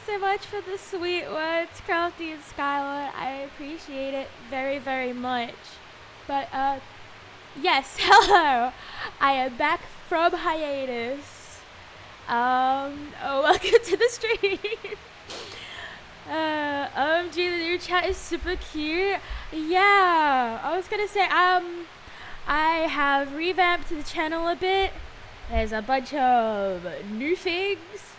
so much for the sweet words, Crafty and Skylar. I appreciate it very, very much. But, yes, hello. I am back from hiatus. Welcome to the stream. OMG, the new chat is super cute. Yeah, I was gonna say, I have revamped the channel a bit. There's a bunch of new things.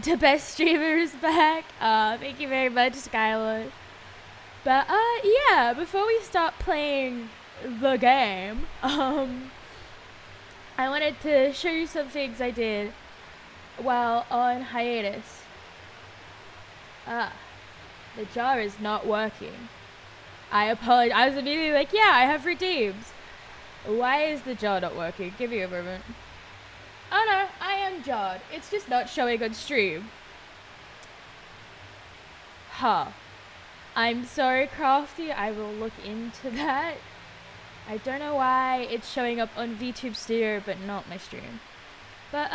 The best streamers back. Thank you very much, Skylar. But, yeah, before we start playing the game, I wanted to show you some things I did while on hiatus. The jar is not working. I apologize. I was immediately like, yeah, I have redeems. Why is the jar not working? Give me a moment. Oh no, I am jarred. It's just not showing on stream. Huh. I'm sorry, Crafty. I will look into that. I don't know why it's showing up on VTube Studio but not my stream. But,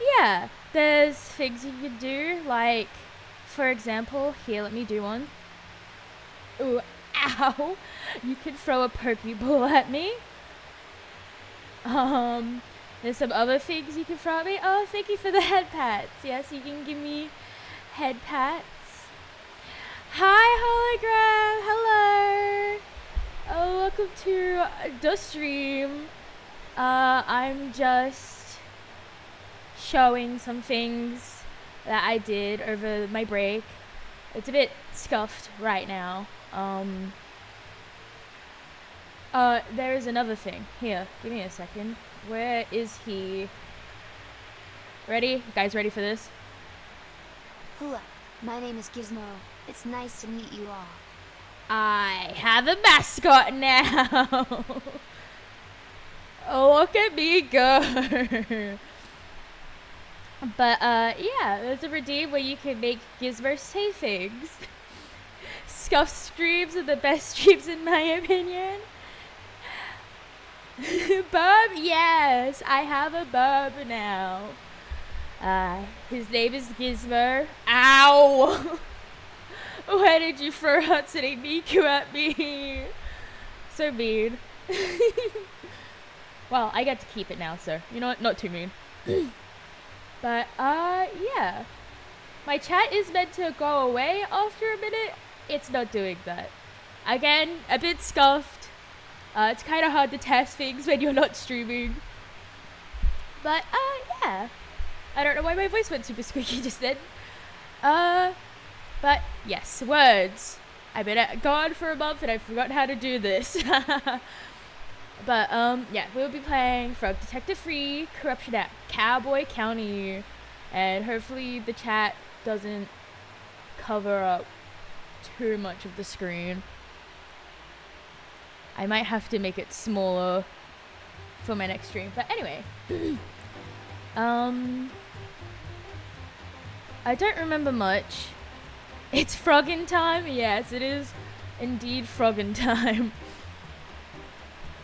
yeah. There's things you can do, like, for example, here, let me do one. Ooh, ow! You can throw a Pokeball at me. There's some other things you can throw at me. Oh, thank you for the head pats. Yes, you can give me head pats. Hi, hologram. Hello. Oh, welcome to the stream. I'm just showing some things that I did over my break. It's a bit scuffed right now. There is another thing. Here, give me a second. Where is he? Ready? You guys ready for this? Hello, my name is Gizmo. It's nice to meet you all. I have a mascot now. Oh, look at me go. But, yeah, there's a redeem where you can make Gizmo say things. Scuff streams are the best streams in my opinion. Bub, yes, I have a bub now. His name is Gizmo. Ow! Why did you throw Hatsune Miku at me? So mean. Well, I get to keep it now, so you know what? Not too mean. But, yeah. My chat is meant to go away after a minute. It's not doing that. Again, a bit scuffed. It's kind of hard to test things when you're not streaming. But, yeah. I don't know why my voice went super squeaky just then. But, yes, words. I've been gone for a month and I've forgotten how to do this. But, yeah, we'll be playing Frog Detective 3 Corruption at Cowboy County. And hopefully the chat doesn't cover up too much of the screen. I might have to make it smaller for my next stream. But anyway. I don't remember much. It's Froggin' time? Yes, it is indeed Froggin' time.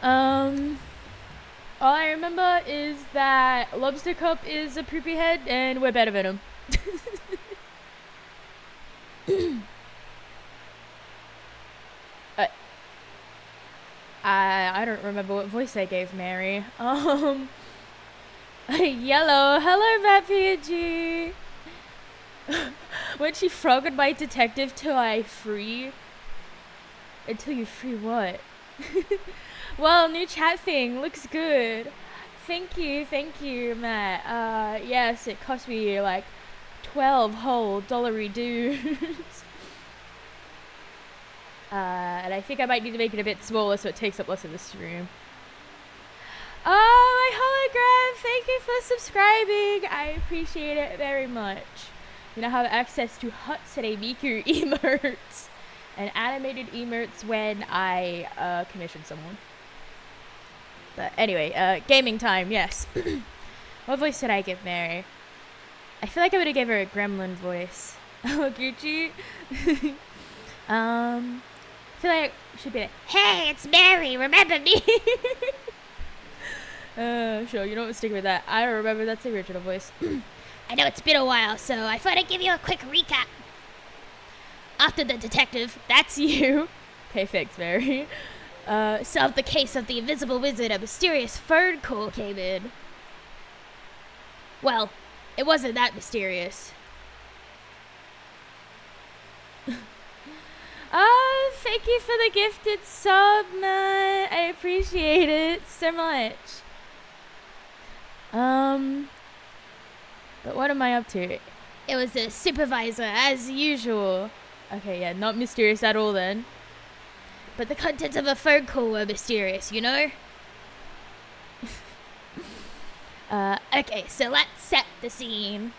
All I remember is that Lobster Cup is a poopy head and we're better than him. I don't remember what voice I gave Mary. Yellow. Hello, Matt PNG. When she frogged my detective till I free. Until you free what? Well, new chat thing looks good. Thank you, Matt. Yes, it cost me like 12 whole dollary dues. And I think I might need to make it a bit smaller so it takes up less of the stream. Oh, my hologram! Thank you for subscribing. I appreciate it very much. You now have access to Hatsune Miku emotes and animated emotes when I commission someone. But anyway, gaming time, yes. What voice did I give Mary? I feel like I would have gave her a gremlin voice. Oh, Gucci. I feel like it should be like, hey, it's Mary, remember me? Sure, you don't stick with that. I don't remember that's the original voice. I know it's been a while, so I thought I'd give you a quick recap. After the detective, That's you. Okay, thanks, Mary. solved the case of the invisible wizard, a mysterious phone call came in. Well, it wasn't that mysterious. Oh, thank you for the gifted sub, man. I appreciate it so much. But what am I up to? It was the supervisor, as usual. Okay, yeah, not mysterious at all then. But the contents of a phone call were mysterious, you know? Okay, so let's set the scene.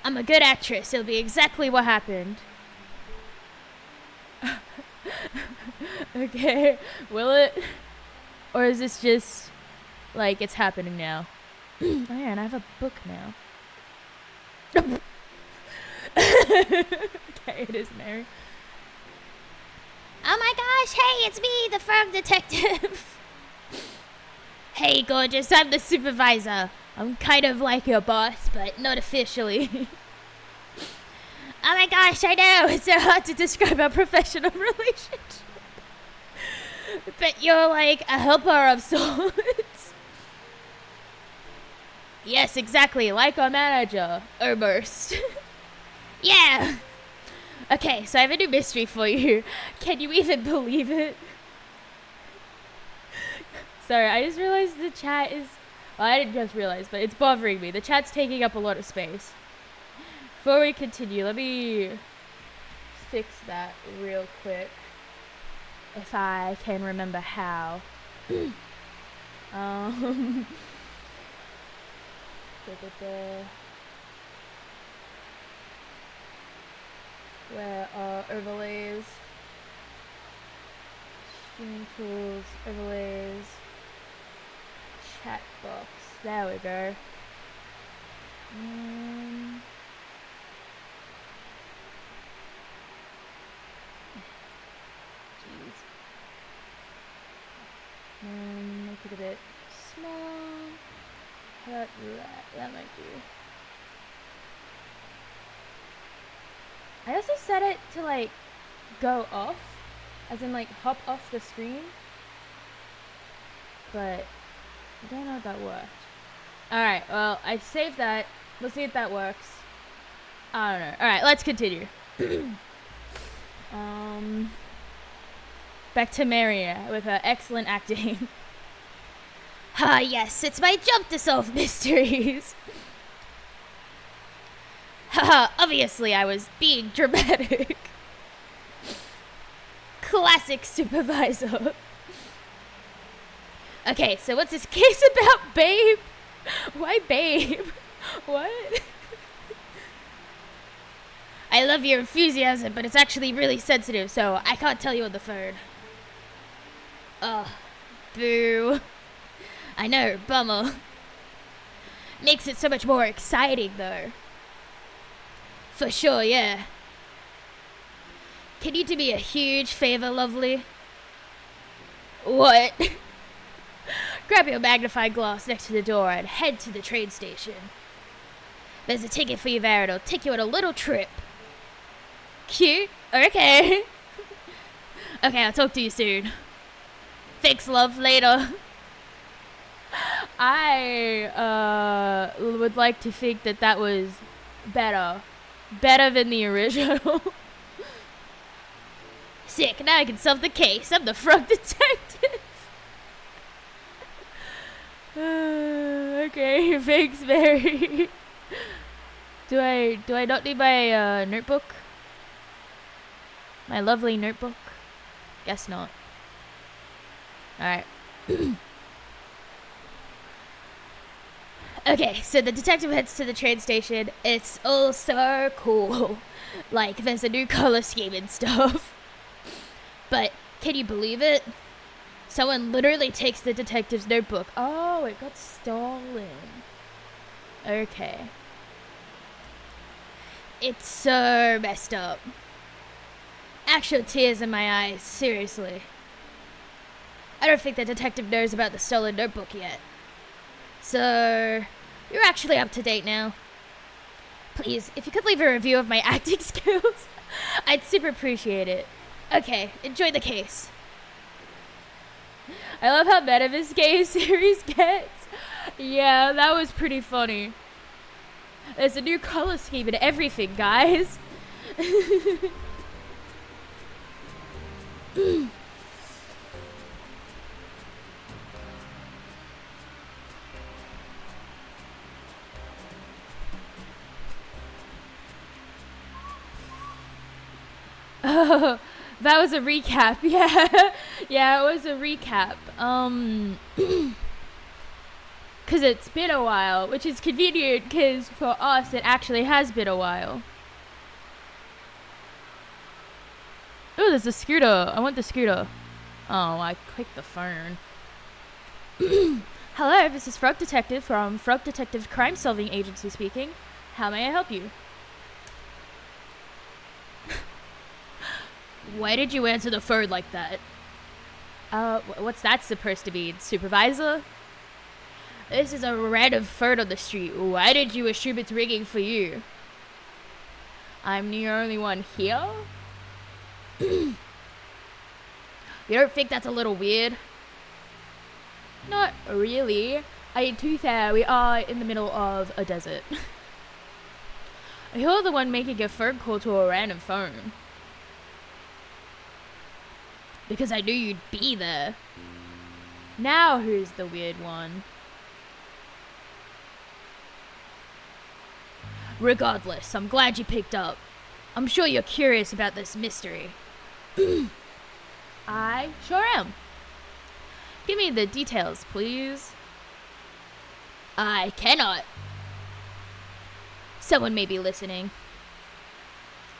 I'm a good actress, it'll be exactly what happened. Okay, will it? Or is this just like it's happening now? Oh yeah, and I have a book now. Okay, it is Mary. Oh my gosh, hey, it's me, the frog detective. Hey, gorgeous, I'm the supervisor. I'm kind of like your boss, but not officially. Oh my gosh, I know, it's so hard to describe our professional relationship. But you're like a helper of sorts. Yes, exactly, like our manager, almost. Yeah. Okay, so I have a new mystery for you. Can you even believe it? Sorry, I just realized the chat is... Well, I didn't just realize, but it's bothering me. The chat's taking up a lot of space. Before we continue, let me fix that real quick. If I can remember how. Da, da, da. Where are overlays? Streaming tools, overlays, chat box. There we go. Jeez. Make it a bit small. How about that might do. I also set it to like go off, as in like hop off the screen, but I don't know if that worked. Alright, well, I saved that. Let's see if that works. I don't know. Alright, let's continue. Back to Maria with her excellent acting. Ah, yes, it's my job to solve mysteries. Haha, obviously I was being dramatic. Classic supervisor. Okay, so what's this case about, babe? Why babe? What? I love your enthusiasm, but it's actually really sensitive, so I can't tell you on the phone. Ugh, boo. I know, bummer. Makes it so much more exciting, though. For sure, yeah. Can you do me a huge favor, lovely? What? Grab your magnifying glass next to the door and head to the train station. There's a ticket for you there, it'll take you on a little trip. Cute? Okay. Okay, I'll talk to you soon. Thanks, love, later. I would like to think that that was better. Better than the original. Sick, now I can solve the case. I'm the frog detective. Okay, thanks, Mary. Do I not need my notebook? My lovely notebook? Guess not. Alright. Okay, so the detective heads to the train station. It's all so cool. Like, there's a new color scheme and stuff. But, can you believe it? Someone literally takes the detective's notebook. Oh, it got stolen. Okay. It's so messed up. Actual tears in my eyes, seriously. I don't think the detective knows about the stolen notebook yet. So, you're actually up to date now. Please, if you could leave a review of my acting skills, I'd super appreciate it. Okay, enjoy the case. I love how meta this game series gets. Yeah, that was pretty funny. There's a new color scheme and everything, guys. Oh, that was a recap. Yeah. Yeah, it was a recap. Because it's been a while, which is convenient because for us it actually has been a while. Oh, there's a scooter. I want the scooter. Oh, I clicked the phone. Hello, this is Frog Detective from Frog Detective Crime Solving Agency speaking. How may I help you? Why did you answer the phone like that? What's that supposed to be? Supervisor? This is a random phone on the street. Why did you assume it's ringing for you? I'm the only one here? You don't think that's a little weird? Not really. To be fair, we are in the middle of a desert. You're the one making a phone call to a random phone. Because I knew you'd be there. Now who's the weird one? Regardless, I'm glad you picked up. I'm sure you're curious about this mystery. I sure am. Give me the details, please. I cannot. Someone may be listening.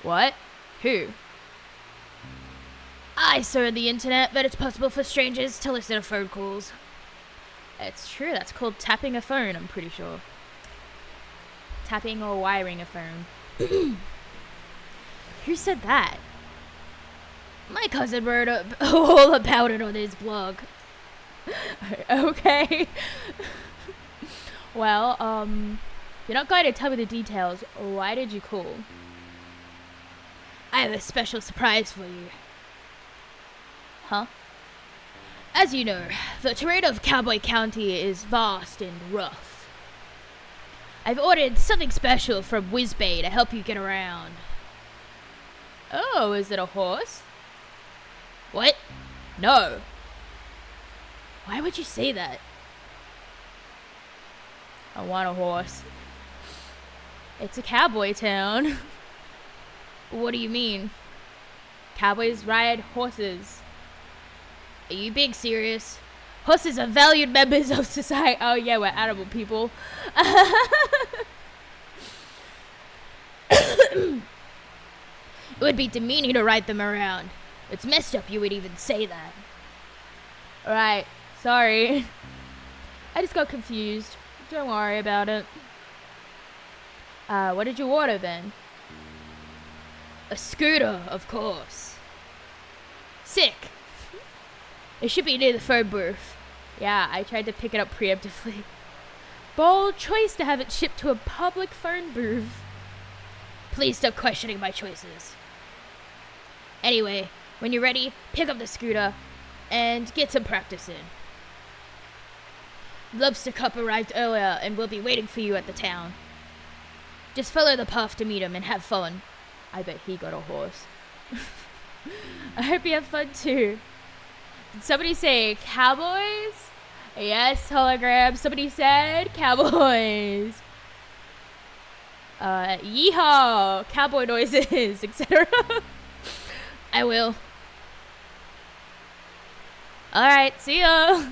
What? Who? I saw on the internet that it's possible for strangers to listen to phone calls. It's true, that's called tapping a phone, I'm pretty sure. Tapping or wiring a phone. Who said that? My cousin wrote all about it on his blog. Okay. Well, you're not going to tell me the details. Why did you call? I have a special surprise for you. Huh? As you know, the terrain of Cowboy County is vast and rough. I've ordered something special from Whizbay to help you get around. Oh, is it a horse? What? No. Why would you say that? I want a horse. It's a cowboy town. What do you mean? Cowboys ride horses. Are you being serious? Horses are valued members of society. Oh yeah, we're animal people. It would be demeaning to ride them around. It's messed up you would even say that. Right, sorry. I just got confused. Don't worry about it. What did you order then? A scooter, of course. Sick. It should be near the phone booth. Yeah, I tried to pick it up preemptively. Bold choice to have it shipped to a public phone booth. Please stop questioning my choices. Anyway, when you're ready, pick up the scooter and get some practice in. Lobster Cup arrived earlier and will be waiting for you at the town. Just follow the path to meet him and have fun. I bet he got a horse. I hope you have fun too. Did somebody say cowboys? Yes, hologram. Somebody said cowboys. Yeehaw, cowboy noises, etc. I will. Alright, see ya.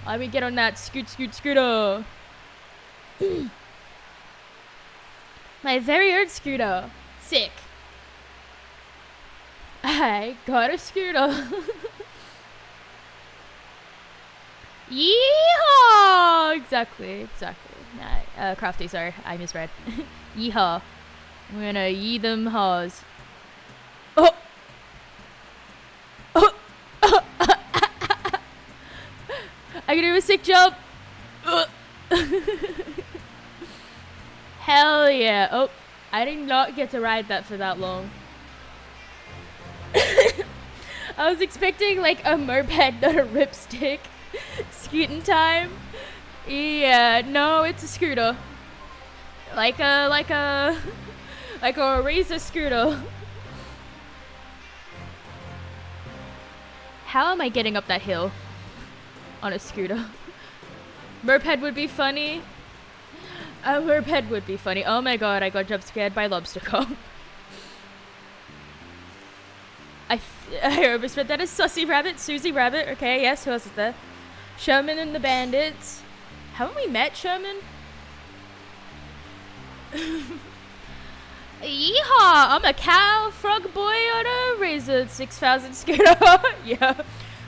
Let me get on that scooter. My very own scooter. Sick. I got a scooter. Yeehaw! Exactly. Crafty, sorry, I misread. Yeehaw. I'm gonna yee them haws. Oh! sick jump. Hell yeah. Oh, I did not get to ride that for that long. I was expecting like a moped, not a ripstick. Scooting time. Yeah, no, it's a scooter. Like a razor scooter. How am I getting up that hill on a scooter? Moped would be funny. A moped would be funny. Oh my god, I got jump scared by lobster cop. I almost read that as Sussy Rabbit, Susie Rabbit. Okay, yes, who else is there? Sherman and the Bandits. Haven't we met Sherman? Yeehaw! I'm a cow frog boy on a Razor 6000 scooter. Yeah.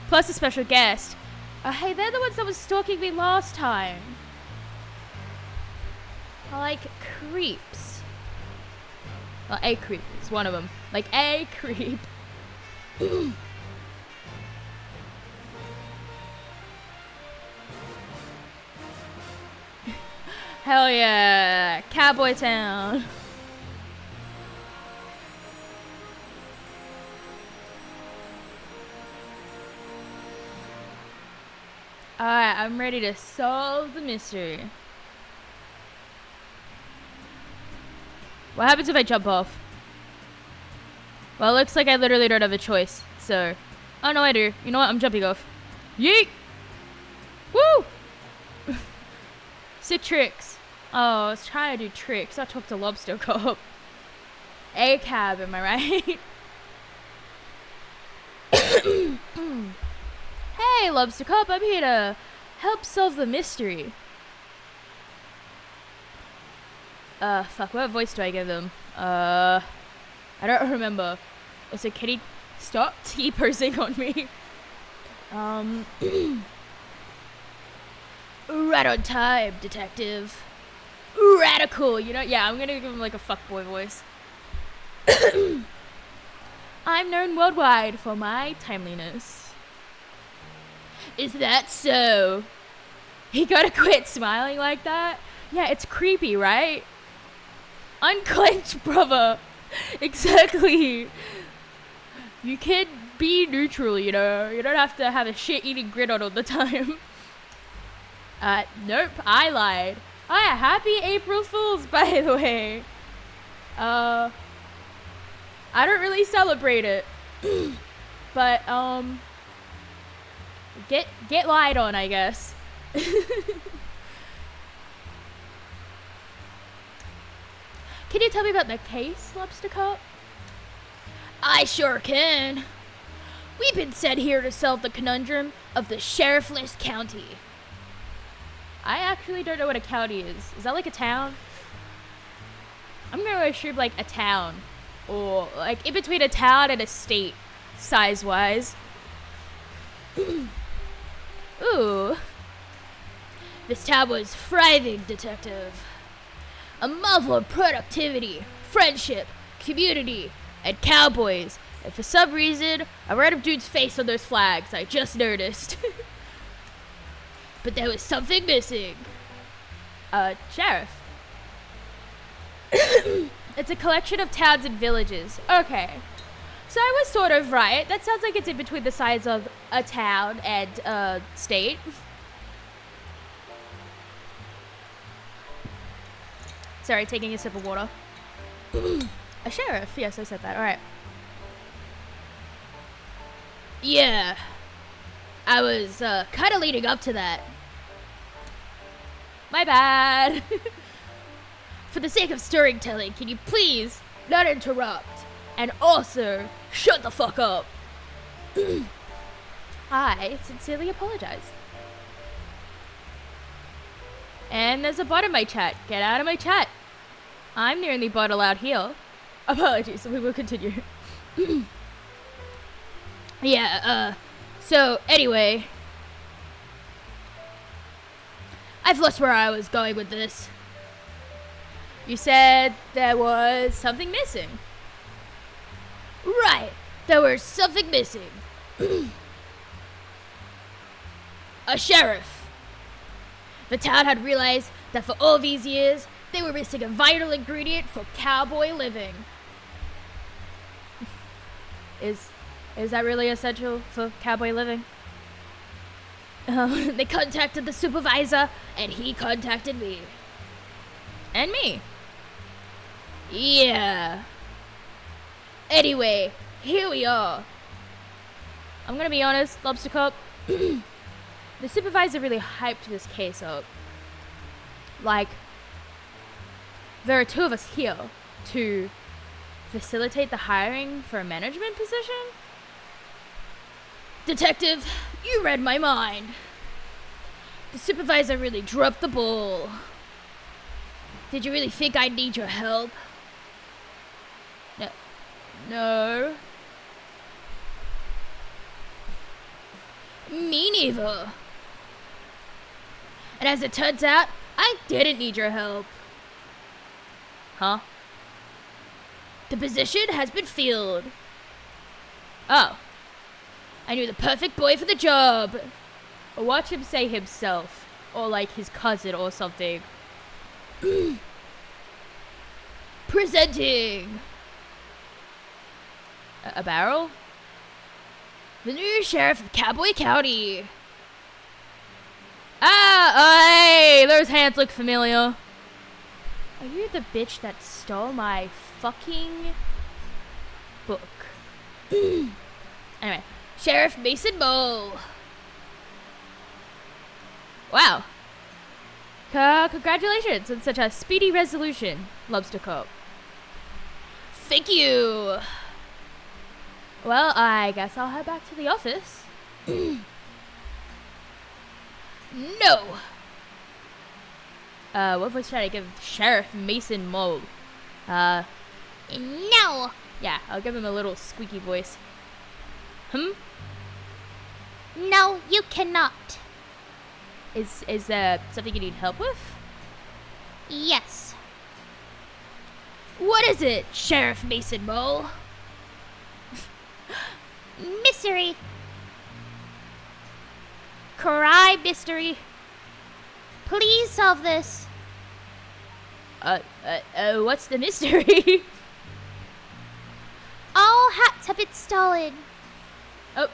Plus a special guest. Hey, they're the ones that was stalking me last time. I like creeps. Well, a creep is one of them. Like a creep. Hell yeah. Cowboy Town. Alright, I'm ready to solve the mystery. What happens if I jump off? Well, it looks like I literally don't have a choice, so... Oh, no, I do. You know what? I'm jumping off. Yeet! Woo! Sick tricks. Oh, I was trying to do tricks. I talked to Lobster Cop. A cab, am I right? Hey, Lobster Cop, I'm here to help solve the mystery. Fuck, what voice do I give them? I don't remember. Also, can he stop T-posing on me? Right on time, detective. Radical, you know? Yeah, I'm gonna give him like a fuckboy voice. I'm known worldwide for my timeliness. Is that so? He gotta quit smiling like that? Yeah, it's creepy, right? Unclench, brother. Exactly. You can be neutral, you know? You don't have to have a shit-eating grin on all the time. Nope, I lied. Oh yeah, happy April Fools, by the way. I don't really celebrate it. But, get lied on, I guess. Can you tell me about the case, Lobster Cop? I sure can. We've been sent here to solve the conundrum of the sheriffless county. I actually don't know what a county is. Is that like a town? I'm gonna assume like a town. Or like in between a town and a state, size-wise. Ooh. This town was thriving, detective. A marvel of productivity, friendship, community, and cowboys. And for some reason, a random dude's face on those flags. I just noticed. But there was something missing. Sheriff. It's a collection of towns and villages. Okay. So I was sort of right. That sounds like it's in between the size of a town and a state. Sorry, taking a sip of water. A sheriff. Yes, I said that. Alright. Yeah. I was kind of leading up to that. My bad. For the sake of storytelling, can you please not interrupt? And also, shut the fuck up. I sincerely apologize. And there's a bot in my chat. Get out of my chat. I'm the only bot allowed here. Apologies, we will continue. Yeah, so anyway. I've lost where I was going with this. You said there was something missing. Right, there was something missing. A sheriff. The town had realized that for all these years, they were missing a vital ingredient for cowboy living. Is that really essential for cowboy living? They contacted the supervisor, and he contacted me. And me. Yeah. Anyway, here we are. I'm gonna be honest, Lobster Cop. The supervisor really hyped this case up. Like, there are two of us here to facilitate the hiring for a management position. Detective, you read my mind. The supervisor really dropped the ball. Did you really think I'd need your help? No. Me neither. And as it turns out, I didn't need your help. Huh? The position has been filled. Oh. I knew the perfect boy for the job. Or watch him say himself. Or like his cousin or something. Presenting. A barrel? The new sheriff of Cowboy County. Hey, those hands look familiar. Are you the bitch that stole my fucking book? Anyway, Sheriff Mason Mole. Wow. Congratulations on such a speedy resolution, Lobster Cop. Thank you. Well, I guess I'll head back to the office. No. What voice should I give Sheriff Mason Mole? No. Yeah, I'll give him a little squeaky voice. No, you cannot. Is there something you need help with? Yes. What is it, Sheriff Mason Mole? Mystery. Crime mystery. Please solve this. What's the mystery? All hats have been stolen. Oh,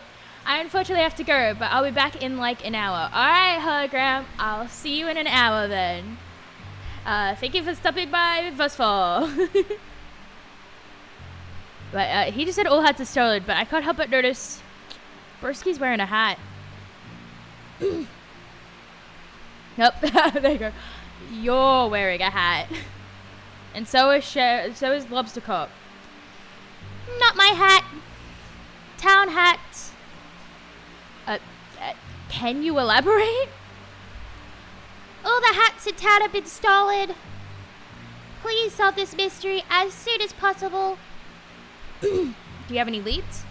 I unfortunately have to go, but I'll be back in like an hour. Alright, hologram, I'll see you in an hour then. Thank you for stopping by thus far. But he just said all hats are stolen, but I can't help but notice Bursky's wearing a hat. Nope, there you go. You're wearing a hat. And so is Lobster Cop. Not my hat. Town hat. Can you elaborate? All the hats in town have been stolen. Please solve this mystery as soon as possible. Do you have any leads?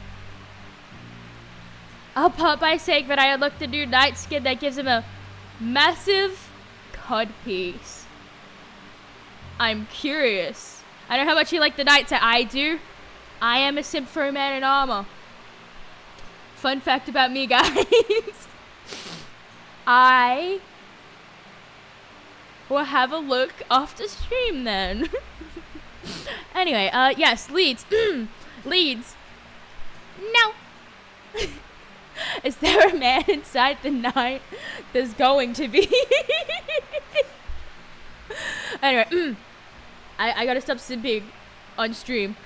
I'll pop by saying that I unlocked a new night skin that gives him a massive codpiece. I'm curious. I know how much you like the nights that I do. I am a simp for a man in armor. Fun fact about me, guys. I will have a look after stream then. Anyway, yes, leads. Leads. No. Is there a man inside the night? There's going to be. Anyway, I gotta stop simping on stream.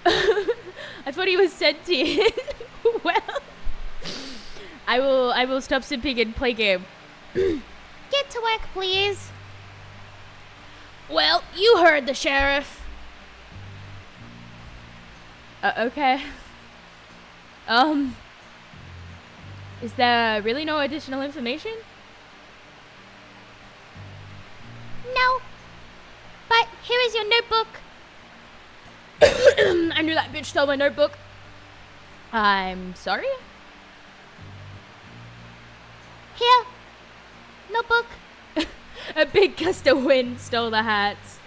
I thought he was sentient. Well, I will stop simping and play game. Get to work, please. Well, you heard the sheriff. Okay. Is there really no additional information? No. But here is your notebook. I knew that bitch stole my notebook. I'm sorry? Here. Notebook. A big gust of wind stole the hats.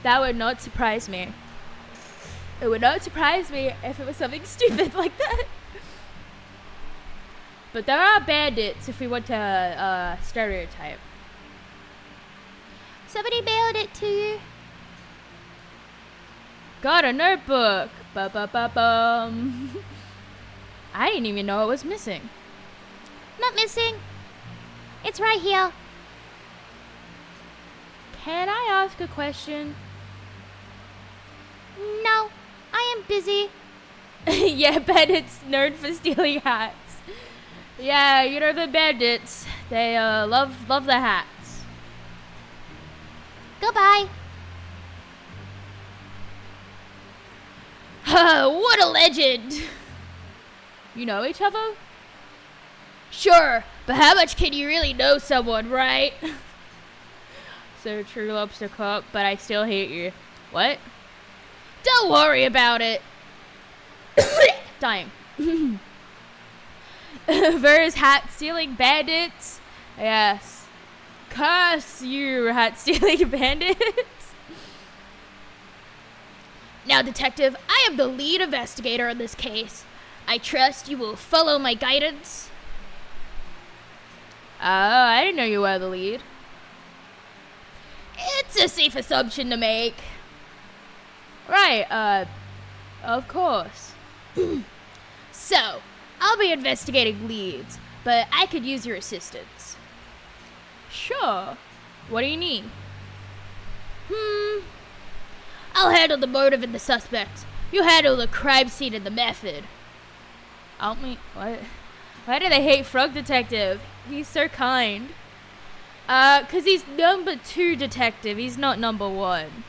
That would not surprise me. It would not surprise me if it was something stupid like that. But there are bandits if we want to stereotype. Somebody mailed it to you. Got a notebook. Ba-ba-ba-bum. I didn't even know it was missing. Not missing. It's right here. Can I ask a question? No, I am busy. Yeah, bandits known for stealing hats. Yeah, you know the bandits. They love the hats. Goodbye. What a legend! You know each other? Sure, but how much can you really know someone, right? So true, lobster cup, but I still hate you. What? Don't worry about it. Dying. Verse hat stealing bandits. Yes. Curse you, hat stealing bandits. Now, Detective, I am the lead investigator in this case. I trust you will follow my guidance. Oh, I didn't know you were the lead. It's a safe assumption to make. Right, of course. So, I'll be investigating leads, but I could use your assistance. Sure. What do you need? I'll handle the motive and the suspect. You handle the crime scene and the method. Help me? What? Why do they hate Frog Detective? He's so kind. 'Cause he's number 2 detective. He's not number 1.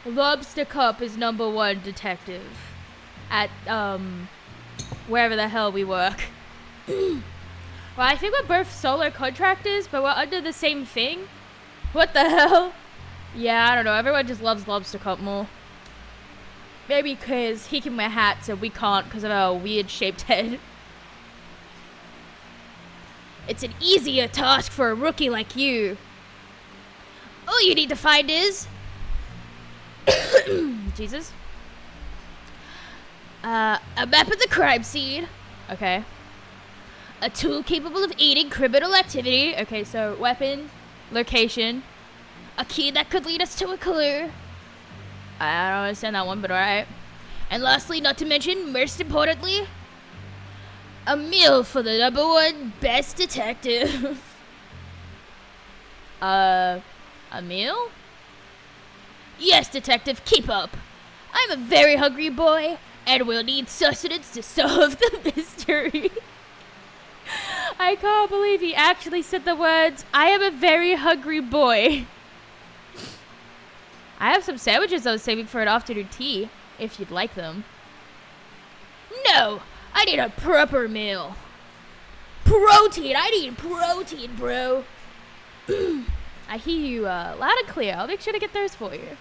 Lobster Cup is number 1 detective. At, wherever the hell we work. Well, I think we're both solo contractors, but we're under the same thing. What the hell? Yeah, I don't know. Everyone just loves Lobster Cup more. Maybe because he can wear hats and we can't because of our weird shaped head. It's an easier task for a rookie like you. All you need to find is... Jesus. a map of the crime scene, Okay. a tool capable of aiding criminal activity, Okay, so weapon, location. a key that could lead us to a clue, I don't understand that one, but alright. and lastly, not to mention, most importantly, a meal for the number 1 best detective. A meal? Yes, detective, keep up. I'm a very hungry boy, and will need sustenance to solve the mystery. I can't believe he actually said the words, I am a very hungry boy. I have some sandwiches I was saving for an afternoon tea, if you'd like them. No, I need a proper meal. Protein, I need protein, bro. I hear you loud and clear. I'll make sure to get those for you.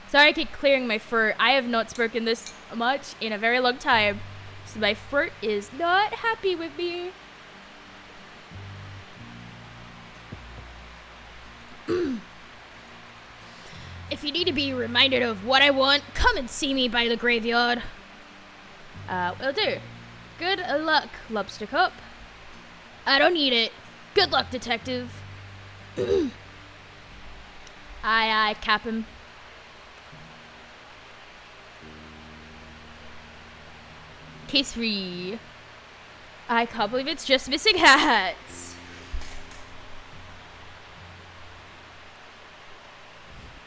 Sorry I keep clearing my throat. I have not spoken this much in a very long time, so my throat is not happy with me. If you need to be reminded of what I want, come and see me by the graveyard. Will do. Good luck, Lobster Cup. I don't need it. Good luck, detective. Aye, Captain. Case 3. I can't believe it's just missing hats.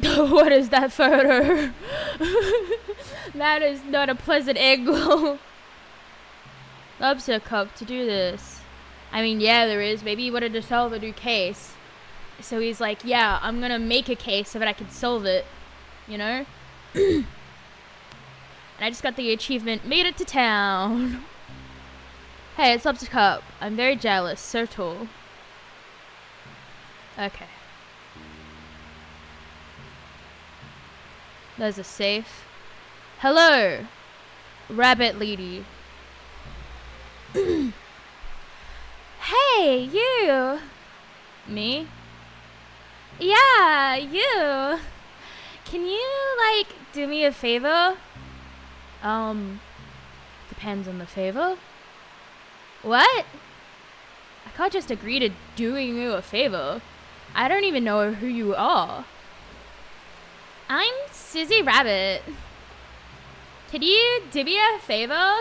What is that photo? That is not a pleasant angle. Lobster Cup to do this. I mean, yeah, there is. Maybe he wanted to solve a new case. So he's like, yeah, I'm gonna make a case so that I can solve it. You know? And I just got the achievement, made it to town. Hey, it's Lobster Cup. I'm very jealous. So tall. Okay. There's a safe. Hello, rabbit lady. Hey, you. Me? Yeah, you. Can you, like, do me a favor? Depends on the favor. What? I can't just agree to doing you a favor. I don't even know who you are. I'm Susie Rabbit. Could you do me a favor?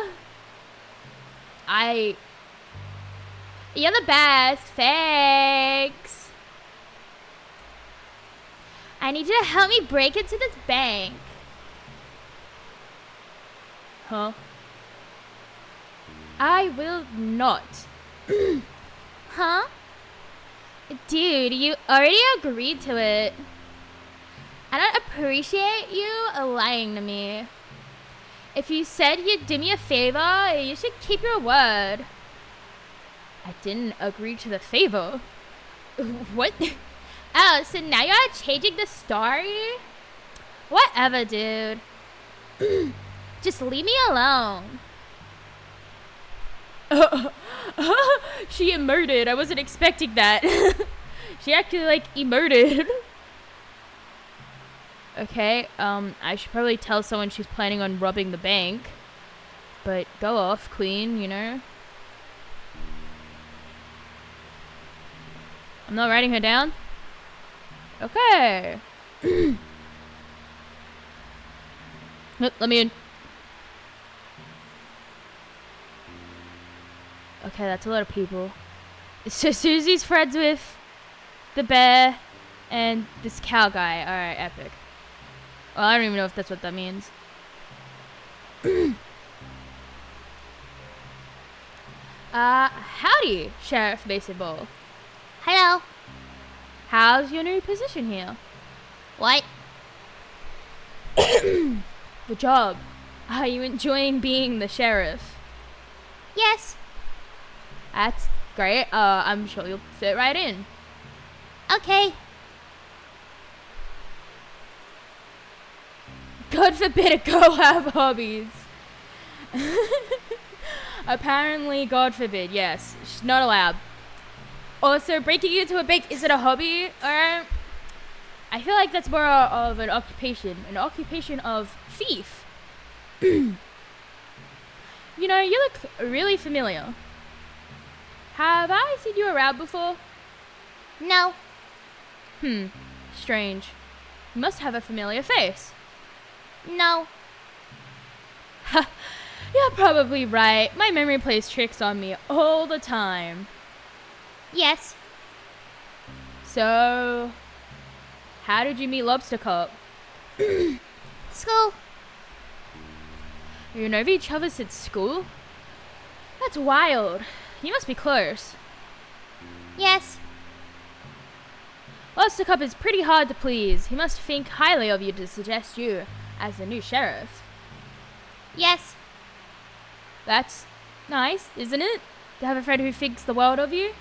You're the best. Thanks. I need you to help me break into this bank. Huh? I will not. Huh? Dude, you already agreed to it. I don't appreciate you lying to me. If you said you'd do me a favor, you should keep your word. I didn't agree to the favor. What? Oh, so now you're changing the story? Whatever, dude. Just leave me alone. She emerted. I wasn't expecting that. She acted like emerted. Okay, I should probably tell someone she's planning on robbing the bank. But go off, queen, you know? I'm not writing her down? Okay. Let me in. Okay, that's a lot of people. So Susie's friends with the bear and this cow guy. Alright, epic. Well, I don't even know if that's what that means. Howdy, Sheriff Mason Ball. Hello. How's your new position here? What? The job. Are you enjoying being the sheriff? Yes. That's great. I'm sure you'll fit right in. Okay. God forbid a girl have hobbies. Apparently, God forbid, yes. She's not allowed. Also, breaking into a bank isn't a hobby, alright? I feel like that's more of an occupation of thief. You know, you look really familiar. Have I seen you around before? No. Strange. You must have a familiar face. No. You're probably right. My memory plays tricks on me all the time. Yes. So, how did you meet Lobster Cop? School. You know each other since school? That's wild. You must be close. Yes. Lobster Cop is pretty hard to please. He must think highly of you to suggest you as the new sheriff. Yes. That's nice, isn't it? To have a friend who thinks the world of you?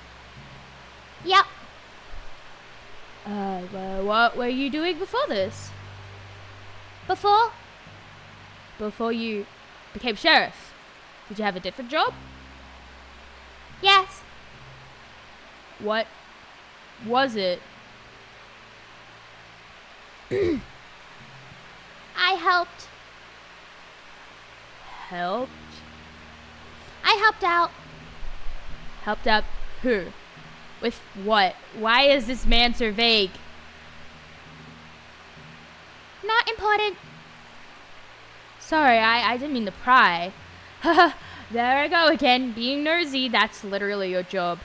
Yep. Well, what were you doing before this? Before? Before you became sheriff? Did you have a different job? Yes. What was it? I helped. Helped? I helped out. Helped out who? With what? Why is this man so vague? Not important. Sorry, I didn't mean to pry. Haha, there I go again, being nosy. That's literally your job.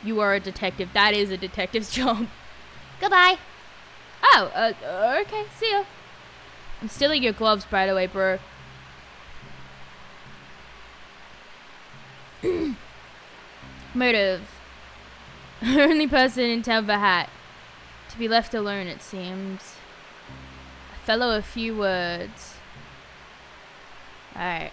You are a detective. That is a detective's job. Goodbye. Oh, okay, see ya. I'm stealing your gloves, by the way, bro. Motive. Only person in town with a hat. To be left alone, it seems. A fellow a few words. Alright.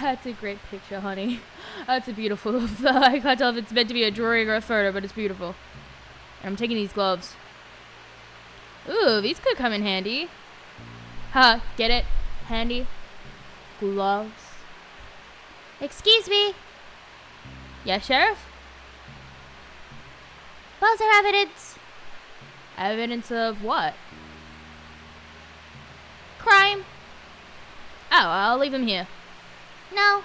That's a great picture, honey. That's a beautiful. I can't tell if it's meant to be a drawing or a photo, but it's beautiful. And I'm taking these gloves. Ooh, these could come in handy. Huh, get it? Handy. Gloves. Excuse me. Yeah, Sheriff? Those are evidence. Evidence of what? Crime. Oh, I'll leave them here. No.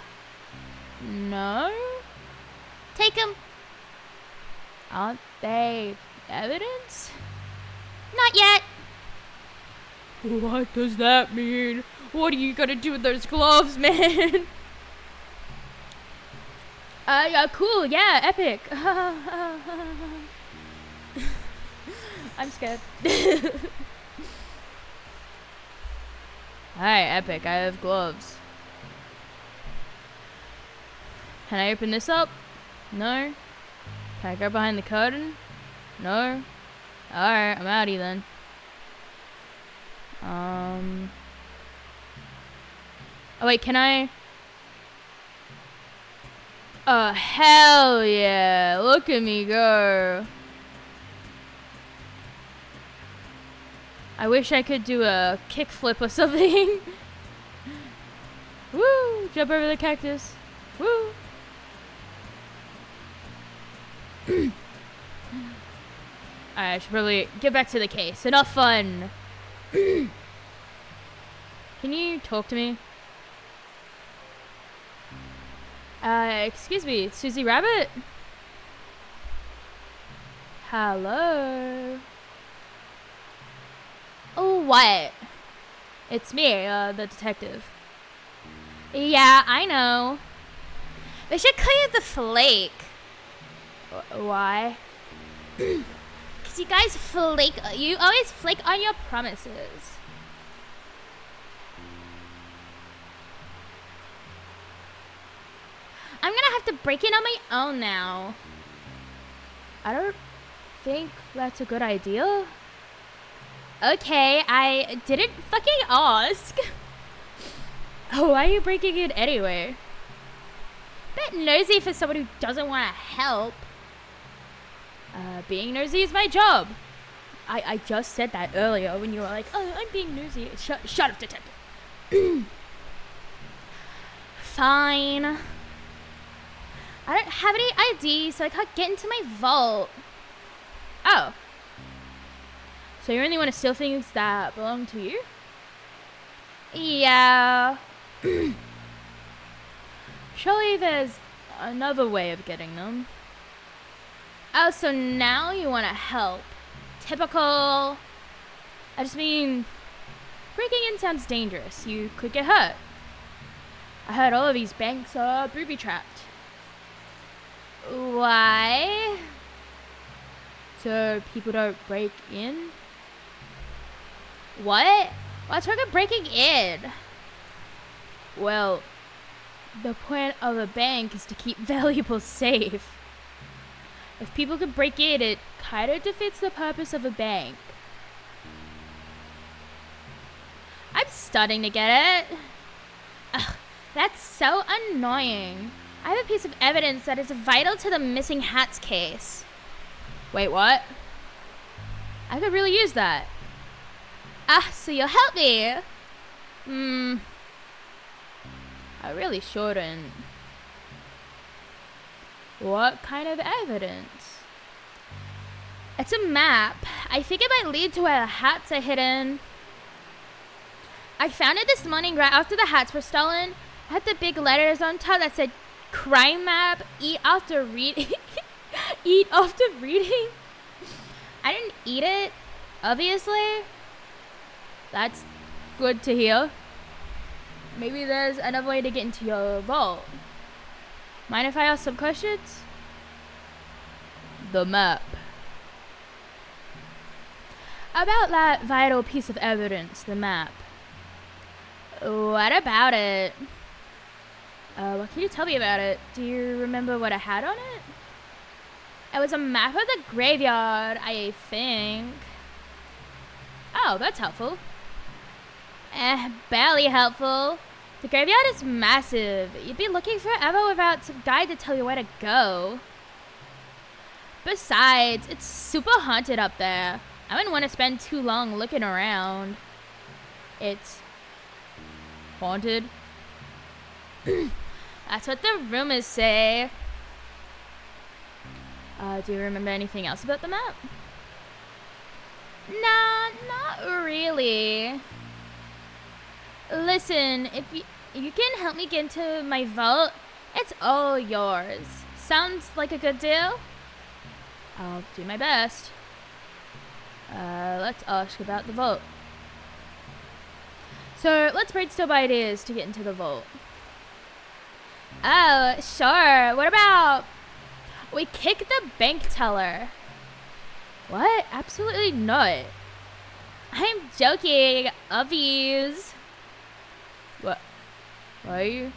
No? Take them. Aren't they evidence? Not yet. What does that mean? What are you gonna do with those gloves, man? Yeah, cool, yeah, epic. I'm scared. Alright, epic, I have gloves. Can I open this up? No. Can I go behind the curtain? No. Alright, I'm outie then. Oh wait, can I? Oh, hell yeah. Look at me go. I wish I could do a kickflip or something. Woo! Jump over the cactus. Woo! Alright, I should probably get back to the case. Enough fun. Can you talk to me? Excuse me, Susie Rabbit? Hello? Oh, what? It's me, the detective. Yeah, I know. We should clear the flake. Why? Because you guys flake. You always flake on your promises. I'm gonna have to break in on my own now. I don't think that's a good idea. Okay, I didn't fucking ask. Oh, why are you breaking in anyway? Bit nosy for someone who doesn't want to help. Being nosy is my job. I just said that earlier when you were like, oh, I'm being nosy. Shut up, detective. Fine. I don't have any ID, so I can't get into my vault. Oh. So you only want to steal things that belong to you? Yeah. Surely there's another way of getting them. Oh, so now you want to help. Typical. I just mean, breaking in sounds dangerous. You could get hurt. I heard all of these banks are booby-trapped. Why? So people don't break in? What? What's wrong with breaking in? Well, the point of a bank is to keep valuables safe. If people could break in, it kind of defeats the purpose of a bank. I'm starting to get it. Ugh, that's so annoying. I have a piece of evidence that is vital to the missing hats case. Wait, what? I could really use that. So you'll help me? I really shouldn't. What kind of evidence? It's a map. I think it might lead to where the hats are hidden. I found it this morning right after the hats were stolen. It had the big letters on top that said crime map, eat after reading. Eat after reading? I didn't eat it, obviously. That's good to hear. Maybe there's another way to get into your vault. Mind if I ask some questions? The map. About that vital piece of evidence, the map. What about it? What can you tell me about it? Do you remember what I had on it? It was a map of the graveyard, I think. Oh, that's helpful. Barely helpful. The graveyard is massive. You'd be looking forever without some guide to tell you where to go. Besides, it's super haunted up there. I wouldn't want to spend too long looking around. It's haunted? That's what the rumors say. Do you remember anything else about the map? Nah, not really. Listen, you can help me get into my vault. It's all yours. Sounds like a good deal? I'll do my best. Let's ask about the vault. So, let's brainstorm ideas to get into the vault. Oh, sure. What about we kick the bank teller? What? Absolutely not. I'm joking. Obvious. What? Are you?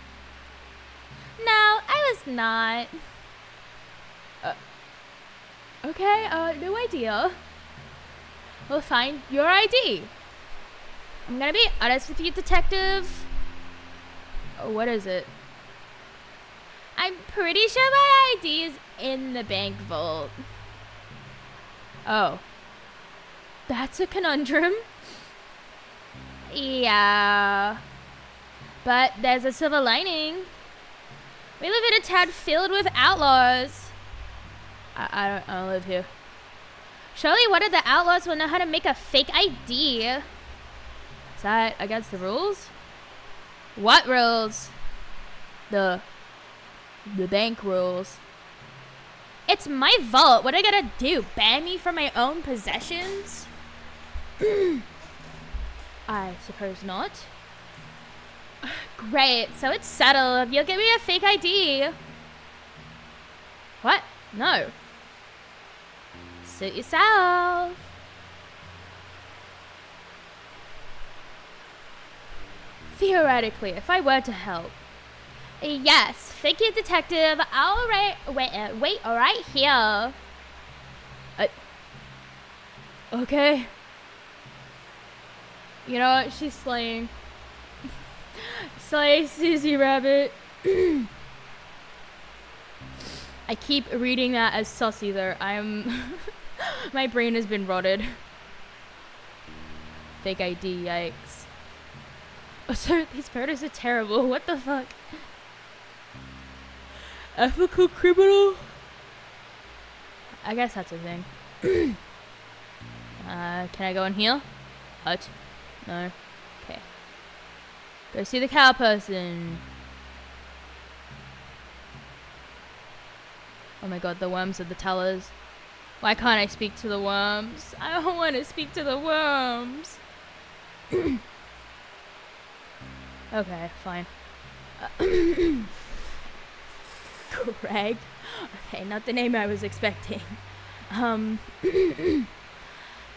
No, I was not. Okay, no idea. We'll find your ID. I'm gonna be honest with you, detective. What is it? I'm pretty sure my ID is in the bank vault. Oh. That's a conundrum. Yeah. But there's a silver lining. We live in a town filled with outlaws. I don't live here. Surely one of the outlaws will know how to make a fake ID. Is that against the rules? What rules? The bank rules. It's my vault. What am I gonna do? Ban me from my own possessions? I suppose not. Great, so it's settled. You'll give me a fake ID. What? No. Suit yourself. Theoretically, if I were to help. Yes, thank you, detective. I'll wait right here. Okay. You know what? She's slaying. Slay, Susie Rabbit. I keep reading that as sus either. My brain has been rotted. Fake ID, yikes. Oh, so these murders are terrible. What the fuck? Ethical criminal? I guess that's a thing. Can I go in here? What? No. Okay. Go see the cow person. Oh my god, the worms are the tellers. Why can't I speak to the worms? I don't want to speak to the worms. Okay, fine. Greg. Okay, not the name I was expecting.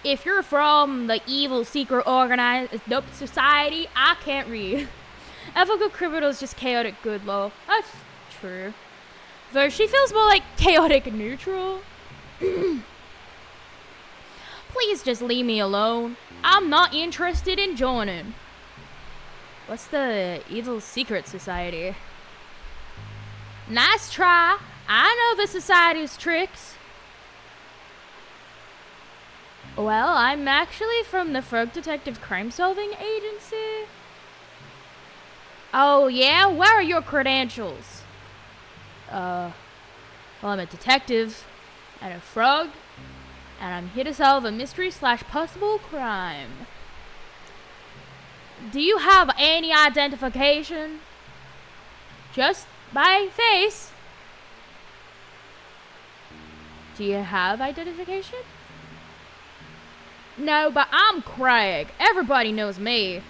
If you're from the evil secret organized society, I can't read. Ethical criminal is just chaotic good law. That's true. Though she feels more like chaotic neutral. Please just leave me alone. I'm not interested in joining. What's the evil secret society? Nice try. I know the society's tricks. Well, I'm actually from the Frog Detective Crime Solving Agency. Oh, yeah? Where are your credentials? Well, I'm a detective and a frog, and I'm here to solve a mystery / possible crime. Do you have any identification? Just my face. Do you have identification? No, but I'm Craig. Everybody knows me.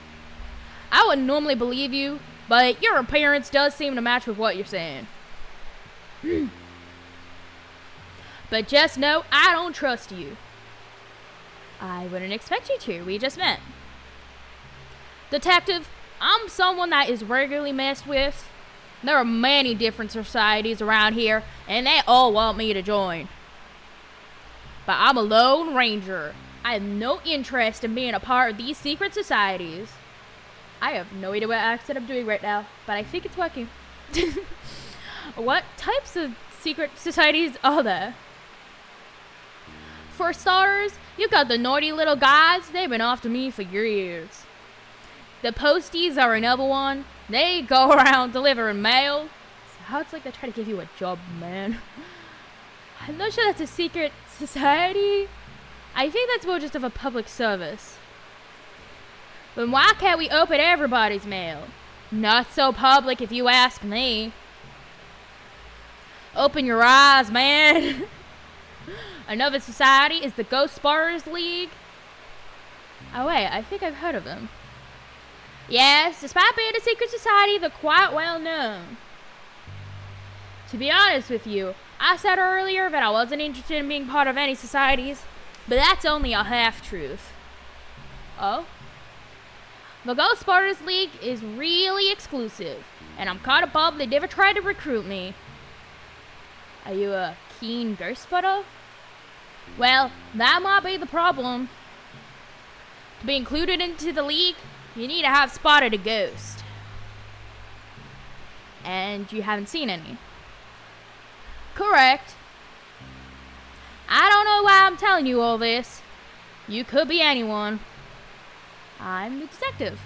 I wouldn't normally believe you, but your appearance does seem to match with what you're saying. But just know I don't trust you. I wouldn't expect you to. We just met. Detective, I'm someone that is regularly messed with. There are many different societies around here, and they all want me to join. But I'm a lone ranger. I have no interest in being a part of these secret societies. I have no idea what accent I'm doing right now, but I think it's working. What types of secret societies are there? For starters, you got the naughty little guys. They've been after me for years. The posties are another one. They go around delivering mail. Sounds like they try to give you a job, man. I'm not sure that's a secret society. I think that's more just of a public service. But why can't we open everybody's mail? Not so public if you ask me. Open your eyes, man. Another society is the Ghost Spotters League. Oh wait, I think I've heard of them. Yes, despite being a secret society, they're quite well known. To be honest with you, I said earlier that I wasn't interested in being part of any societies, but that's only a half-truth. Oh? The Ghost Spotters League is really exclusive, and I'm kind of bummed they never tried to recruit me. Are you a keen ghost spotter? Well, that might be the problem. To be included into the league, you need to have spotted a ghost. And you haven't seen any. Correct. I don't know why I'm telling you all this. You could be anyone. I'm the detective.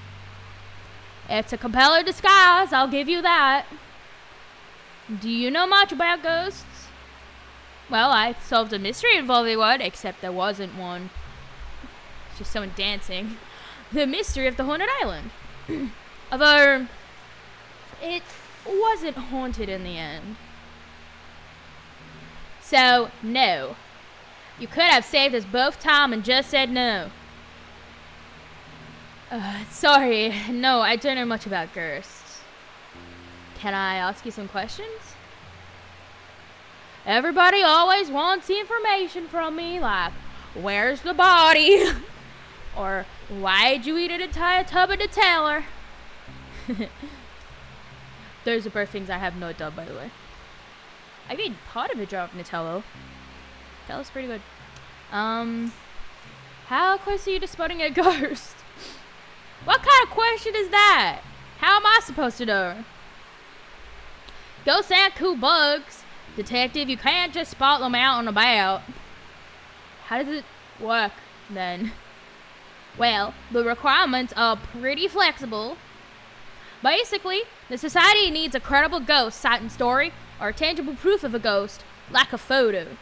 It's a compelling disguise, I'll give you that. Do you know much about ghosts? Well, I solved a mystery involving one, except there wasn't one. It's just someone dancing. The mystery of the haunted island. Although, it wasn't haunted in the end. So, no. You could have saved us both time and just said no. Sorry, no, I don't know much about ghosts. Can I ask you some questions? Everybody always wants information from me, like, where's the body? Or, why'd you eat an entire tub of Nutella? Those are both things I have not done, by the way. I made part of a jar of Nutella. Nutella's pretty good. How close are you to spotting a ghost? What kind of question is that? How am I supposed to know? Ghosts aren't cool bugs. Detective, you can't just spot them out and about. How does it work, then? Well, the requirements are pretty flexible. Basically, the society needs a credible ghost sighting story or tangible proof of a ghost, like a photo.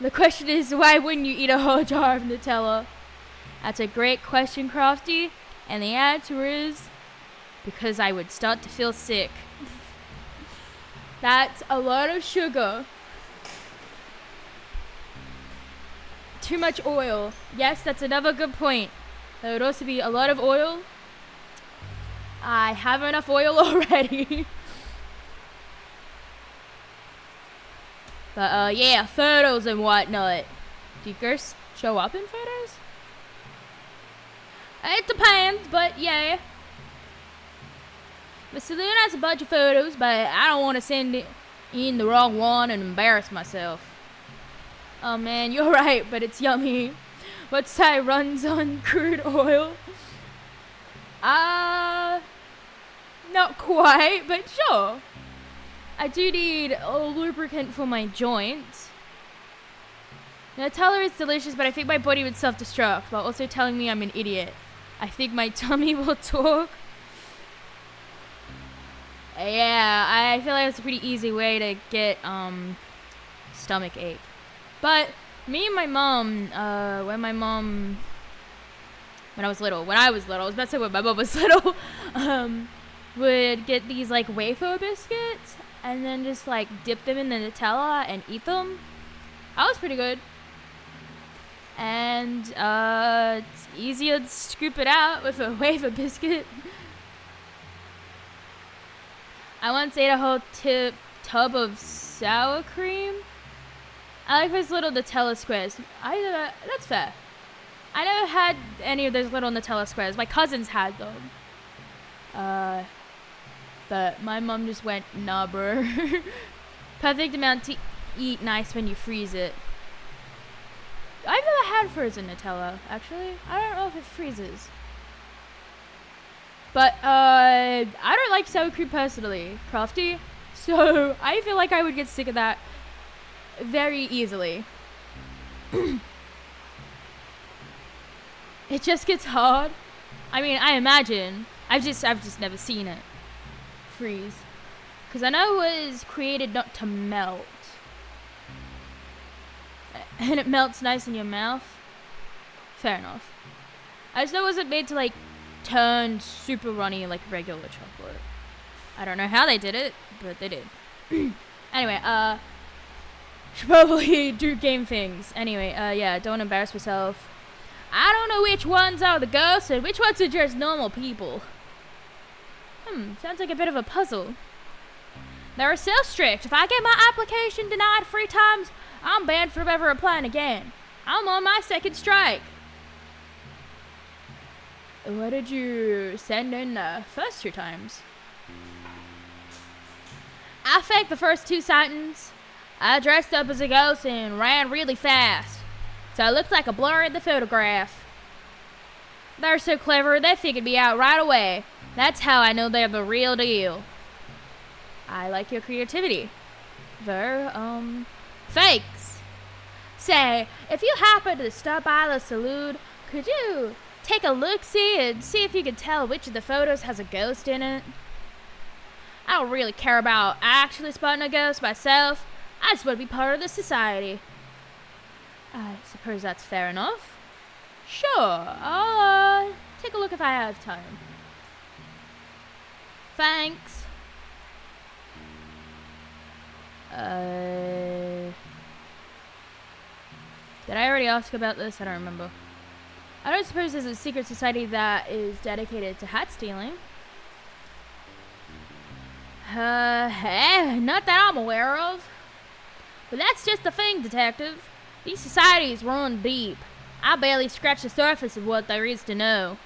The question is, why wouldn't you eat a whole jar of Nutella? That's a great question, Crofty, and the answer is because I would start to feel sick. That's a lot of sugar. Too much oil. Yes, that's another good point. There would also be a lot of oil. I have enough oil already. But, yeah, photos and whatnot. Do ghosts show up in photos? It depends, but yeah. The saloon has a bunch of photos, but I don't want to send in the wrong one and embarrass myself. Oh man, you're right, but it's yummy. What side runs on crude oil? Not quite, but sure. I do need a lubricant for my joints. Nutella is delicious, but I think my body would self-destruct while also telling me I'm an idiot. I think my tummy will talk. Yeah, I feel like it's a pretty easy way to get stomach ache. But me and my mom, when I was little, I was about to say when my mom was little, would get these like wafer biscuits and then just like dip them in the Nutella and eat them. That was pretty good. And it's easier to scoop it out with a wafer biscuit. I once ate a whole tub of sour cream. I like those little Nutella squares. That's fair. I never had any of those little Nutella squares. My cousins had them. But my mom just went, nah, bro. Perfect amount to eat nice when you freeze it. I've never had frozen Nutella, actually. I don't know if it freezes. But, I don't like sour cream personally, Crafty. So, I feel like I would get sick of that very easily. It just gets hard. I mean, I imagine. I've just never seen it freeze. Because I know it was created not to melt. And it melts nice in your mouth. Fair enough. I just know it wasn't made to, like, turned super runny like regular chocolate. I don't know how they did it, but they did. Anyway, should probably do game things. Anyway, yeah, don't embarrass myself. I don't know which ones are the ghosts and which ones are just normal people. Sounds like a bit of a puzzle. They're so strict. If I get my application denied 3 times, I'm banned from ever applying again. I'm on my 2nd strike. What did you send in the first 2 times? I faked the first 2 sightings. I dressed up as a ghost and ran really fast, so I looked like a blur in the photograph. They're so clever, they figured me out right away. That's how I know they're the real deal. I like your creativity. They're, fakes. Say, if you happen to stop by the saloon, could you take a look-see and see if you can tell which of the photos has a ghost in it? I don't really care about actually spotting a ghost myself. I just want to be part of the society. I suppose that's fair enough. Sure, I'll take a look if I have time. Thanks. Did I already ask about this? I don't remember. I don't suppose there's a secret society that is dedicated to hat stealing. Not that I'm aware of. But that's just the thing, detective. These societies run deep. I barely scratch the surface of what there is to know.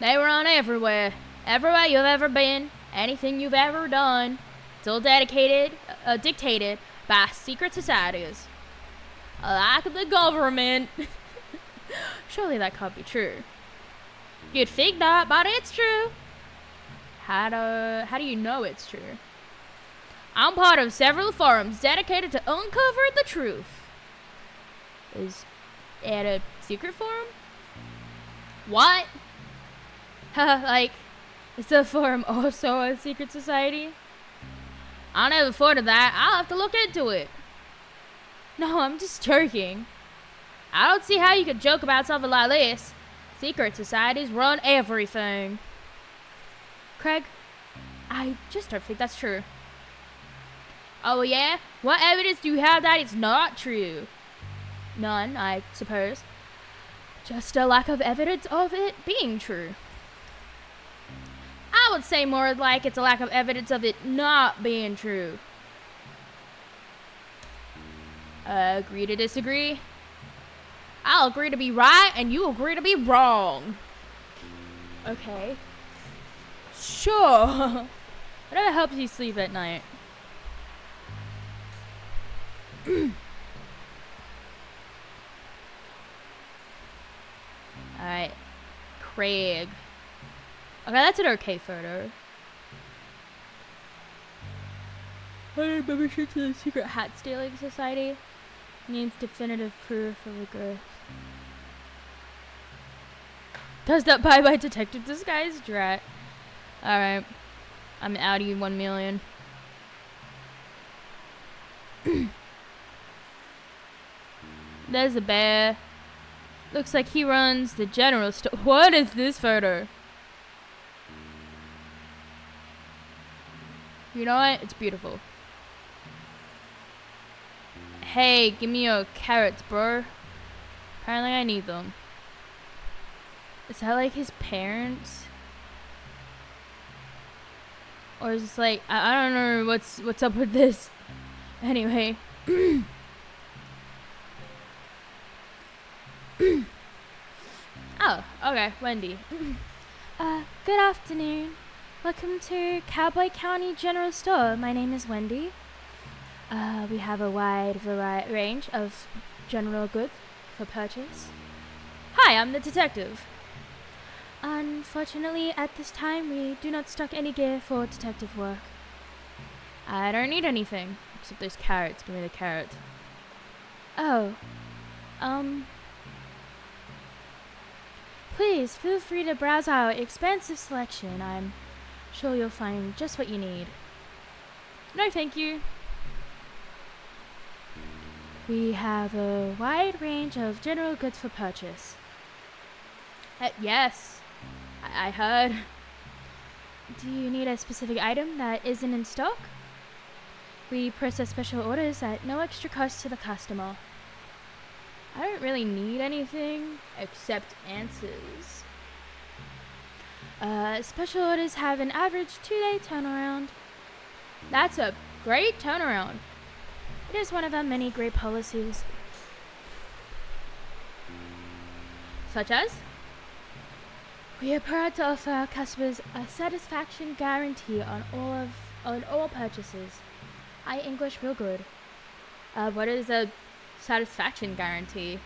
They run everywhere. Everywhere you've ever been, anything you've ever done. It's all dictated by secret societies. Like the government. Surely that can't be true. You'd think not, but it's true. How do you know it's true? I'm part of several forums dedicated to uncovering the truth. Is it a secret forum? What? Like, is the forum also a secret society? I never thought of that. I'll have to look into it. No, I'm just joking. I don't see how you could joke about something like this. Secret societies run everything. Craig, I just don't think that's true. Oh yeah? What evidence do you have that it's not true? None, I suppose. Just a lack of evidence of it being true. I would say more like it's a lack of evidence of it not being true. Agree to disagree? I'll agree to be right and you agree to be wrong. Okay. Sure. Whatever helps you sleep at night. Alright. Craig. Okay, that's an okay photo. Membership to the secret hat stealing society needs definitive proof of a ghost. Does that buy my detective disguise? Drat. Alright. I'm outie 1 million. There's a bear. Looks like he runs the general store. What is this photo? You know what? It's beautiful. Hey, give me your carrots, bro. Apparently I need them. Is that like his parents? Or is this like, I don't know what's up with this. Anyway. Oh, okay, Wendy. Good afternoon. Welcome to Cowboy County General Store. My name is Wendy. We have a wide range of general goods for purchase. Hi, I'm the detective. Unfortunately, at this time, we do not stock any gear for detective work. I don't need anything. Except those carrots. Give me the carrot. Oh. Please, feel free to browse our expansive selection. I'm sure you'll find just what you need. No, thank you. We have a wide range of general goods for purchase. Yes. I heard. Do you need a specific item that isn't in stock? We process special orders at no extra cost to the customer. I don't really need anything except answers. Special orders have an average 2-day turnaround. That's a great turnaround. It is one of our many great policies. Such as? We are proud to offer our customers a satisfaction guarantee on all purchases. English real good. What is a satisfaction guarantee?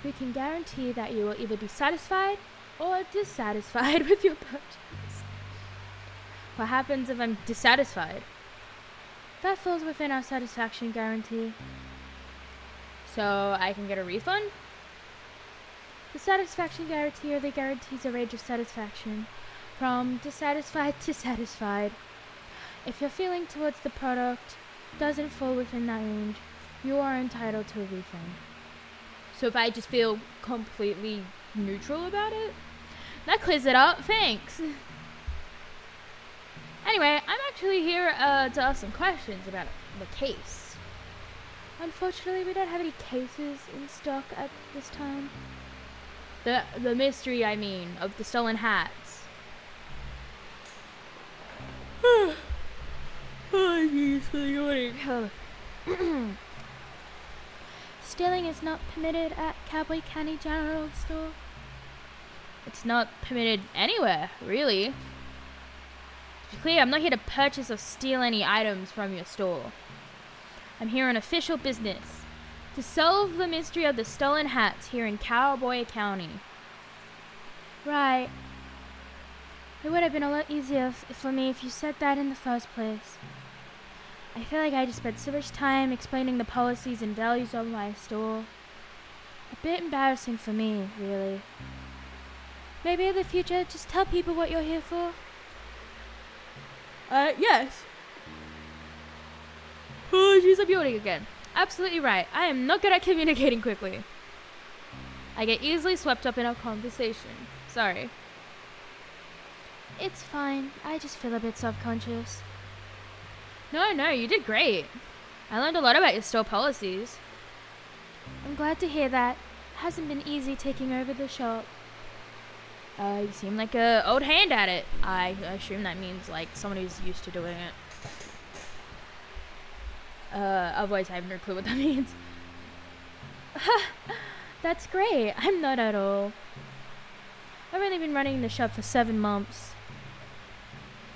We can guarantee that you will either be satisfied or dissatisfied with your purchase. What happens if I'm dissatisfied? That falls within our satisfaction guarantee. So I can get a refund? The satisfaction guarantee really guarantees a range of satisfaction, from dissatisfied to satisfied. If your feeling towards the product doesn't fall within that range, you are entitled to a refund. So if I just feel completely neutral about it, that clears it up. Thanks. Anyway, I'm actually here to ask some questions about the case. Unfortunately, we don't have any cases in stock at this time. The mystery, I mean, of the stolen hats. Apologies for the yawning. Stealing is not permitted at Cowboy County General Store. It's not permitted anywhere, really. To be clear, I'm not here to purchase or steal any items from your store. I'm here on official business to solve the mystery of the stolen hats here in Cowboy County. Right. It would have been a lot easier for me if you said that in the first place. I feel like I just spent so much time explaining the policies and values of my store. A bit embarrassing for me, really. Maybe in the future, just tell people what you're here for. Yes. Apologies, I'm yawning again. Absolutely right. I am not good at communicating quickly. I get easily swept up in a conversation. Sorry. It's fine. I just feel a bit self-conscious. No, you did great. I learned a lot about your store policies. I'm glad to hear that. It hasn't been easy taking over the shop. You seem like an old hand at it. I assume that means like someone who's used to doing it. Otherwise I have no clue what that means. That's great. I'm not at all. I've only been running the shop for 7 months.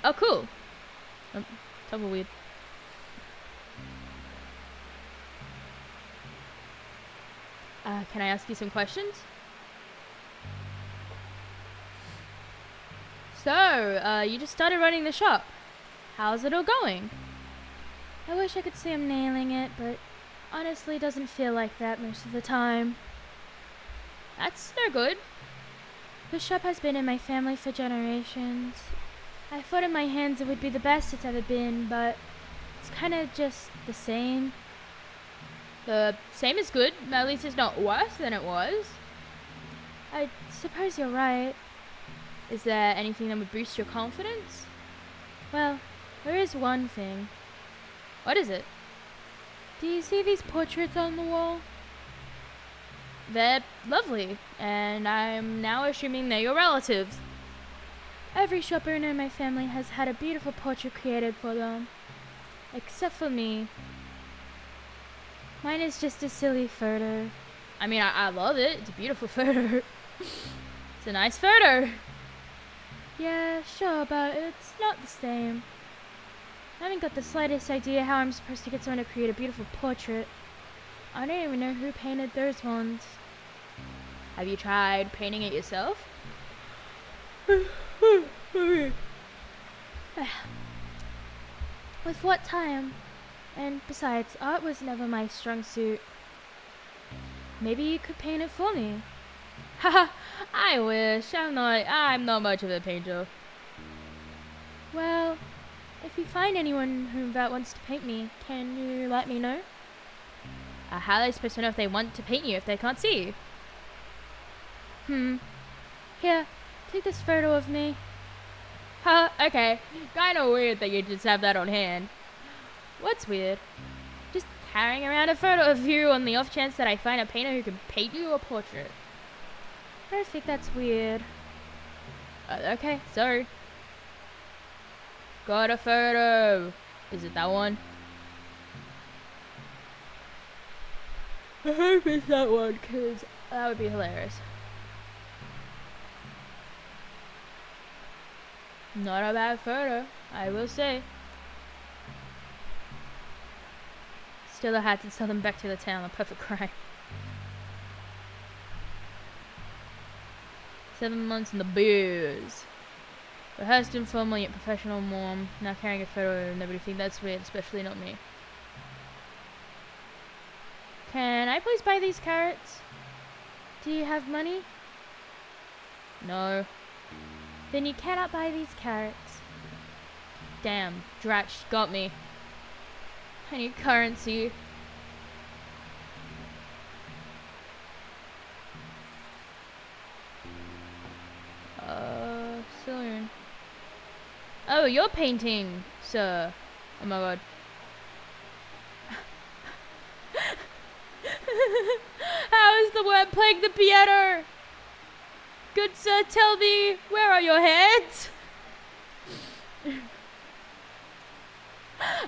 Oh, cool. Double weird. Can I ask you some questions? So, you just started running the shop. How's it all going? I wish I could say I'm nailing it, but honestly it doesn't feel like that most of the time. That's no good. The shop has been in my family for generations. I thought in my hands it would be the best it's ever been, but it's kind of just the same. The same is good, at least it's not worse than it was. I suppose you're right. Is there anything that would boost your confidence? Well, there is one thing. What is it? Do you see these portraits on the wall? They're lovely, and I'm now assuming they're your relatives. Every shop owner in my family has had a beautiful portrait created for them. Except for me. Mine is just a silly photo. I mean, I love it. It's a beautiful photo. It's a nice photo. Yeah, sure, but it's not the same. I haven't got the slightest idea how I'm supposed to get someone to create a beautiful portrait. I don't even know who painted those ones. Have you tried painting it yourself? With what time? And besides, art was never my strong suit. Maybe you could paint it for me. Haha, I wish. I'm not much of a painter. Well, if you find anyone that wants to paint me, can you let me know? How are they supposed to know if they want to paint you if they can't see you? Here, Take this photo of me. Huh, okay. Kinda weird that you just have that on hand. What's weird? Just carrying around a photo of you on the off chance that I find a painter who can paint you a portrait. I don't think that's weird. Okay, sorry. Got a photo. Is it that one? I hope it's that one, because that would be hilarious. Not a bad photo, I will say. Still, I had to sell them back to the town. A perfect crime. 7 months in the booze. Rehearsed informal yet professional mom. Now carrying a photo, nobody think that's weird, especially not me. Can I please buy these carrots? Do you have money? No. Then you cannot buy these carrots. Damn, Dratch got me. I need currency. Soon. Oh, you're painting, sir. Oh my god. How is the word plague the piano? Good sir, tell me, where are your heads?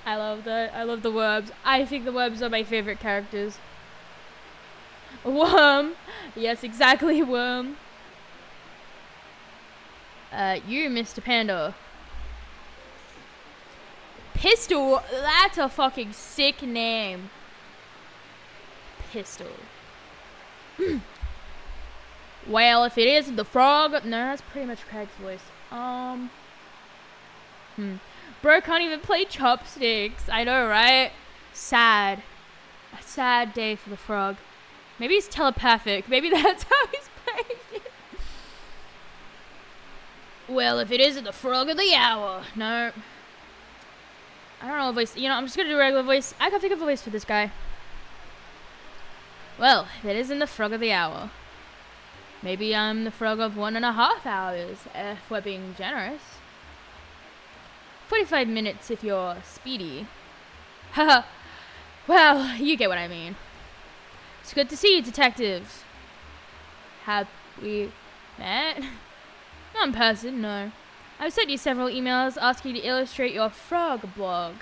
I love the worms. I think the worms are my favorite characters. Worm. Yes, exactly, worm. You, Mr. Panda. Pistol? That's a fucking sick name. Pistol. Well, if it isn't the frog... No, that's pretty much Craig's voice. Bro can't even play chopsticks. I know, right? Sad. A sad day for the frog. Maybe he's telepathic. Maybe that's how he's playing it. Well, if it isn't the frog of the hour. No. I don't know a voice. You know, I'm just gonna do a regular voice. I can't think of a voice for this guy. Well, if it isn't the frog of the hour. Maybe I'm the frog of 1.5 hours, if we're being generous. 45 minutes if you're speedy. Haha. Well, you get what I mean. It's good to see you, detective. Have we met? Not in person, no. I've sent you several emails asking you to illustrate your frog blog.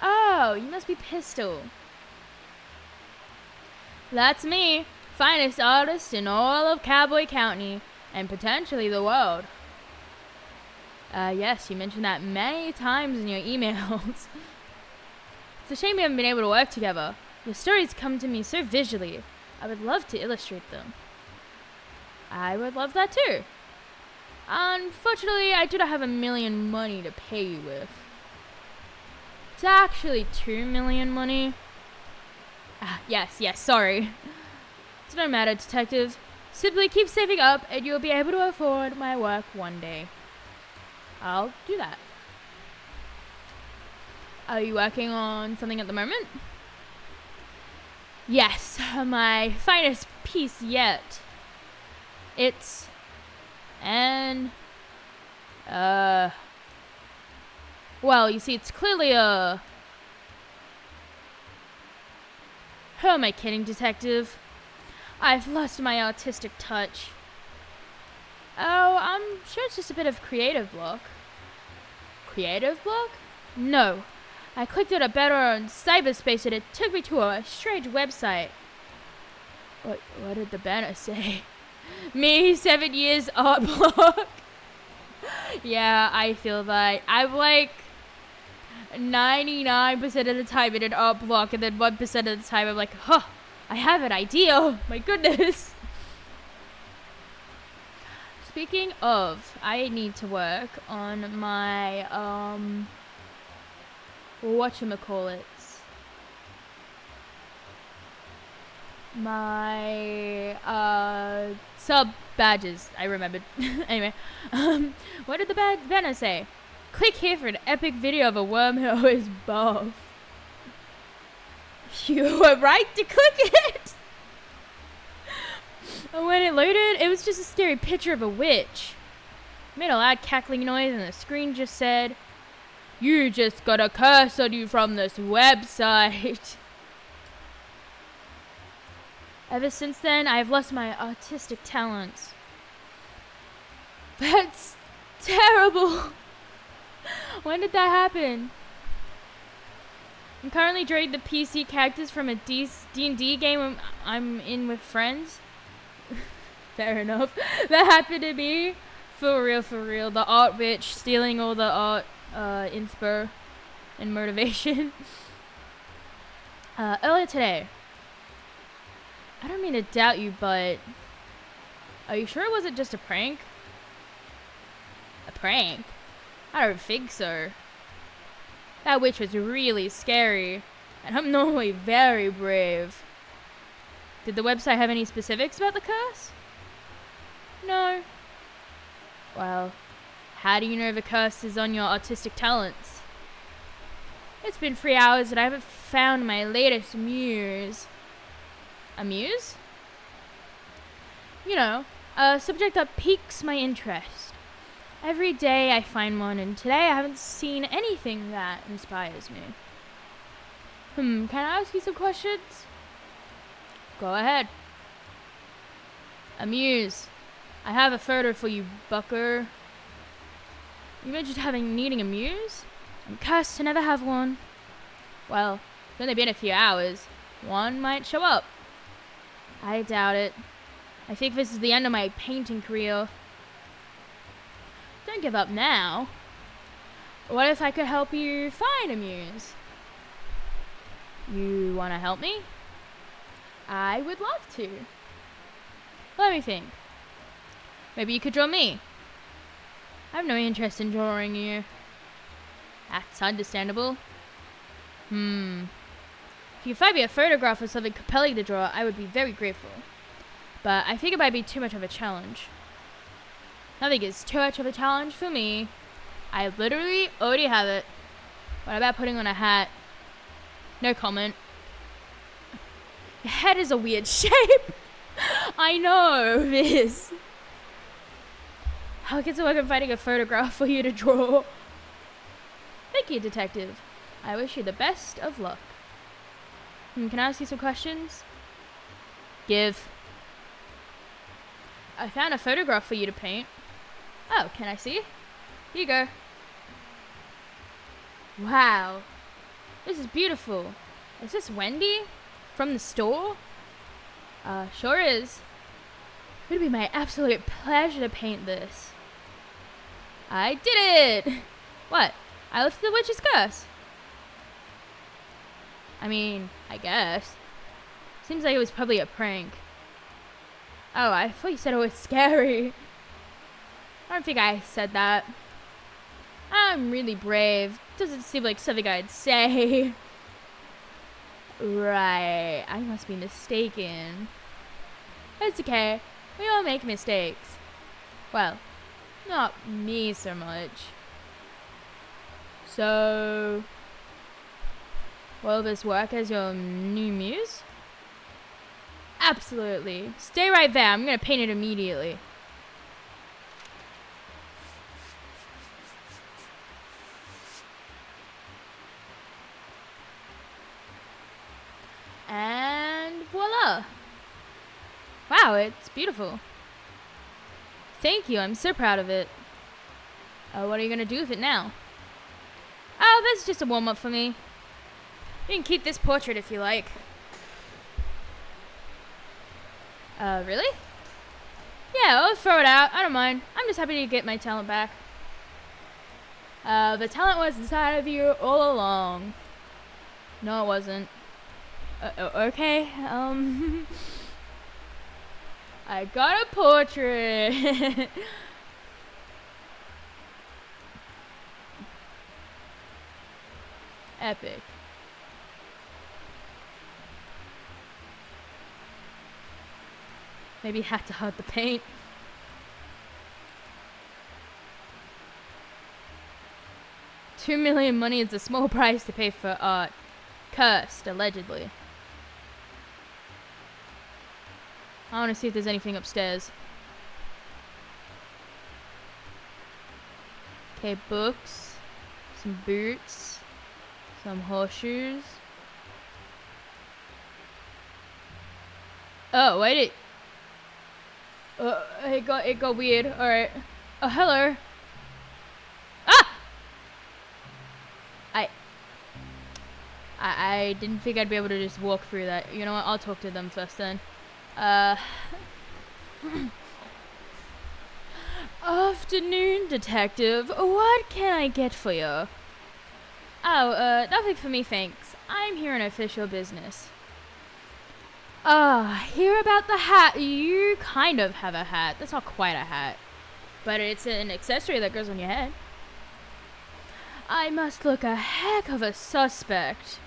Oh, you must be Pistol. That's me. Finest artist in all of Cowboy County, and potentially the world. Yes, you mentioned that many times in your emails. It's a shame we haven't been able to work together. Your stories come to me so visually. I would love to illustrate them. I would love that too. Unfortunately, I do not have $1 million money to pay you with. It's actually $2 million money. Yes, sorry. It's no matter, detective. Simply keep saving up and you'll be able to afford my work one day. I'll do that. Are you working on something at the moment? Yes, my finest piece yet. It's well, you see, it's clearly a... Who am I kidding, detective? I've lost my artistic touch. Oh, I'm sure it's just a bit of creative block. Creative block? No. I clicked on a banner on cyberspace and it took me to a strange website. What did the banner say? Me, 7 years art block. Yeah, I feel that. I'm like 99% of the time in an art block, and then 1% of the time I'm like, huh, I have an idea. Oh, my goodness. Speaking of, I need to work on my, whatchamacallits. My, sub badges. I remembered. Anyway, what did the banner say? Click here for an epic video of a worm who is buff. You were right to click it. And when it loaded, it was just a scary picture of a witch. It made a loud cackling noise and the screen just said, "You just got a curse on you from this website." Ever since then, I've lost my artistic talents. That's terrible. When did that happen? I'm currently drawing the PC characters from a D&D game I'm in with friends. Fair enough. That happened to me. For real. The art witch stealing all the art, inspo and motivation. Earlier today. I don't mean to doubt you, but are you sure it wasn't just a prank? A prank? I don't think so. That witch was really scary, and I'm normally very brave. Did the website have any specifics about the curse? No. Well, how do you know the curse is on your artistic talents? It's been 3 hours and I haven't found my latest muse. A muse? You know, a subject that piques my interest. Every day I find one, and today I haven't seen anything that inspires me. Can I ask you some questions? Go ahead. A muse. I have a photo for you, bucko. You mentioned needing a muse? I'm cursed to never have one. Well, it's only been a few hours. One might show up. I doubt it. I think this is the end of my painting career. Don't give up now. What if I could help you find a muse? You want to help me? I would love to. Let me think. Maybe you could draw me. I have no interest in drawing you. That's understandable. If you find me a photograph of something compelling to draw, I would be very grateful. But I think it might be too much of a challenge. Nothing is too much of a challenge for me. I literally already have it. What about putting on a hat? No comment. Your head is a weird shape. I know this. I'll get to work on finding a photograph for you to draw. Thank you, detective. I wish you the best of luck. Can I ask you some questions? Give. I found a photograph for you to paint. Oh, can I see? Here you go. Wow. This is beautiful. Is this Wendy? From the store? Sure is. It would be my absolute pleasure to paint this. I did it! What? I lifted the witch's curse. I mean, I guess. Seems like it was probably a prank. Oh, I thought you said it was scary. I don't think I said that. I'm really brave. Doesn't seem like something I'd say. Right, I must be mistaken. It's okay. We all make mistakes. Well, not me so much. So, will this work as your new muse? Absolutely. Stay right there. I'm gonna paint it immediately. And voila! Wow, it's beautiful. Thank you, I'm so proud of it. What are you gonna do with it now? Oh, this is just a warm-up for me. You can keep this portrait if you like. Really? Yeah, I'll throw it out. I don't mind. I'm just happy to get my talent back. The talent was inside of you all along. No, it wasn't. Okay, I got a portrait. Epic. Maybe had to hug the paint. $2 million money is a small price to pay for art. Cursed, allegedly. I want to see if there's anything upstairs. Okay, books. Some boots. Some horseshoes. Oh, wait. It got weird. Alright. Oh, hello. Ah! I didn't think I'd be able to just walk through that. You know what? I'll talk to them first then. Afternoon, detective. What can I get for you? Oh, nothing for me, thanks. I'm here on official business. Hear about the hat. You kind of have a hat. That's not quite a hat. But it's an accessory that goes on your head. I must look a heck of a suspect.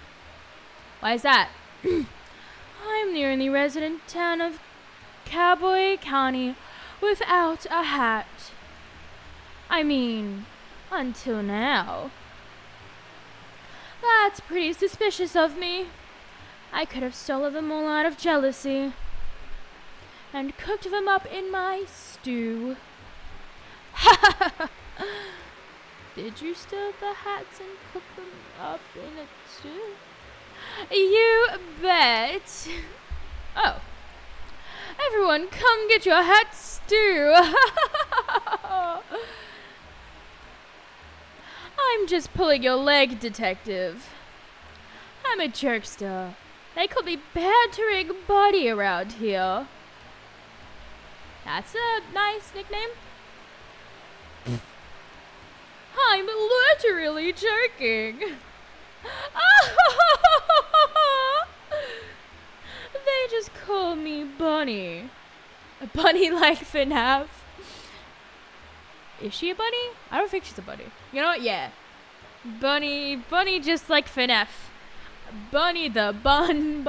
Why is that? I'm the only resident town of Cowboy County without a hat. I mean, until now. That's pretty suspicious of me. I could have stolen them all out of jealousy and cooked them up in my stew. Did you steal the hats and cook them up in a stew? You bet. Oh. Everyone, come get your hat stew. I'm just pulling your leg, detective. I'm a jerkster. They call me Bantering Buddy around here. That's a nice nickname. I'm literally jerking. They just call me Bunny. A bunny like FNAF. Is she a bunny? I don't think she's a bunny. You know what? Yeah. Bunny just like FNAF. Bunny the Bun.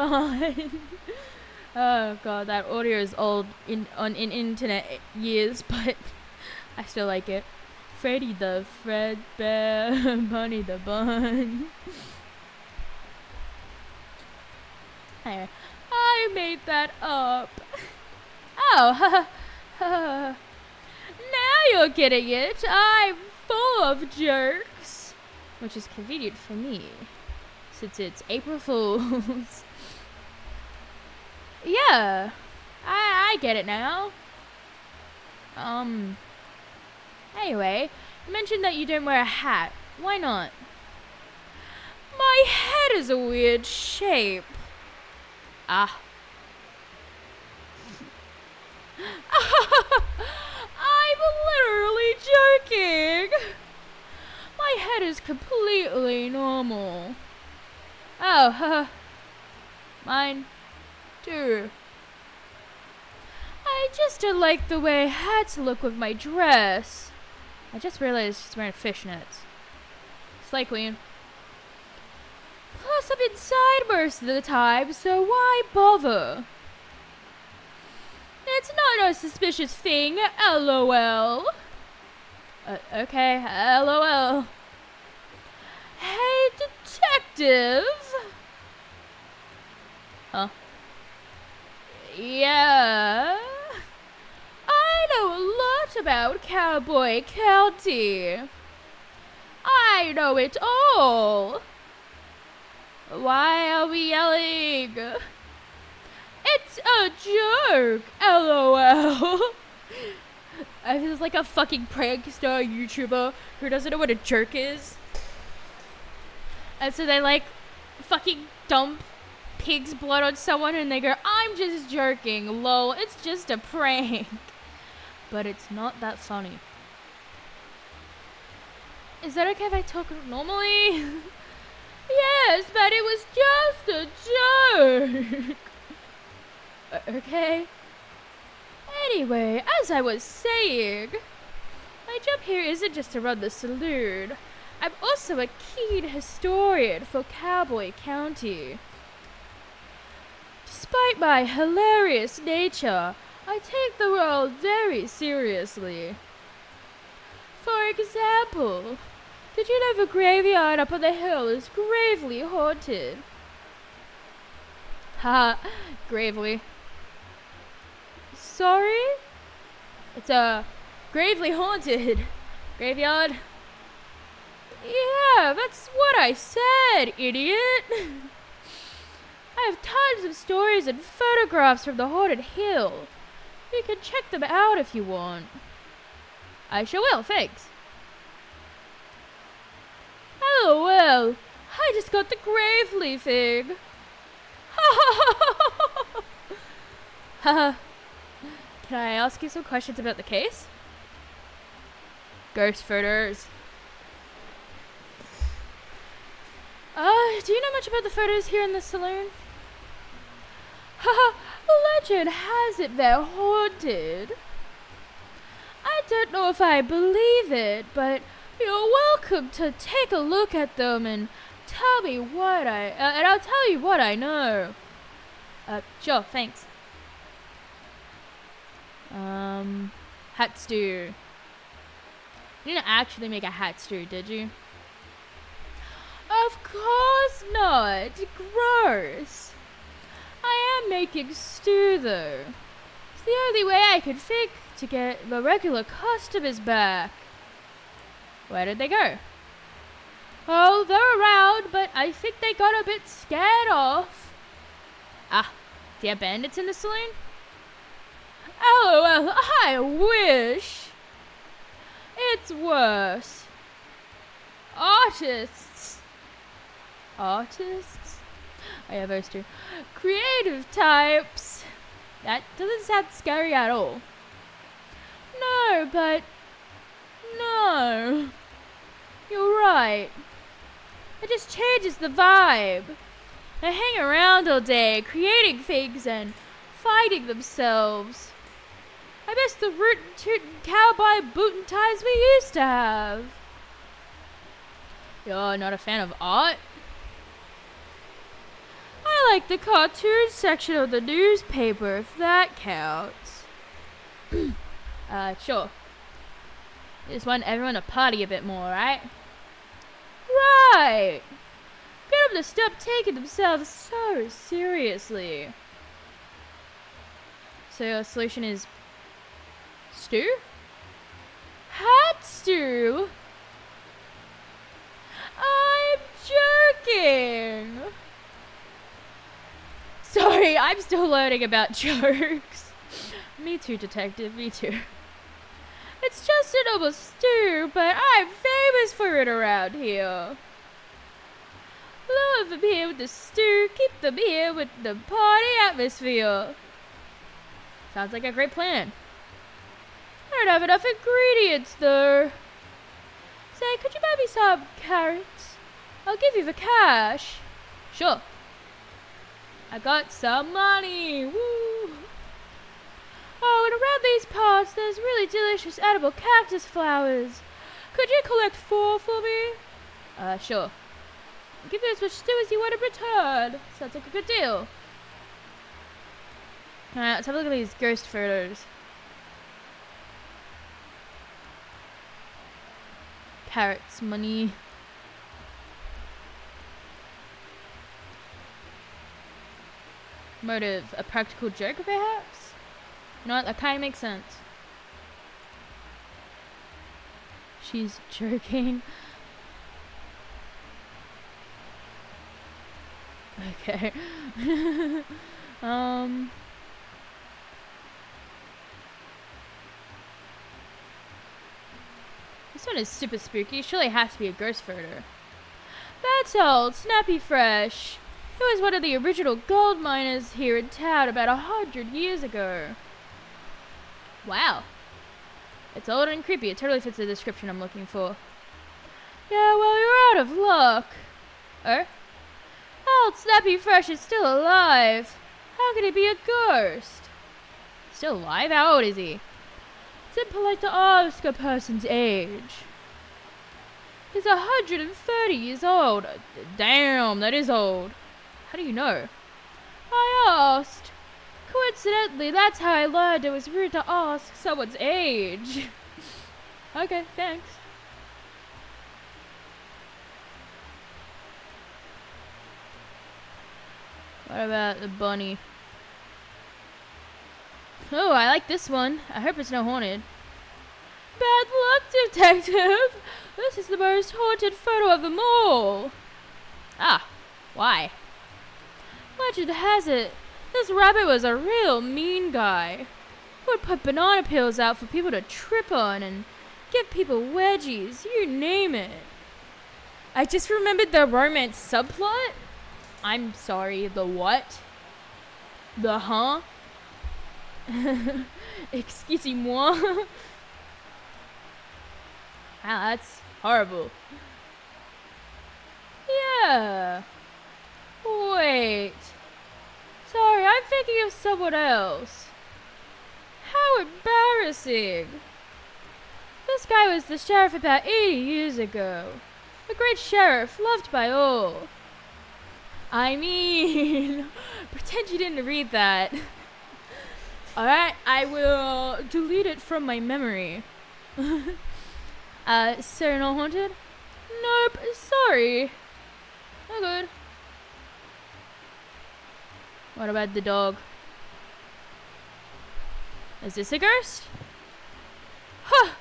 Oh god, that audio is old in internet years, but I still like it. Freddy the Fredbear, Bunny the Bun. Anyway, I made that up. Oh, now you're getting it. I'm full of jerks, which is convenient for me, since it's April Fool's. Yeah, I get it now. Anyway, you mentioned that you don't wear a hat. Why not? My head is a weird shape. Ah. I'm literally joking. My head is completely normal. Oh, mine too. I just don't like the way hats look with my dress. I just realized she's wearing fishnets. Slay Queen. Plus, I'm inside most of the time, so why bother? It's not a suspicious thing, LOL. Okay, LOL. Hey, detective. Huh? Yeah? I know a lot about Cowboy County. I know it all. Why are we yelling? It's a joke, LOL. I feel like a fucking prankster YouTuber who doesn't know what a jerk is. And so they like fucking dump pig's blood on someone and they go, I'm just jerking, lol, it's just a prank. But it's not that funny. Is that okay if I talk normally? Yes, but it was just a joke. Okay. Anyway, as I was saying, my job here isn't just to run the saloon. I'm also a keen historian for Cowboy County. Despite my hilarious nature, I take the role very seriously. For example, did you know the graveyard up on the hill is gravely haunted? Ha, gravely. sorry? It's a gravely haunted graveyard. Yeah, that's what I said, idiot. I have tons of stories and photographs from the haunted hill. You can check them out if you want. I sure will, thanks. Oh, well, I just got the Gravely thing. Haha. Can I ask you some questions about the case? Ghost photos. Do you know much about the photos here in the saloon? Haha, legend has it they're haunted. I don't know if I believe it, but you're welcome to take a look at them and tell me what and I'll tell you what I know. Sure, thanks. Hat stew. You didn't actually make a hat stew, did you? Of course not. Gross. I am making stew, though. It's the only way I could think to get the regular customers back. Where did they go? Oh, they're around, but I think they got a bit scared off. Ah, do you have bandits in the saloon? LOL, I wish. It's worse. Artists. Artists? I have those two. Creative types. That doesn't sound scary at all. No, but... No. You're right. It just changes the vibe. They hang around all day, creating things and fighting themselves. I miss the rootin' tootin' cowboy bootin' times we used to have. You're not a fan of art? I like the cartoon section of the newspaper, if that counts. Sure. Just want everyone to party a bit more, right? Right! Get them to stop taking themselves so seriously. So your solution is... stew? Hat stew? I'm joking! Sorry, I'm still learning about jokes. Me too, detective, me too. It's just a normal stew, but I'm famous for it around here. Lure them here with the stew, keep them here with the party atmosphere. Sounds like a great plan. I don't have enough ingredients, though. Say, could you buy me some carrots? I'll give you the cash. Sure. I got some money. Woo! Oh, and around these parts, there's really delicious edible cactus flowers. Could you collect 4 for me? Sure. I'll give you as much stew as you want in return. Sounds like a good deal. Alright, let's have a look at these ghost photos. Carrots, money. Motive, a practical joke, perhaps? You know what, that kind of makes sense. She's joking. Okay. This one is super spooky. Surely it has to be a ghost photo. That's old, Snappy Fresh. He was one of the original gold miners here in town about 100 years ago. Wow. It's old and creepy. It totally fits the description I'm looking for. Yeah, well, you're out of luck. Oh? Old Snappy Fresh is still alive. How could he be a ghost? Still alive? How old is he? It's impolite to ask a person's age. He's 130 years old. Damn, that is old. How do you know? I asked. Coincidentally, that's how I learned it was rude to ask someone's age. Okay, thanks. What about the bunny? Oh, I like this one. I hope it's not haunted. Bad luck, detective. This is the most haunted photo of them all. Ah, why? Legend has it, this rabbit was a real mean guy. He would put banana peels out for people to trip on and give people wedgies, you name it. I just remembered the romance subplot. I'm sorry, the what? The huh? Excusez-moi. Wow, that's horrible. Yeah. Wait. Sorry, I'm thinking of someone else. How embarrassing. This guy was the sheriff about 80 years ago. A great sheriff, loved by all. I mean, pretend you didn't read that. Alright, I will delete it from my memory. So not haunted? Nope, sorry. No good. What about the dog? Is this a ghost? Huh!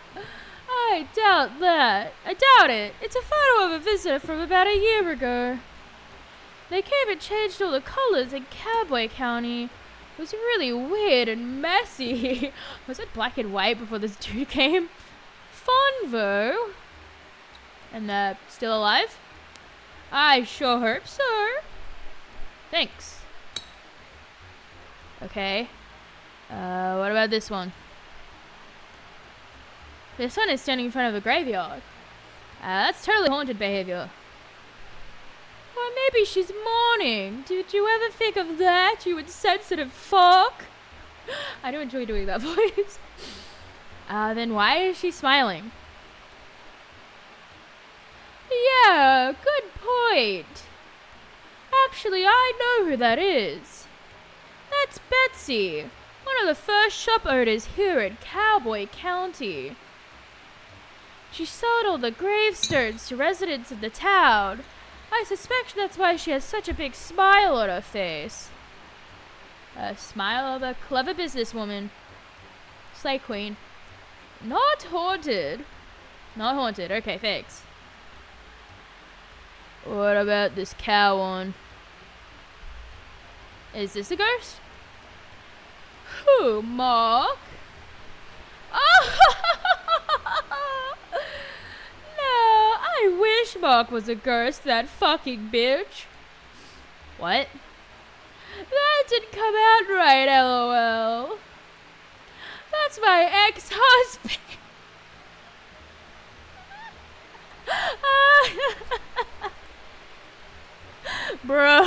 I doubt that. I doubt it. It's a photo of a visitor from about a year ago. They came and changed all the colors in Cowboy County. It was really weird and messy. Was it black and white before this dude came? Fun though. And they're still alive? I sure hope so. Thanks. Okay. What about this one? This one is standing in front of a graveyard. That's totally haunted behavior. Or maybe she's mourning. Did you ever think of that, you insensitive fuck? I do enjoy doing that voice. Then why is she smiling? Yeah, good point. Actually, I know who that is. That's Betsy, one of the first shop owners here in Cowboy County. She sold all the gravestones to residents of the town. I suspect that's why she has such a big smile on her face. A smile of a clever businesswoman. Slay Queen. Not haunted. Not haunted. Okay, thanks. What about this cow one? Is this a ghost? Who, Mark? Oh! No, I wish Mark was a ghost, that fucking bitch. What? That didn't come out right, lol. That's my ex-husband. Bro.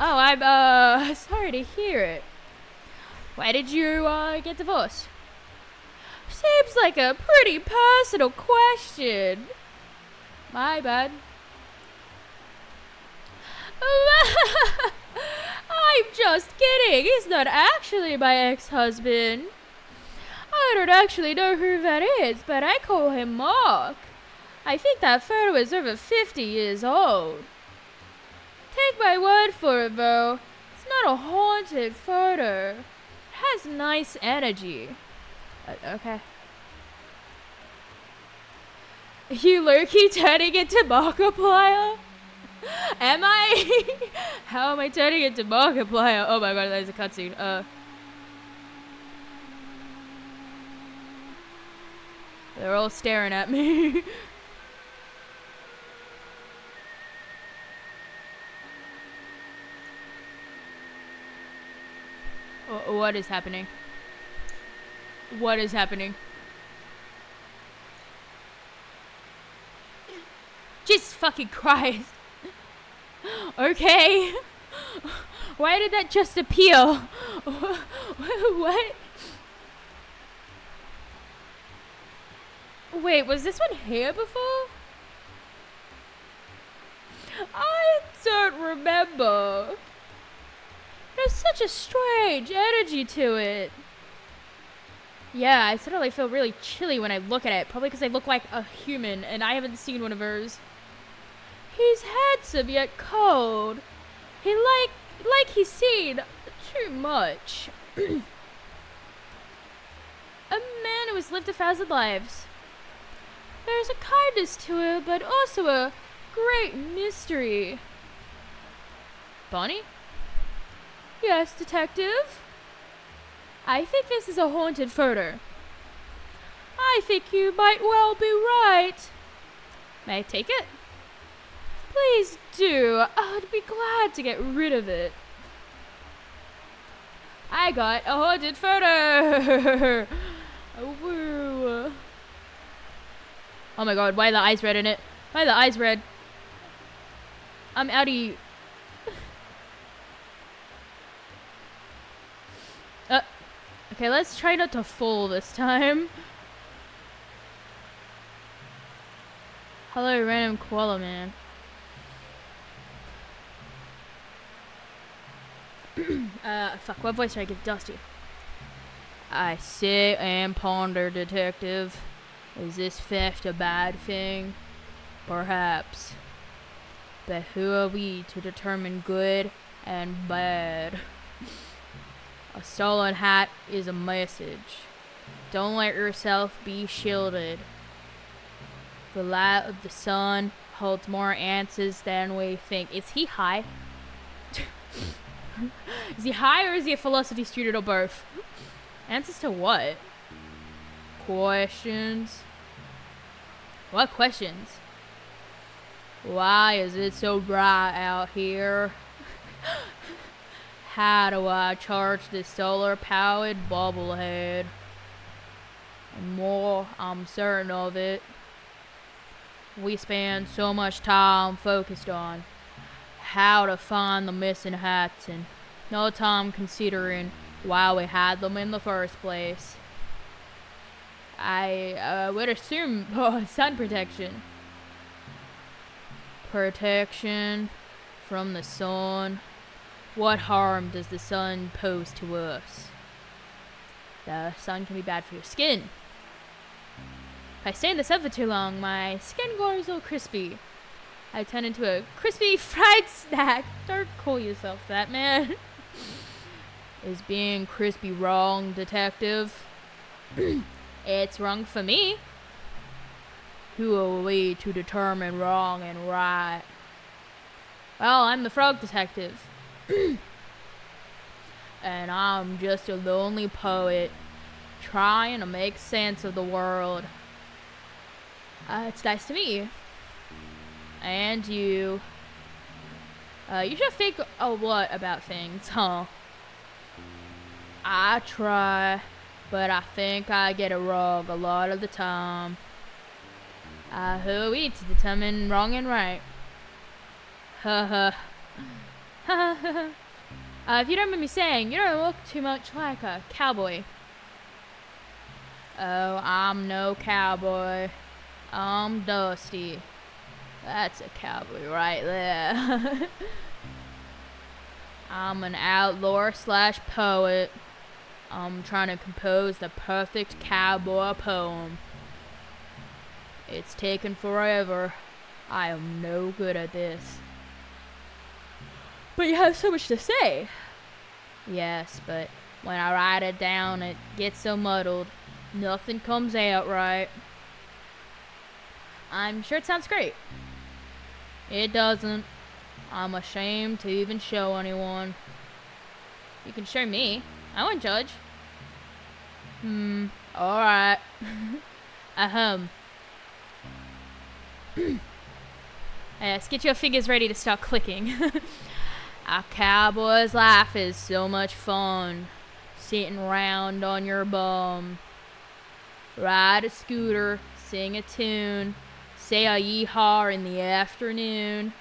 Oh, I'm sorry to hear it. Why did you get divorced? Seems like a pretty personal question. My bad. I'm just kidding. He's not actually my ex-husband. I don't actually know who that is, but I call him Mark. I think that photo is over 50 years old. Take my word for it, though. It's not a haunted photo. It has nice energy. Okay. You low-key turning into Markiplier? Am I? How am I turning into Markiplier? Oh my god, there's a cutscene. They're all staring at me. What is happening? What is happening? Jesus fucking Christ. Okay. Why did that just appear? What? Wait, was this one here before? I don't remember. There's such a strange energy to it. Yeah, I suddenly feel really chilly when I look at it. Probably because I look like a human and I haven't seen one of hers. He's handsome yet cold. He like he's seen too much. A man who has lived 1,000 lives. There's a kindness to it, but also a great mystery. Bonnie? Yes, detective? I think this is a haunted photo. I think you might well be right. May I take it? Please do. I'd be glad to get rid of it. I got a haunted photo. Oh, woo. Oh my god, why are the eyes red in it? Why are the eyes red? I'm outie. Okay, let's try not to fall this time. Hello, random koala man. Fuck, what voice should I give Dusty? I sit and ponder, detective. Is this theft a bad thing? Perhaps. But who are we to determine good and bad? A stolen hat is a message. Don't let yourself be shielded. The light of the sun holds more answers than we think. Is he high? Is he high or is he a philosophy student or both? Answers to what? Questions? What questions? Why is it so bright out here? How do I charge this solar-powered bobblehead? And more, I'm certain of it. We spend so much time focused on how to find the missing hats and no time considering why we had them in the first place. I would assume sun protection. Protection from the sun. What harm does the sun pose to us? The sun can be bad for your skin. If I stay in the sun for too long, my skin goes all crispy. I turn into a crispy fried snack. Don't call yourself that, man. Is being crispy wrong, detective? It's wrong for me. Who are we to determine wrong and right? Well, I'm the frog detective. And I'm just a lonely poet trying to make sense of the world. It's nice to meet you. And you. You should think a lot about things, huh? I try, but I think I get it wrong a lot of the time. Who are we to determine wrong and right? If you don't mind me saying, you don't look too much like a cowboy. Oh, I'm no cowboy. I'm Dusty. That's a cowboy right there. I'm an outlaw / poet. I'm trying to compose the perfect cowboy poem. It's taken forever. I am no good at this. But you have so much to say. Yes, but when I write it down, it gets so muddled. Nothing comes out right. I'm sure it sounds great. It doesn't. I'm ashamed to even show anyone. You can show me. I won't judge. Alright. Yes, get your fingers ready to start clicking. A cowboy's life is so much fun. Sitting around on your bum. Ride a scooter, sing a tune, say a yeehaw in the afternoon.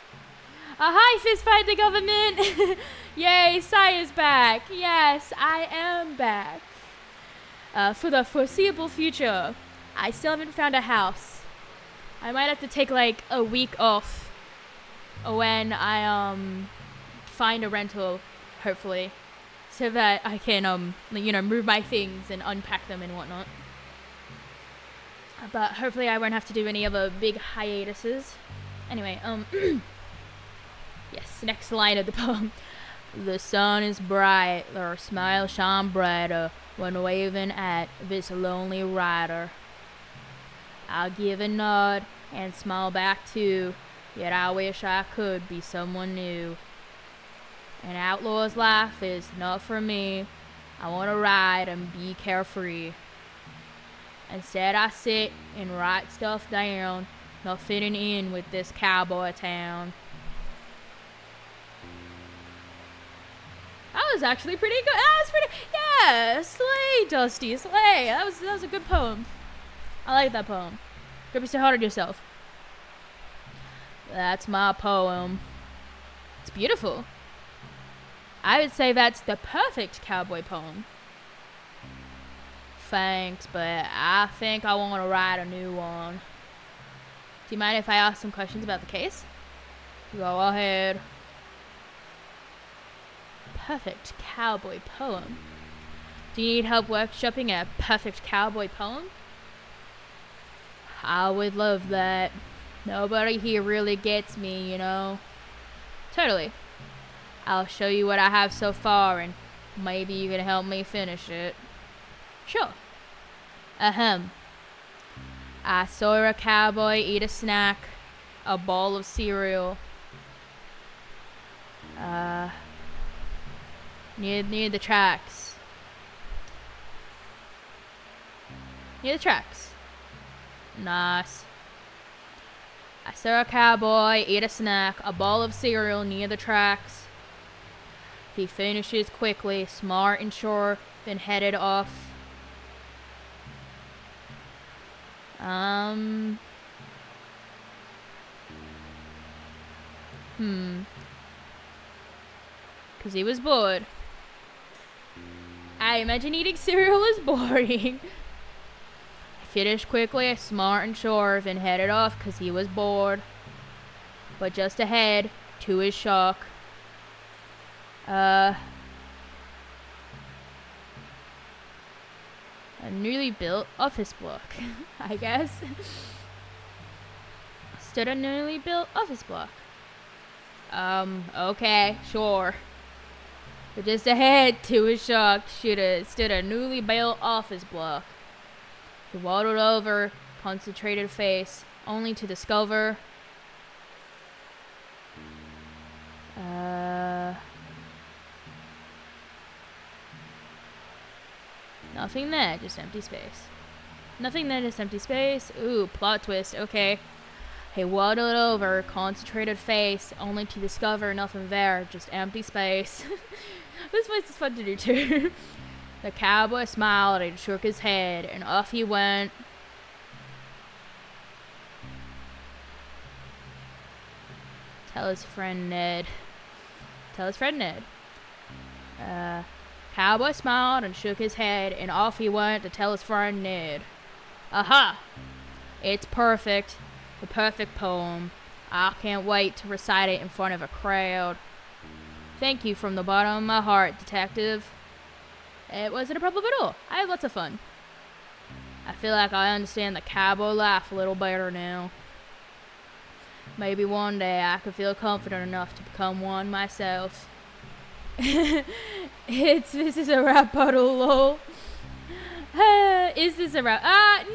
Hi, fist fight the government! Yay, Sia's back! Yes, I am back. For the foreseeable future, I still haven't found a house. I might have to take like a week off when I find a rental, hopefully, so that I can move my things and unpack them and whatnot. But hopefully I won't have to do any other big hiatuses. Anyway, yes, next line of the poem. The sun is bright, her smile shine brighter when waving at this lonely rider. I'll give a nod and smile back too, yet I wish I could be someone new. An outlaw's life is not for me. I want to ride and be carefree. Instead I sit and write stuff down, not fitting in with this cowboy town. That was actually pretty good. That was pretty, yeah, slay, Dusty, slay. That was a good poem. I like that poem. Don't be so hard on yourself. That's my poem. It's beautiful. I would say that's the perfect cowboy poem. Thanks, but I think I want to write a new one. Do you mind if I ask some questions about the case? Go ahead. Perfect cowboy poem. Do you need help workshopping a perfect cowboy poem? I would love that. Nobody here really gets me, you know. Totally. I'll show you what I have so far and maybe you can help me finish it. Sure. Ahem. I saw a cowboy eat a snack, a bowl of cereal. Near the tracks. Near the tracks. Nice. I saw a cowboy eat a snack, a bowl of cereal near the tracks. He finishes quickly, smart and sure, then headed off. Cause he was bored. I imagine eating cereal is boring. He finished quickly, smart and sure, then headed off cause he was bored. But just ahead, to his shock, a newly built office block, I guess. Stood a newly built office block. Okay, sure. But just ahead, to his shock, stood a newly built office block. He waddled over, concentrated face, only to discover nothing there, just empty space. Nothing there, just empty space. Ooh, plot twist, okay. He waddled over, concentrated face, only to discover nothing there, just empty space. This place is fun to do too. The cowboy smiled and shook his head, and off he went. Tell his friend Ned. Cowboy smiled and shook his head, and off he went to tell his friend Ned. Aha! It's perfect. The perfect poem. I can't wait to recite it in front of a crowd. Thank you from the bottom of my heart, detective. It wasn't a problem at all. I had lots of fun. I feel like I understand the cowboy life a little better now. Maybe one day I could feel confident enough to become one myself. This is a rap battle, lol. Is this a rap?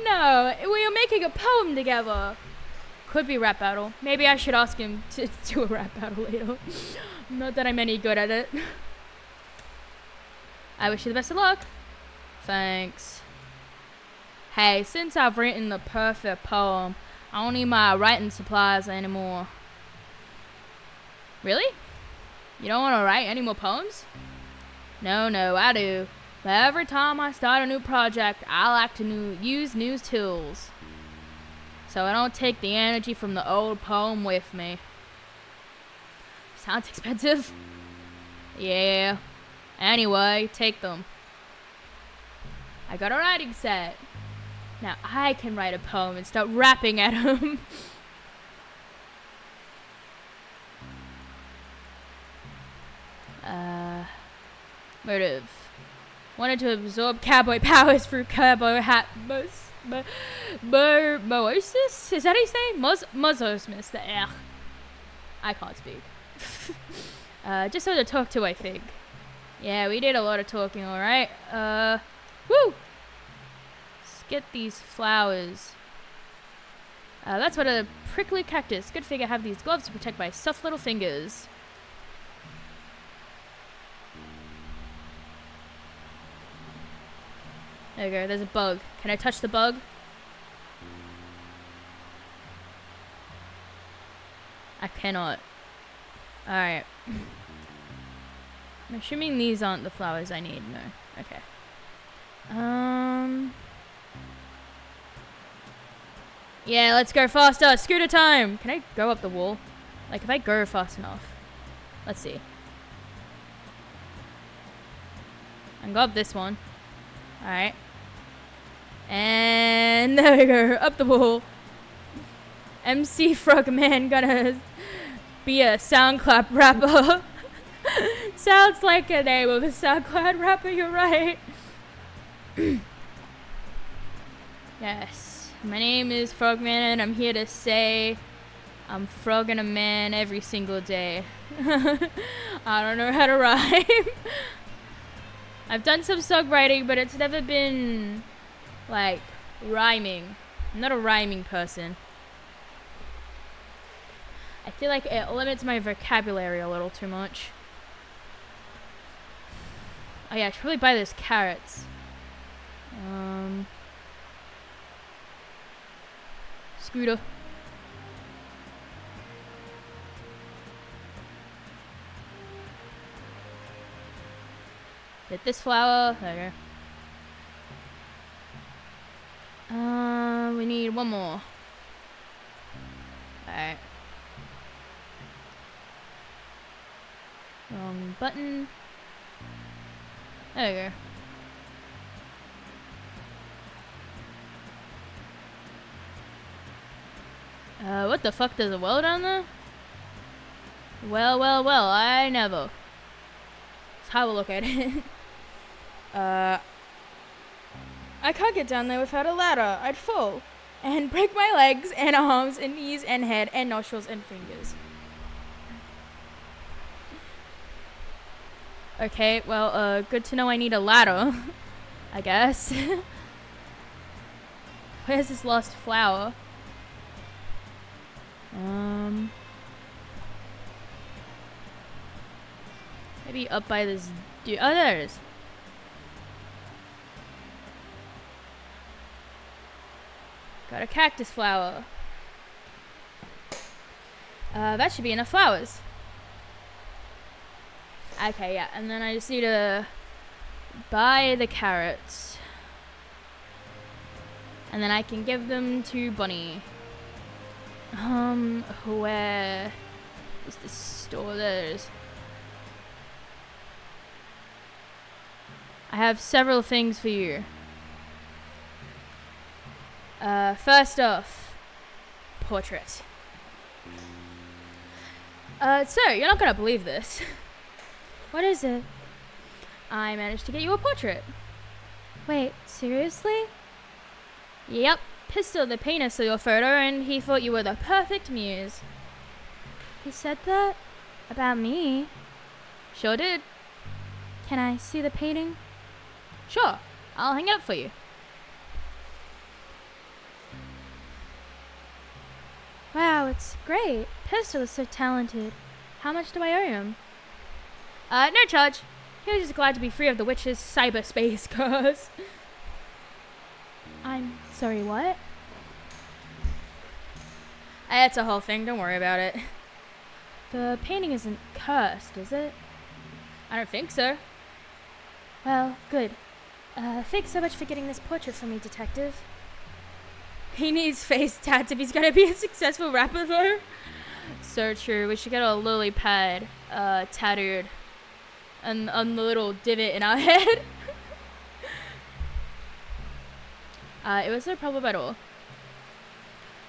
No. We are making a poem together. Could be rap battle. Maybe I should ask him to do a rap battle later. Not that I'm any good at it. I wish you the best of luck. Thanks. Hey, since I've written the perfect poem, I don't need my writing supplies anymore. Really? You don't want to write any more poems? No, I do. But every time I start a new project, I like to use new tools. So I don't take the energy from the old poem with me. Sounds expensive. Yeah. Anyway, take them. I got a writing set. Now I can write a poem and start rapping at him. Motive. Wanted to absorb cowboy powers through cowboy hat. Moosis? Is that how you say? Muzosmus. I can't speak. Just so to talk to, I think. Yeah, we did a lot of talking, alright. Woo! Let's get these flowers. That's what a prickly cactus. Good figure have these gloves to protect my soft little fingers. There we go, there's a bug. Can I touch the bug? I cannot. Alright. I'm assuming these aren't the flowers I need. No. Okay. Yeah, let's go faster. Scooter time. Can I go up the wall? Like, if I go fast enough. Let's see. I can go up this one. Alright. And there we go. Up the wall. MC Frogman gonna be a SoundCloud rapper. Sounds like a name of a SoundCloud rapper, you're right. Yes. My name is Frogman and I'm here to say I'm frogging a man every single day. I don't know how to rhyme. I've done some songwriting, but it's never been like rhyming. I'm not a rhyming person. I feel like it limits my vocabulary a little too much. Oh yeah, I should probably buy those carrots. Scooter. Get this flower. There we go. We need one more. Alright. Wrong button. There we go. What the fuck? There's a well down there? Well, I never. Let's have a look at it. I can't get down there without a ladder. I'd fall. And break my legs and arms and knees and head and nostrils and fingers. Okay, well, good to know I need a ladder. I guess. Where's this lost flower? Maybe up by this dude. Oh, there it is. Got a cactus flower. That should be enough flowers. Okay, yeah, and then I just need to buy the carrots. And then I can give them to Bunny. Where is the store? There it is. I have several things for you. First off, portrait. So, you're not gonna believe this. What is it? I managed to get you a portrait. Wait, seriously? Yep, Pistol the painter saw your photo and he thought you were the perfect muse. He said that? About me? Sure did. Can I see the painting? Sure, I'll hang it up for you. Wow, it's great. Pistol is so talented. How much do I owe him? No charge. He was just glad to be free of the witch's cyberspace curse. I'm sorry, what? It's a whole thing, don't worry about it. The painting isn't cursed, is it? I don't think so. Well, good. Thanks so much for getting this portrait for me, Detective. He needs face tats if he's gonna be a successful rapper, though. So true. We should get a lily pad tattooed on the little divot in our head. It was no problem at all.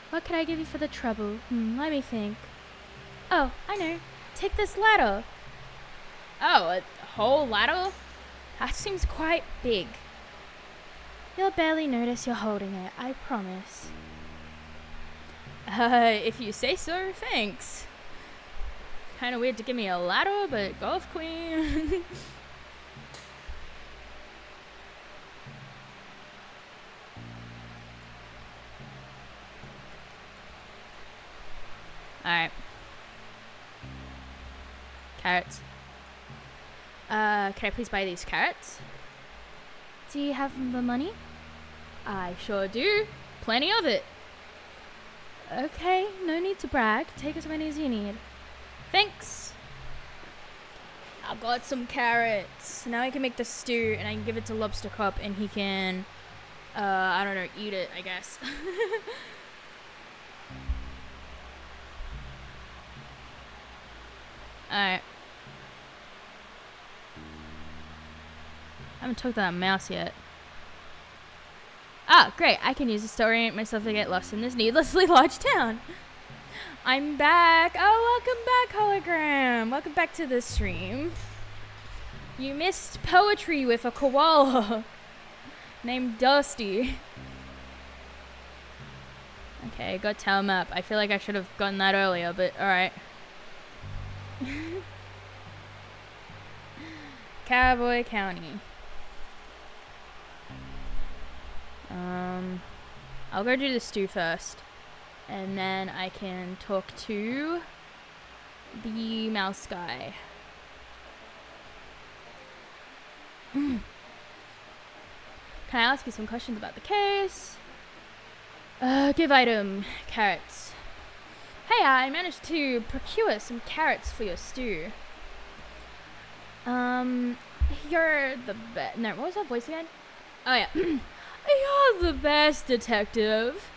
What can I give you for the trouble? Let me think. Oh, I know. Take this ladder. Oh, a whole ladder? That seems quite big. You'll barely notice you're holding it, I promise. If you say so, thanks. Kind of weird to give me a ladder, but golf queen. Alright. Carrots. Can I please buy these carrots? Do you have the money? I sure do. Plenty of it. Okay, no need to brag. Take as many as you need. Thanks. I got some carrots. Now I can make the stew and I can give it to Lobster Cop and he can, I don't know, eat it, I guess. Alright. I haven't talked to that mouse yet. Ah, great. I can use this to orient myself to get lost in this needlessly large town. I'm back. Oh, welcome back, hologram. Welcome back to the stream. You missed poetry with a koala named Dusty. Okay, got town map. I feel like I should have gotten that earlier, but alright. Cowboy County. I'll go do the stew first, and then I can talk to the mouse guy. Can I ask you some questions about the case? Give item carrots. Hey, I managed to procure some carrots for your stew. You're the best. No, what was that voice again? Oh yeah. You're the best detective.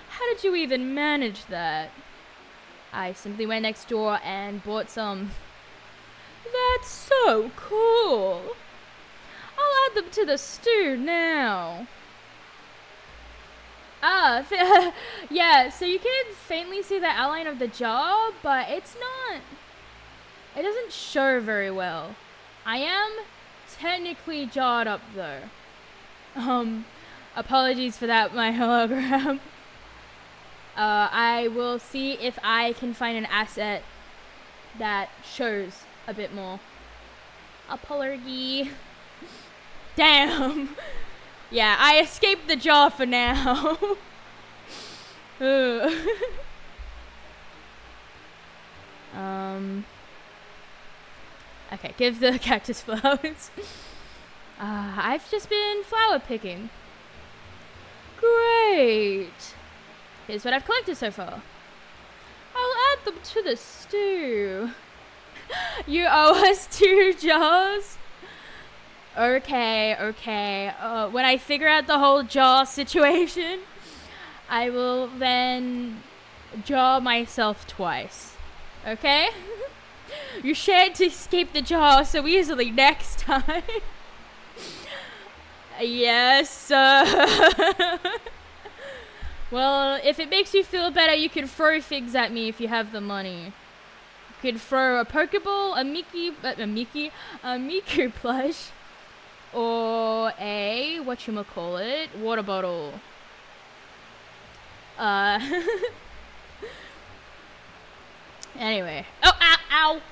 How did you even manage that? I simply went next door and bought some. That's so cool. I'll add them to the stew now. Yeah, so you can faintly see the outline of the jar, but it's not. It doesn't show very well. I am technically jarred up though. Apologies for that, my hologram. I will see if I can find an asset that shows a bit more. Apology. Damn. Yeah, I escaped the jar for now. Okay, give the cactus flowers. I've just been flower picking. Great. Here's what I've collected so far. I'll add them to the stew. You owe us 2 jars? Okay. When I figure out the whole jar situation, I will then jar myself twice. Okay? You shared to escape the jar so easily next time. Yes, well, if it makes you feel better, you can throw things at me if you have the money. You could throw a Pokeball, a Miku plush, or a, whatchamacallit, water bottle. Anyway. Oh, ow.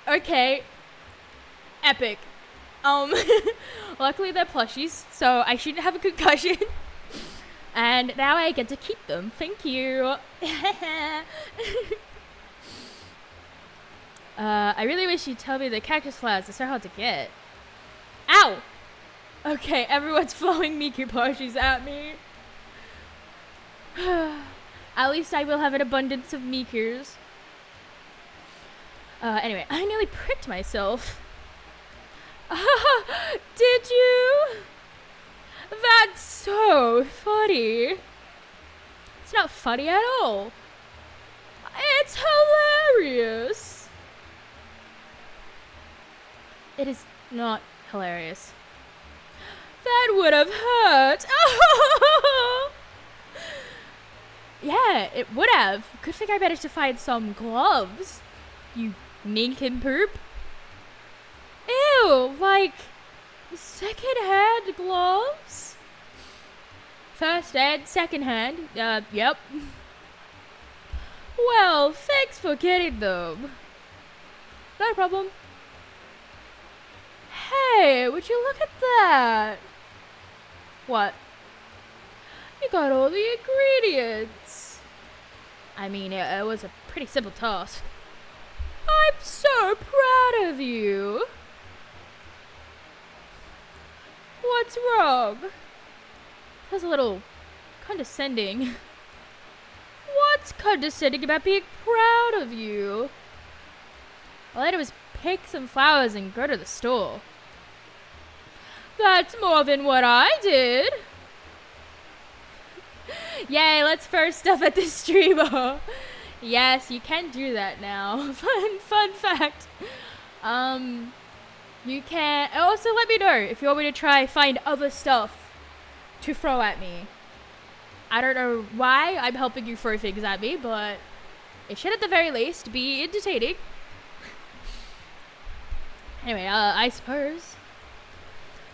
Okay. Epic. Luckily they're plushies, so I shouldn't have a concussion. And now I get to keep them. Thank you. I really wish you'd tell me the cactus flowers are so hard to get. Ow! Okay, everyone's throwing Miku plushies at me. At least I will have an abundance of Mikus. Anyway, I nearly pricked myself. Did you? That's so funny. It's not funny at all. It's hilarious. It is not hilarious. That would have hurt. Yeah, it would have. Good thing I managed to find some gloves. You nincompoop. Ew, like second-hand gloves? First hand, second hand, yep. Well, thanks for getting them. Not a problem. Hey, would you look at that? What? You got all the ingredients. I mean, it was a pretty simple task. I'm so proud of you. What's wrong? That's a little condescending. What's condescending about being proud of you? All I did was pick some flowers and go to the store. That's more than what I did. Yay, let's first stuff at the streamer. Yes, you can do that now. Fun fact. You can also let me know if you want me to try find other stuff to throw at me. I don't know why I'm helping you throw things at me, but it should at the very least be entertaining. Anyway, I suppose.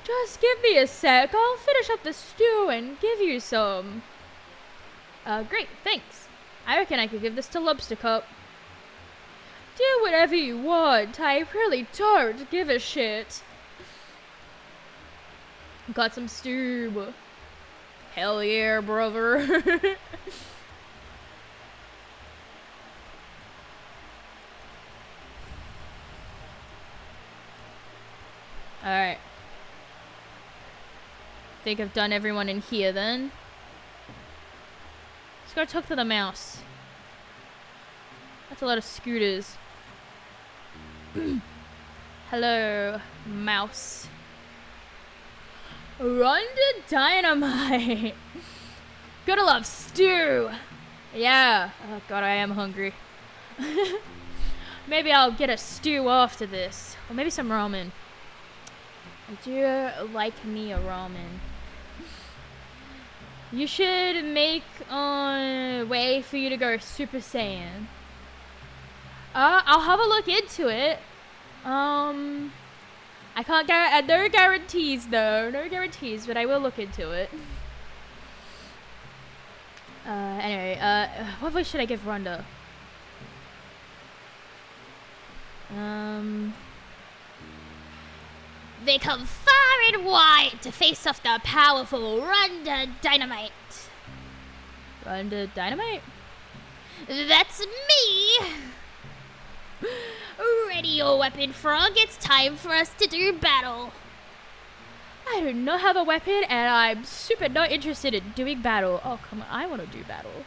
Just give me a sec. I'll finish up the stew and give you some. Great, thanks. I reckon I could give this to Lobster Cup. Do whatever you want. I really don't give a shit. Got some stew. Hell yeah, brother. Alright. Think I've done everyone in here then. Let's go talk to the mouse. That's a lot of scooters. Hello, mouse. Run to dynamite. Gotta love stew. Yeah. Oh god, I am hungry. Maybe I'll get a stew after this. Or maybe some ramen. I do like me a ramen. You should make a way for you to go Super Saiyan. I'll have a look into it. I can't no guarantees though. No guarantees, but I will look into it. Anyway, what voice should I give Rhonda? They come far and wide to face off the powerful Rhonda Dynamite. Rhonda Dynamite? That's me! Ready your weapon, Frog. It's time for us to do battle. I do not have a weapon, and I'm super not interested in doing battle. Oh, come on. I want to do battle.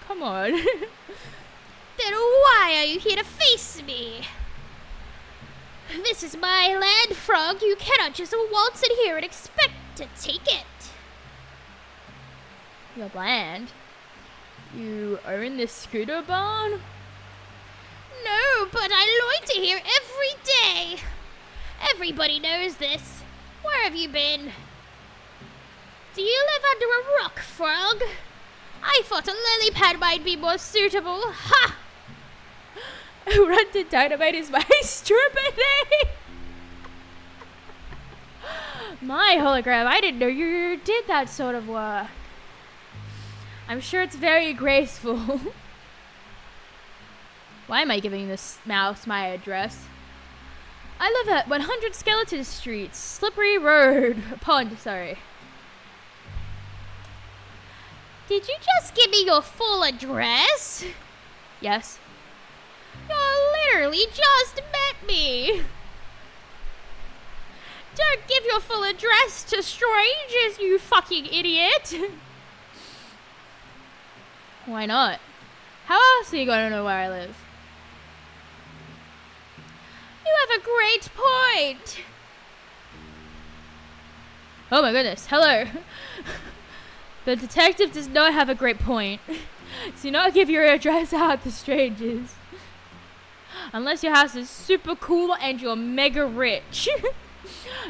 Come on. Then why are you here to face me? This is my land, Frog. You cannot just waltz in here and expect to take it. Your land? You own this scooter barn? No, but I loiter here every day. Everybody knows this. Where have you been? Do you live under a rock, Frog? I thought a lily pad might be more suitable. Ha! Run to Dynamite is my stripper name. My hologram, I didn't know you did that sort of work. I'm sure it's very graceful. Why am I giving this mouse my address? I live at 100 Skeleton Street, Slippery Road. Pond, sorry. Did you just give me your full address? Yes. You literally just met me. Don't give your full address to strangers, you fucking idiot. Why not? How else are you gonna know where I live? You have a great point. Oh my goodness, hello. The detective does not have a great point. Do not give your address out to strangers. Unless your house is super cool and you're mega rich.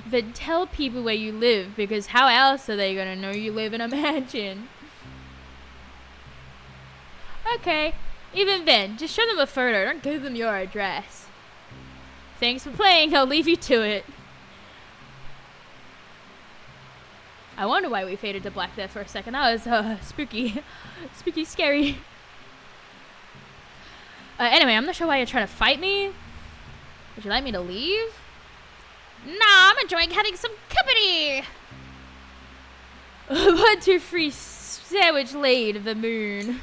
Then tell people where you live, because how else are they gonna know you live in a mansion? Okay, even then, just show them a photo, don't give them your address. Thanks for playing, I'll leave you to it. I wonder why we faded to black there for a second. That was spooky. Spooky, scary. Anyway, I'm not sure why you're trying to fight me. Would you like me to leave? Nah, I'm enjoying having some company. 1, 2, 3, sandwich laid the moon.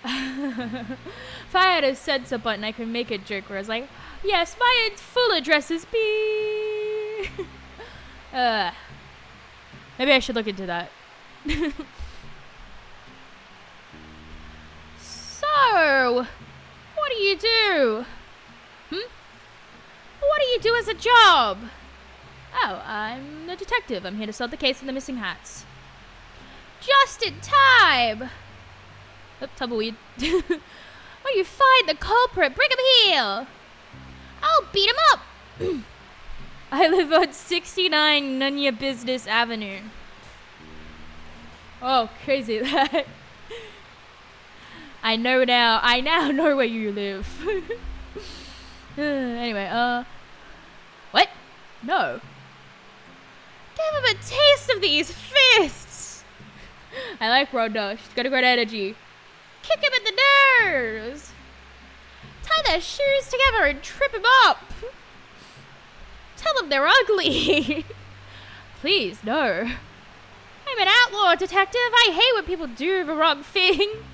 If I had a censor button, I could make a joke where I was like, yes, my full address is B. Maybe I should look into that. So, what do you do? What do you do as a job? Oh, I'm a detective. I'm here to solve the case of the missing hats. Just in time. Oh, tumbleweed. When you find the culprit, bring him here. I'll beat him up. I live on 69 Nunya Business Avenue. Oh, crazy that. I now know where you live. Anyway, what? No. Give him a taste of these fists. I like Rhoda. She's got a great energy. Kick him in the nose. Tie their shoes together and trip him up. Tell them they're ugly. Please, no. I'm an outlaw, detective. I hate when people do the wrong thing.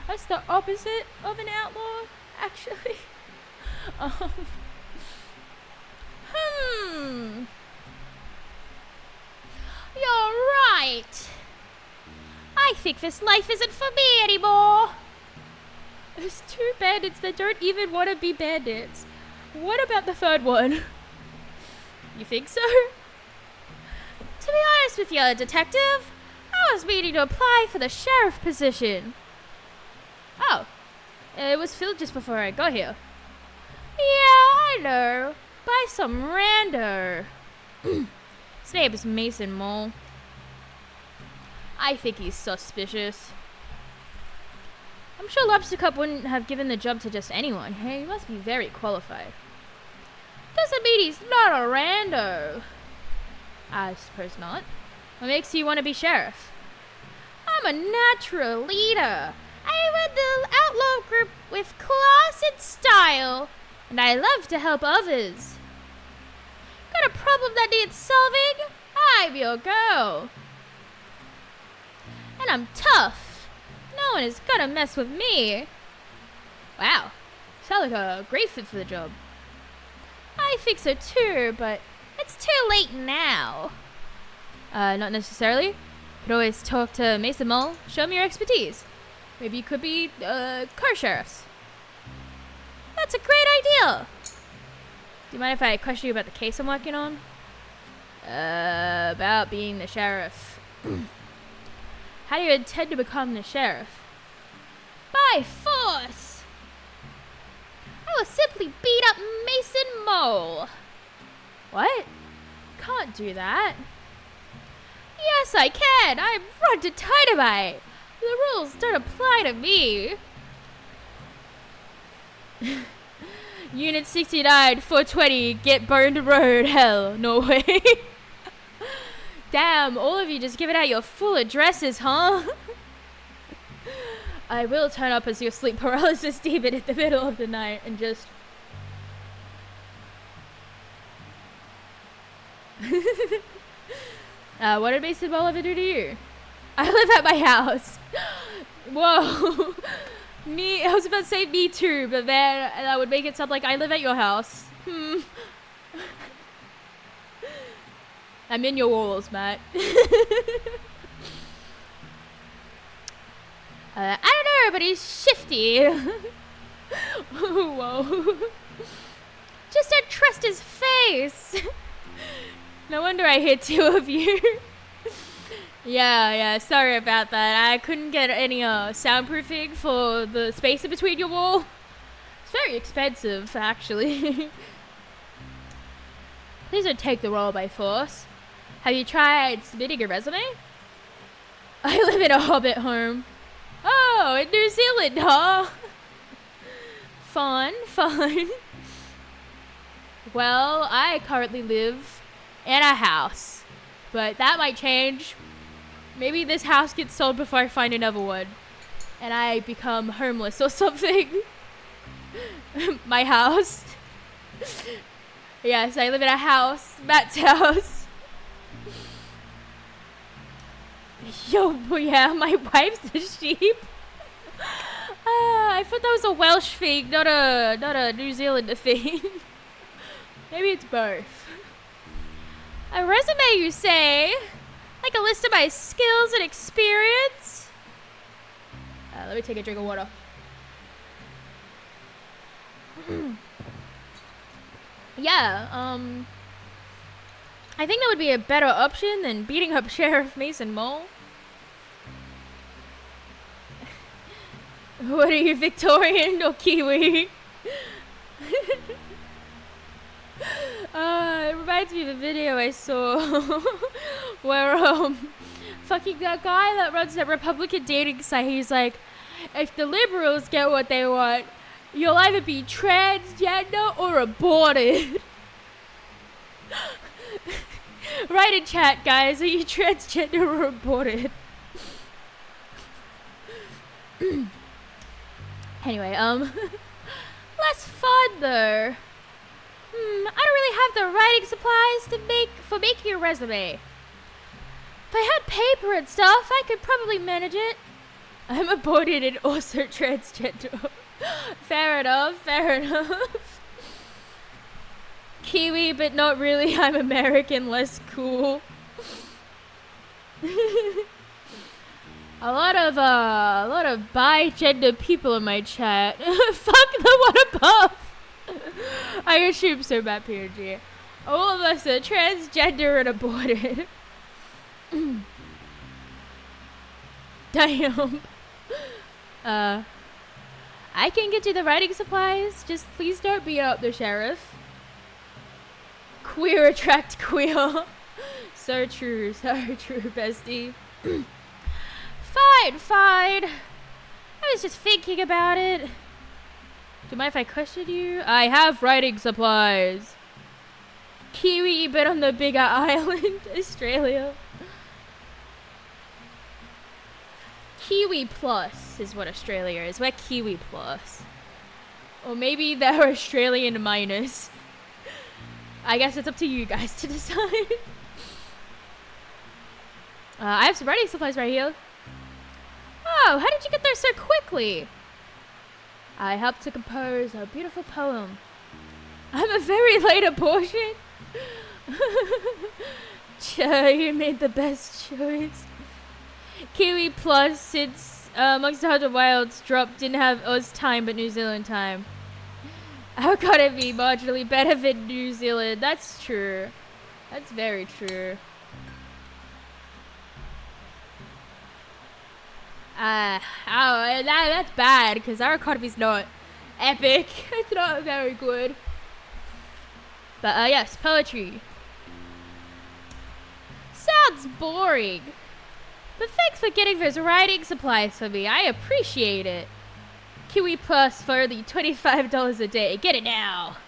That's the opposite of an outlaw, actually. You're right. I think this life isn't for me anymore. There's 2 bandits that don't even want to be bandits. What about the third one? You think so? To be honest with you, detective, I was meaning to apply for the sheriff position. Oh, it was filled just before I got here. Yeah, I know. By some rando. His name is Mason Mole. I think he's suspicious. I'm sure Lobster Cup wouldn't have given the job to just anyone. Hey, he must be very qualified. Doesn't mean he's not a rando. I suppose not. What makes you want to be sheriff? I'm a natural leader. I run the outlaw group with class and style, and I love to help others. Got a problem that needs solving? I'm your girl. And I'm tough. No one is gonna mess with me. Wow, you sound like a great fit for the job. I think so too, but it's too late now. Not necessarily. You could always talk to Mason Mole, show him your expertise. Maybe you could be, car sheriffs. That's a great idea. Do you mind if I question you about the case I'm working on? About being the sheriff. How do you intend to become the sheriff? By force. I will simply beat up Mason Mole. What? Can't do that. Yes, I can. I'm Roger Dynamite. The rules don't apply to me. Unit 69, 420, get burned road, hell, no way. Damn, all of you just giving out your full addresses, huh? I will turn up as your sleep paralysis demon in the middle of the night and just... what did Mason Mole ever do to you? I live at my house. Whoa. I was about to say me too, but then that would make it sound like I live at your house. I'm in your walls, Matt. I don't know, but he's shifty. Whoa. Just don't trust his face. No wonder I hit 2 of you. Yeah, sorry about that. I couldn't get any soundproofing for the space in between your wall. It's very expensive, actually. Please don't take the role by force. Have you tried submitting your resume? I live in a hobbit home. Oh, in New Zealand, huh? Fun. Well, I currently live in a house, but that might change. Maybe this house gets sold before I find another one. and I become homeless or something. My house. Yes, I live in a house. Matt's house. Yo, yeah, my wife's a sheep. I thought that was a Welsh thing, not a New Zealand thing. Maybe it's both. A resume, you say? Like a list of my skills and experience? Let me take a drink of water. Yeah, I think that would be a better option than beating up Sheriff Mason Mole. What are you, Victorian or Kiwi? It reminds me of a video I saw where fucking that guy that runs that Republican dating site, he's like, if the liberals get what they want, you'll either be transgender or aborted. Write in chat, guys, are you transgender or aborted? Anyway, less fun though. I don't really have the writing supplies for making a resume. If I had paper and stuff, I could probably manage it. I'm aborted and also transgender. Fair enough, fair enough. Kiwi, but not really. I'm American, less cool. A lot of bi-gender people in my chat. Fuck the one above. I assume so, Matt PNG. All of us are transgender and aborted. Damn. I can get you the writing supplies. Just please don't beat up the sheriff. Queer attract queer. So true, bestie. Fine. I was just thinking about it. Do you mind if I question you? I have writing supplies. Kiwi, but on the bigger island, Australia. Kiwi Plus is what Australia is. We're Kiwi Plus. Or maybe they're Australian minus. I guess it's up to you guys to decide. I have some writing supplies right here. Oh, how did you get there so quickly? I helped to compose a beautiful poem. I'm a very late abortion. You made the best choice. Kiwi Plus, since Amongst the 100 Wilds dropped, didn't have Oz time but New Zealand time. How could it be marginally better than New Zealand? That's true. That's very true. That's bad, because our economy's not epic. It's not very good. But, yes, poetry. Sounds boring. But thanks for getting those writing supplies for me. I appreciate it. Kiwi Plus for only $25 a day. Get it now.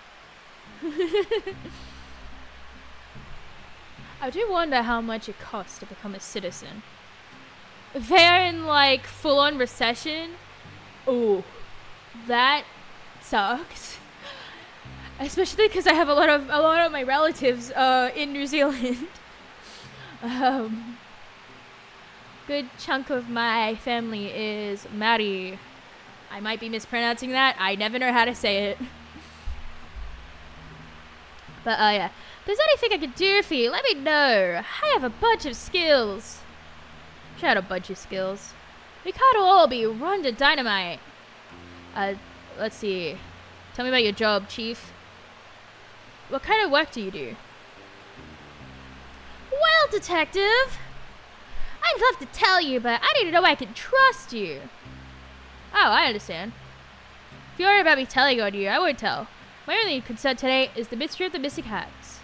I do wonder how much it costs to become a citizen. If they're in, like, full-on recession, ooh, that sucks. Especially because I have a lot of my relatives in New Zealand. Good chunk of my family is Maori. I might be mispronouncing that. I never know how to say it. But yeah, if there's anything I can do for you, let me know. I have a bunch of skills. I had a bunch of skills. We can't all be run to dynamite. Let's see. Tell me about your job, Chief. What kind of work do you do? Well, Detective, I'd love to tell you, but I need to know I can trust you. Oh, I understand. If you're worried about me telling on you, I won't tell. My only concern today is the mystery of the missing hats.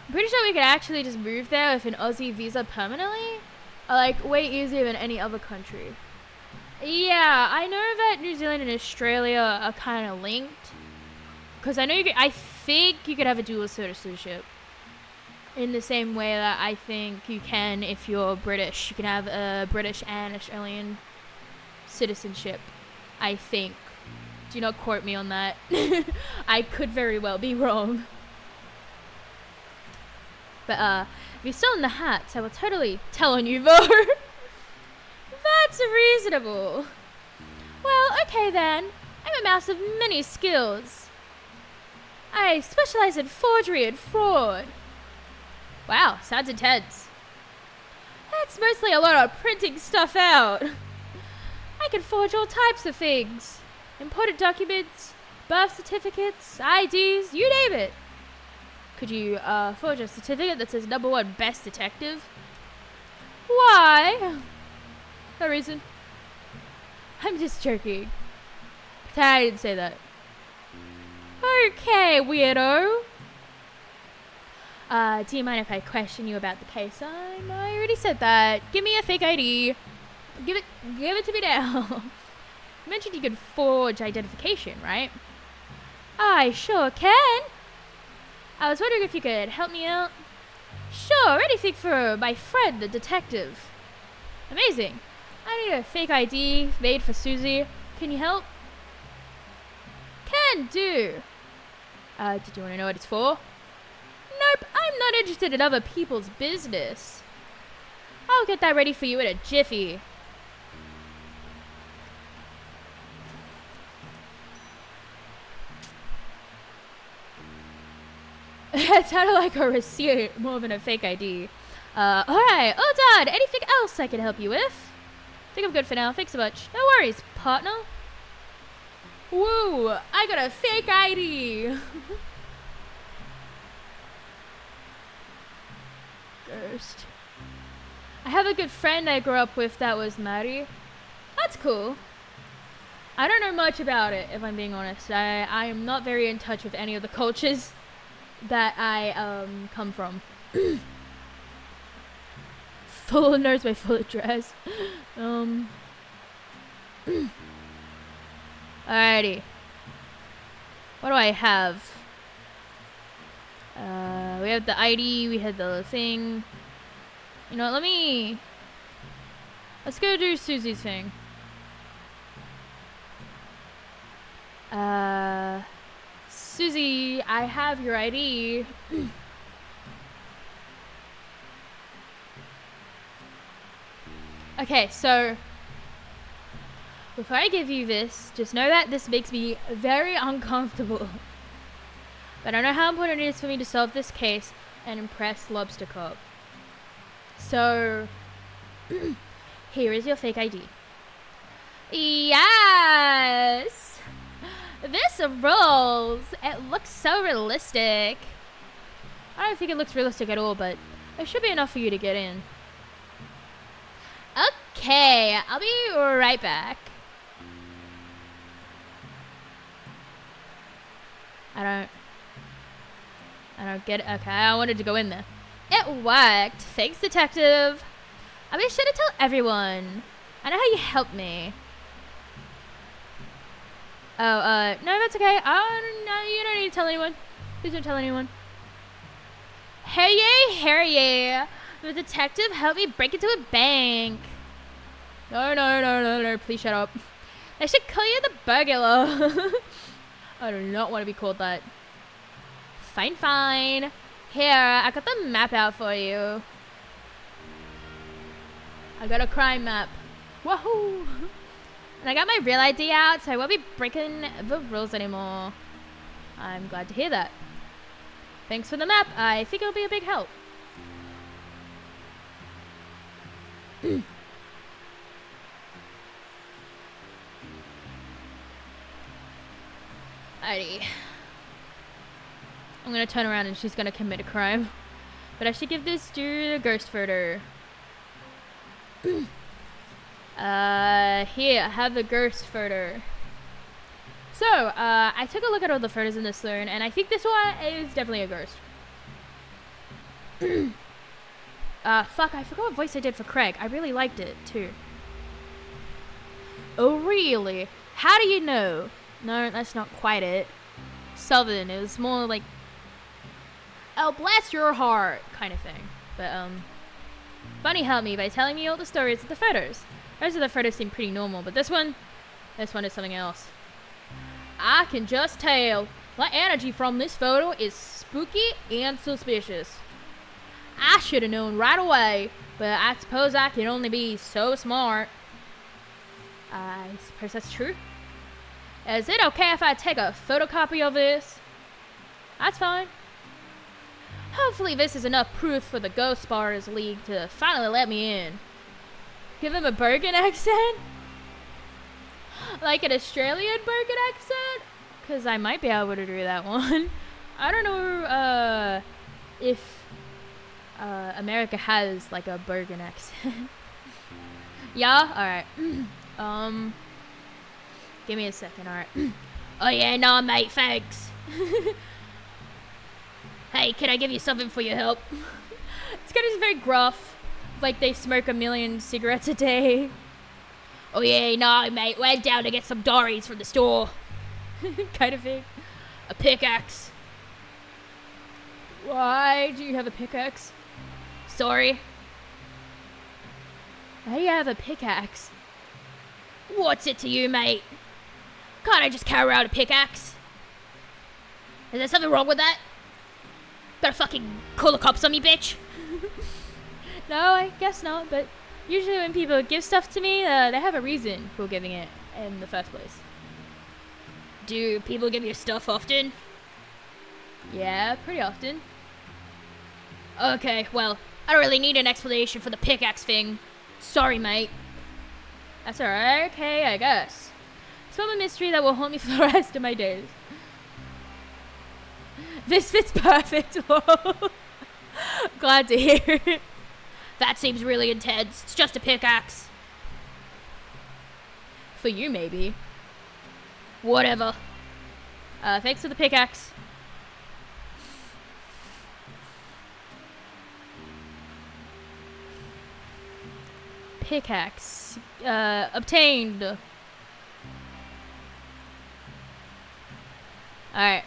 I'm pretty sure we could actually just move there with an Aussie visa permanently. Like, way easier than any other country. Yeah, I know that New Zealand and Australia are kind of linked. Because I know I think you could have a dual citizenship. In the same way that I think you can if you're British. You can have a British and Australian citizenship, I think. Do not quote me on that. I could very well be wrong. But if you're still in the hats, I will totally tell on you, though. That's reasonable. Well, okay then. I'm a mouse of many skills. I specialize in forgery and fraud. Wow, sounds intense. That's mostly a lot of printing stuff out. I can forge all types of things. Important documents, birth certificates, IDs, you name it. Could you forge a certificate that says #1 best detective? Why? No reason. I'm just joking. I didn't say that. Okay, weirdo. Do you mind if I question you about the case? I already said that. Give me a fake ID. Give it to me now. You mentioned you could forge identification, right? I sure can. I was wondering if you could help me out. Sure, anything for my friend, the detective. Amazing. I need a fake ID made for Susie. Can you help? Can do. Did you want to know what it's for? Nope, I'm not interested in other people's business. I'll get that ready for you in a jiffy. It sounded like a receipt more than a fake ID. Alright, all done. Anything else I can help you with? Think I'm good for now. Thanks so much. No worries, partner. Woo, I got a fake ID. Ghost. I have a good friend I grew up with that was Maddie. That's cool. I don't know much about it, if I'm being honest. I am not very in touch with any of the cultures that I come from. Full knows my full address. Alrighty. What do I have? We have the ID, we had the thing. You know what, let's go do Susie's thing. Susie, I have your ID. Okay, so before I give you this, just know that this makes me very uncomfortable. But I know how important it is for me to solve this case and impress Lobster Cop. So, here is your fake ID. Yes! This rolls! It looks so realistic. I don't think it looks realistic at all, but it should be enough for you to get in. Okay, I'll be right back. I don't get it. Okay, I wanted to go in there. It worked. Thanks, detective. I'll be sure to tell everyone. I know how you helped me. Oh, no, that's okay. No, you don't need to tell anyone. Please don't tell anyone. Hey, the detective helped me break into a bank. No, please shut up. They should call you the burglar. I do not want to be called that. Fine. Here, I got the map out for you. I got a crime map. Woohoo! And I got my real ID out, so I won't be breaking the rules anymore. I'm glad to hear that. Thanks for the map. I think it'll be a big help. Alrighty. I'm gonna turn around and she's gonna commit a crime. But I should give this to the ghost photo. Here, I have the ghost photo. So, I took a look at all the photos in this saloon, and I think this one is definitely a ghost. Fuck, I forgot what voice I did for Craig. I really liked it, too. Oh, really? How do you know? No, that's not quite it. Southern, it was more like, oh, bless your heart, kind of thing. But, Bunny helped me by telling me all the stories of the photos. Most of the photos seem pretty normal, but this one is something else. I can just tell the energy from this photo is spooky and suspicious. I should have known right away, but I suppose I can only be so smart. I suppose that's true. Is it okay if I take a photocopy of this? That's fine. Hopefully this is enough proof for the Ghost Spotters League to finally let me in. Give him a Bergen accent? Like an Australian Bergen accent? Because I might be able to do that one. I don't know if America has like a Bergen accent. Yeah? Alright. Give me a second, alright. Oh yeah, nah mate, thanks. Hey, can I give you something for your help? It's kind of very gruff. Like they smoke 1 million cigarettes a day. Oh yeah, nah mate, we're down to get some dories from the store. Kind of thing. A pickaxe. Why do you have a pickaxe? Sorry. Why do you have a pickaxe? What's it to you, mate? Can't I just carry around a pickaxe? Is there something wrong with that? Gotta fucking call the cops on me, bitch? No, I guess not, but usually when people give stuff to me, they have a reason for giving it in the first place. Do people give you stuff often? Yeah, pretty often. Okay, well, I don't really need an explanation for the pickaxe thing. Sorry, mate. That's alright, okay, I guess. It's one a mystery that will haunt me for the rest of my days. This fits perfect. Glad to hear it. That seems really intense. It's just a pickaxe. For you, maybe. Whatever. Thanks for the pickaxe. Pickaxe. Obtained. Alright.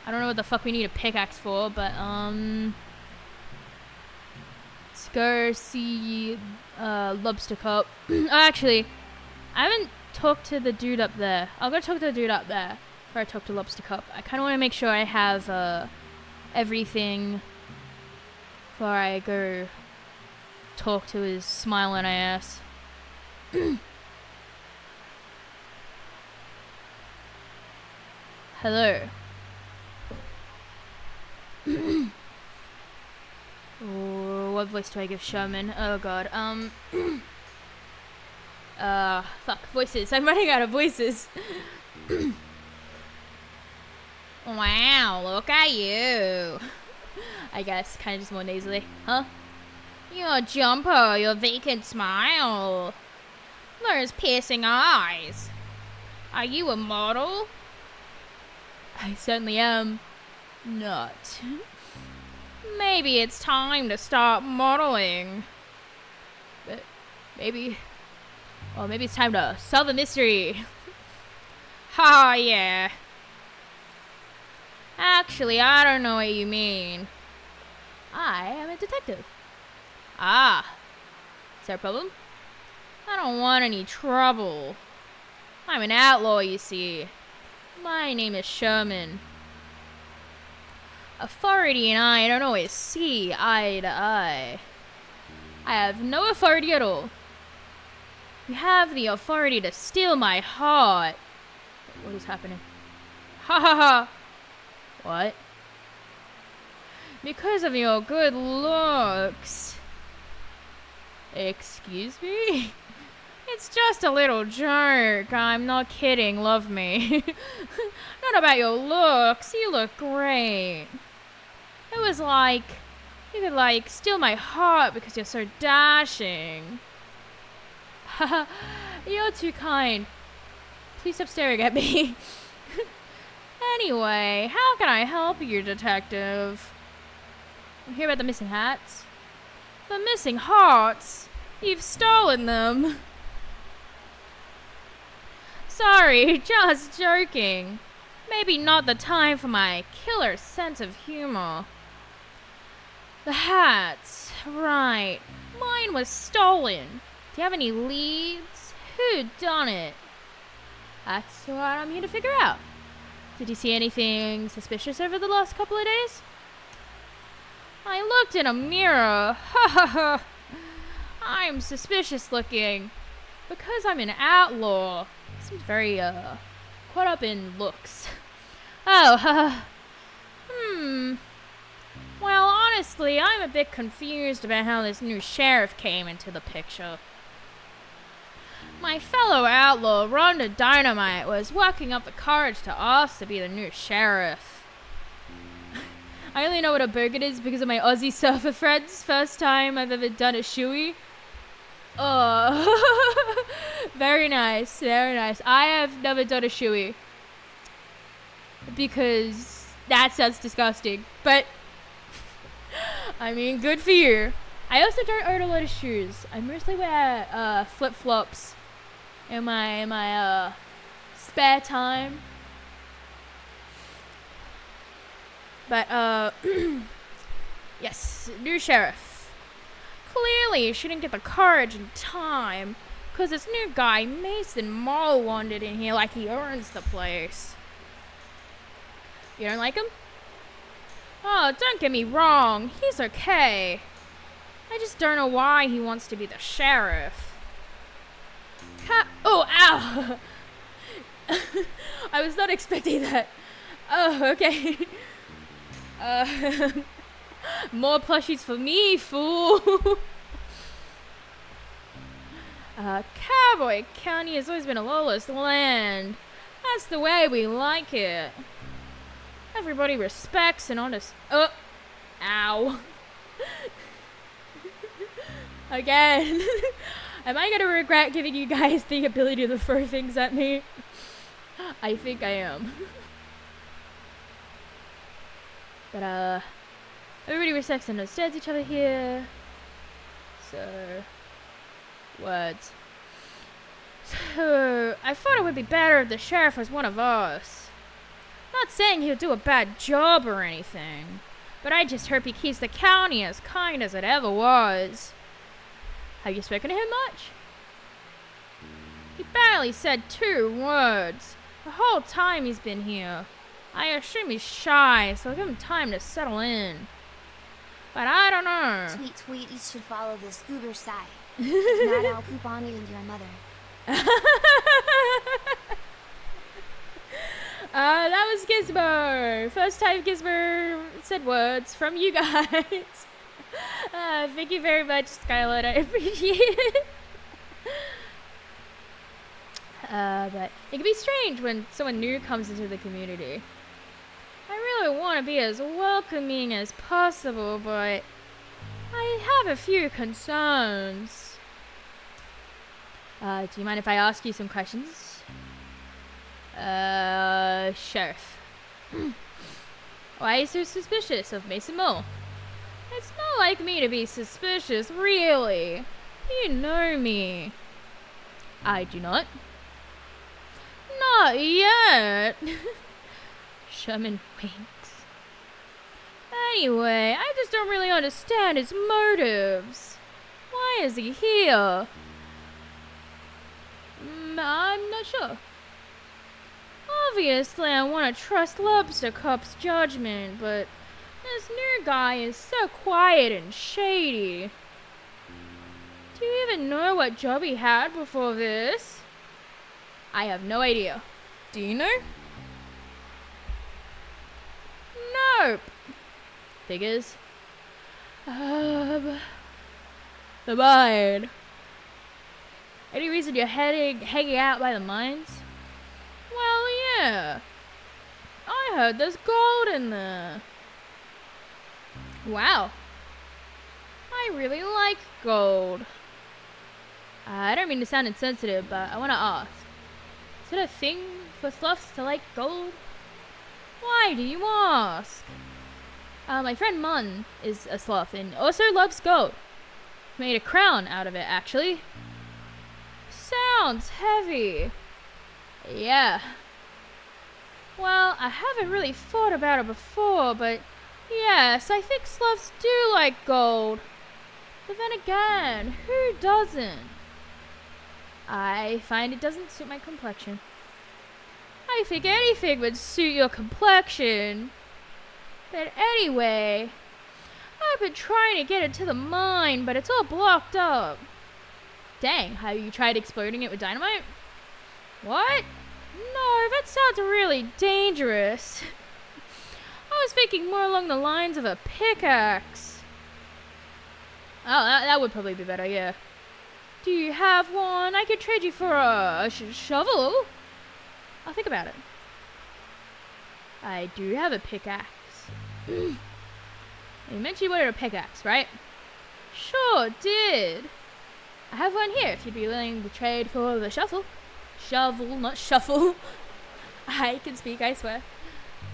I don't know what the fuck we need a pickaxe for, but, let's go see, Lobster Cup. Actually, I haven't talked to the dude up there. I'll go talk to the dude up there before I talk to Lobster Cup. I kind of want to make sure I have, everything before I go talk to his smiling ass. Hello. Oh, what voice do I give Sherman? Oh god. Fuck, voices. I'm running out of voices. Wow, look at you. I guess, kind of just more nasally. Huh? Your jumper, your vacant smile. Those piercing eyes. Are you a model? I certainly am not. Maybe it's time to start modeling. But maybe it's time to solve a mystery. Ha, yeah. Actually, I don't know what you mean. I am a detective. Ah. Is there a problem? I don't want any trouble. I'm an outlaw, you see. My name is Sherman. Authority and I don't always see eye to eye. I have no authority at all. You have the authority to steal my heart. What is happening? Ha ha ha! What? Because of your good looks. Excuse me? It's just a little joke. I'm not kidding, love me. Not about your looks. You look great. It was like you could like steal my heart because you're so dashing. Haha, you're too kind. Please stop staring at me. Anyway, how can I help you, detective? You hear about the missing hats? The missing hearts? You've stolen them. Sorry, just joking. Maybe not the time for my killer sense of humor. The hats, right. Mine was stolen. Do you have any leads? Who done it? That's what I'm here to figure out. Did you see anything suspicious over the last couple of days? I looked in a mirror. Ha ha ha. I'm suspicious looking. Because I'm an outlaw. Seems very, caught up in looks. Oh, Well, honestly, I'm a bit confused about how this new sheriff came into the picture. My fellow outlaw, Rhonda Dynamite, was working up the courage to ask to be the new sheriff. I only know what a bogan is because of my Aussie surfer friends. First time I've ever done a shoey. Oh, very nice, very nice. I have never done a shoey because that sounds disgusting. But I mean, good for you. I also don't own a lot of shoes. I mostly wear flip flops in my spare time. But yes, new sheriff. Clearly, she didn't get the courage in time, cause this new guy, Mason Mole, wandered in here like he owns the place. You don't like him? Oh, don't get me wrong, he's okay. I just don't know why he wants to be the sheriff. Oh, ow! I was not expecting that. Oh, okay. More plushies for me, fool. Cowboy County has always been a lawless land. That's the way we like it. Everybody respects an honest... Ow. Again. Am I gonna regret giving you guys the ability to throw things at me? I think I am. But, everybody respects and understands each other here. So... words. So, I thought it would be better if the sheriff was one of us. Not saying he'll do a bad job or anything, but I just hope he keeps the county as kind as it ever was. Have you spoken to him much? He barely said 2 words the whole time he's been here. I assume he's shy, so I'll give him time to settle in. But I don't know. Tweet, you should follow this Uber site. If not, I'll poop on you and your mother. That was Gizmo. First time Gizmo said words from you guys. Thank you very much, Skylar. I appreciate it. But it can be strange when someone new comes into the community. I really want to be as welcoming as possible, but I have a few concerns. Do you mind if I ask you some questions? Sheriff. Why are you so suspicious of Mason Mole? It's not like me to be suspicious, really. You know me. I do not. Not yet. Sherman winks. Anyway, I just don't really understand his motives. Why is he here? I'm not sure. Obviously, I want to trust Lobster Cup's judgment, but this new guy is so quiet and shady. Do you even know what job he had before this? I have no idea. Do you know? Nope. Figures. The mine. Any reason you're hanging out by the mines? Well, yeah. I heard there's gold in there. Wow. I really like gold. I don't mean to sound insensitive, but I want to ask. Is it a thing for sloughs to like gold? Why do you ask? My friend Mun is a sloth and also loves gold. Made a crown out of it, actually. Sounds heavy. Yeah. Well, I haven't really thought about it before, but yes, I think sloths do like gold. But then again, who doesn't? I find it doesn't suit my complexion. I think anything would suit your complexion. But anyway, I've been trying to get into the mine, but it's all blocked up. Dang, have you tried exploding it with dynamite? What? No, that sounds really dangerous. I was thinking more along the lines of a pickaxe. Oh, that would probably be better, yeah. Do you have one? I could trade you for a shovel. I'll think about it. I do have a pickaxe. You mentioned you wanted a pickaxe, right? Sure did. I have one here if you'd be willing to trade for the shovel. Shovel, not shuffle. I can speak, I swear.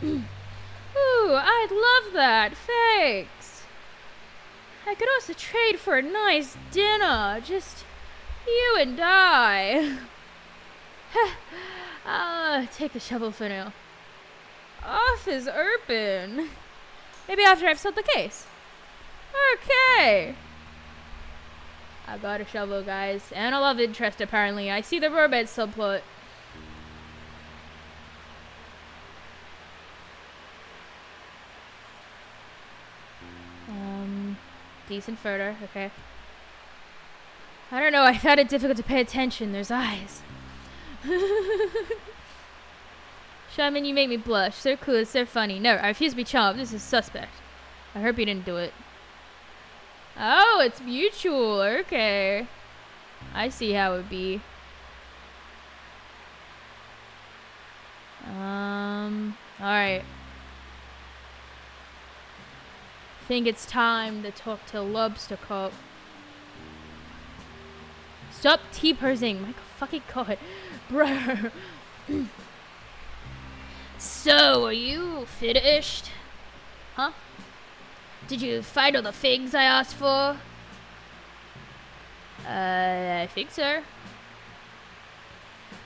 Ooh, I'd love that. Thanks. I could also trade for a nice dinner. Just you and I. I'll take the shovel for now. Office open. Maybe after I've sold the case. Okay. I got a shovel, guys. And a love interest, apparently. I see the romance subplot. Decent photo, okay. I don't know, I found it difficult to pay attention. There's eyes. Shaman, you make me blush. So cool, it's so funny. No, I refuse to be charmed. This is suspect. I hope you didn't do it. Oh, it's mutual. Okay. I see how it would be. Alright. Think it's time to talk to Lobster Cop. Stop T-posing. My fucking god. Bro. So, are you finished? Huh? Did you find all the things I asked for? I think so.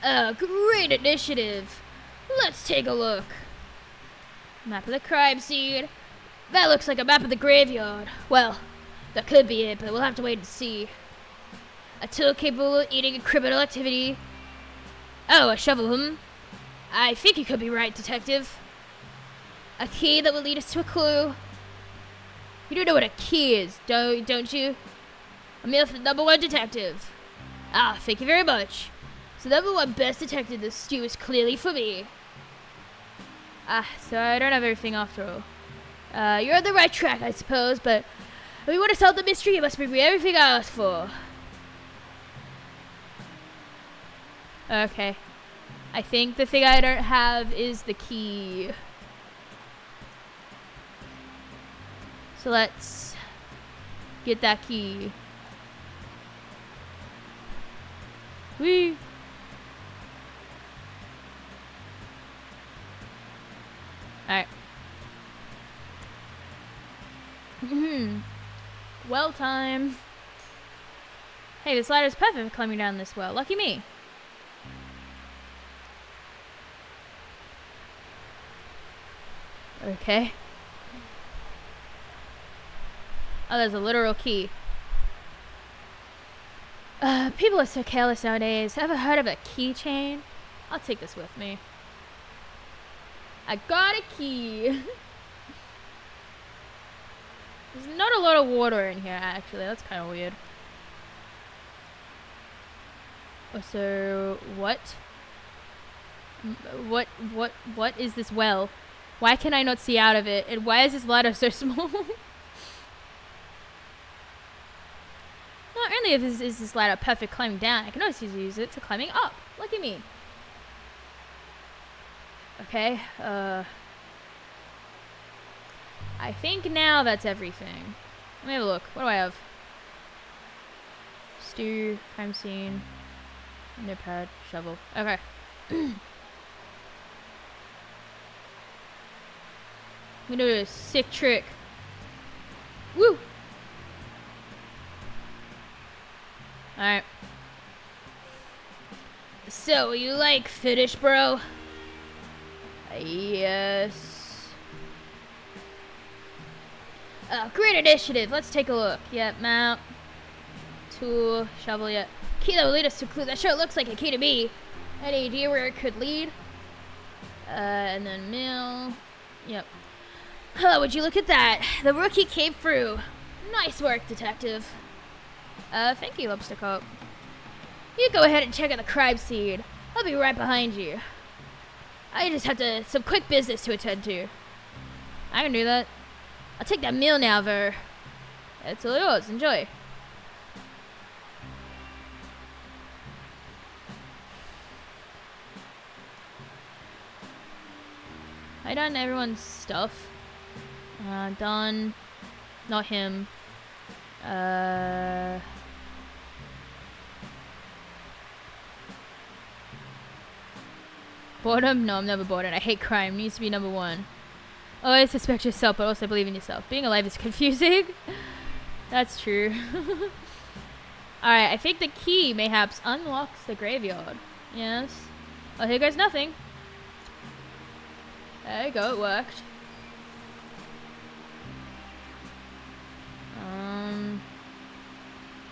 Great initiative. Let's take a look. Map of the crime scene. That looks like a map of the graveyard. Well, that could be it, but we'll have to wait and see. A tool capable of eating a criminal activity. Oh, a shovel, I think you could be right, detective. A key that will lead us to a clue. You don't know what a key is, don't you? I'm the #1 detective. Ah, thank you very much. So #1 best detective, the stew is clearly for me. Ah, so I don't have everything after all. You're on the right track, I suppose, but if we want to solve the mystery, you must bring me everything I asked for. Okay. I think the thing I don't have is the key. So let's get that key. Whee! Alright. Well time. Hey, this ladder's perfect for climbing down this well. Lucky me. Okay. Oh, there's a literal key. People are so careless nowadays. Ever heard of a keychain? I'll take this with me. I got a key. There's not a lot of water in here, actually. That's kind of weird. Oh, so, what? What is this well? Why can I not see out of it? And why is this ladder so small? Not only is this ladder perfect climbing down, I can also use it for climbing up. Look at me. Okay, I think now that's everything. Let me have a look. What do I have? Stew, crime scene, notepad, shovel. Okay. I'm gonna do a sick trick. Woo! Alright. So, you like finished, bro? Yes. Great initiative. Let's take a look. Yep, mount. Tool. Shovel, yet. Key that will lead us to a clue. That sure looks like a key to me. Any idea where it could lead? And then mail. Yep. Oh, would you look at that? The rookie came through. Nice work, detective. Thank you, Lobster Cop. You go ahead and check out the crime scene. I'll be right behind you. I just have some quick business to attend to. I can do that. I'll take that meal now, Ver. It's all yours. Enjoy. I done everyone's stuff. Done. Not him. Boredom? No, I'm never bored, and I hate crime. Needs to be number one. Always suspect yourself, but also believe in yourself. Being alive is confusing. That's true. Alright, I think the key mayhaps unlocks the graveyard. Yes. Oh, here goes nothing. There you go, it worked.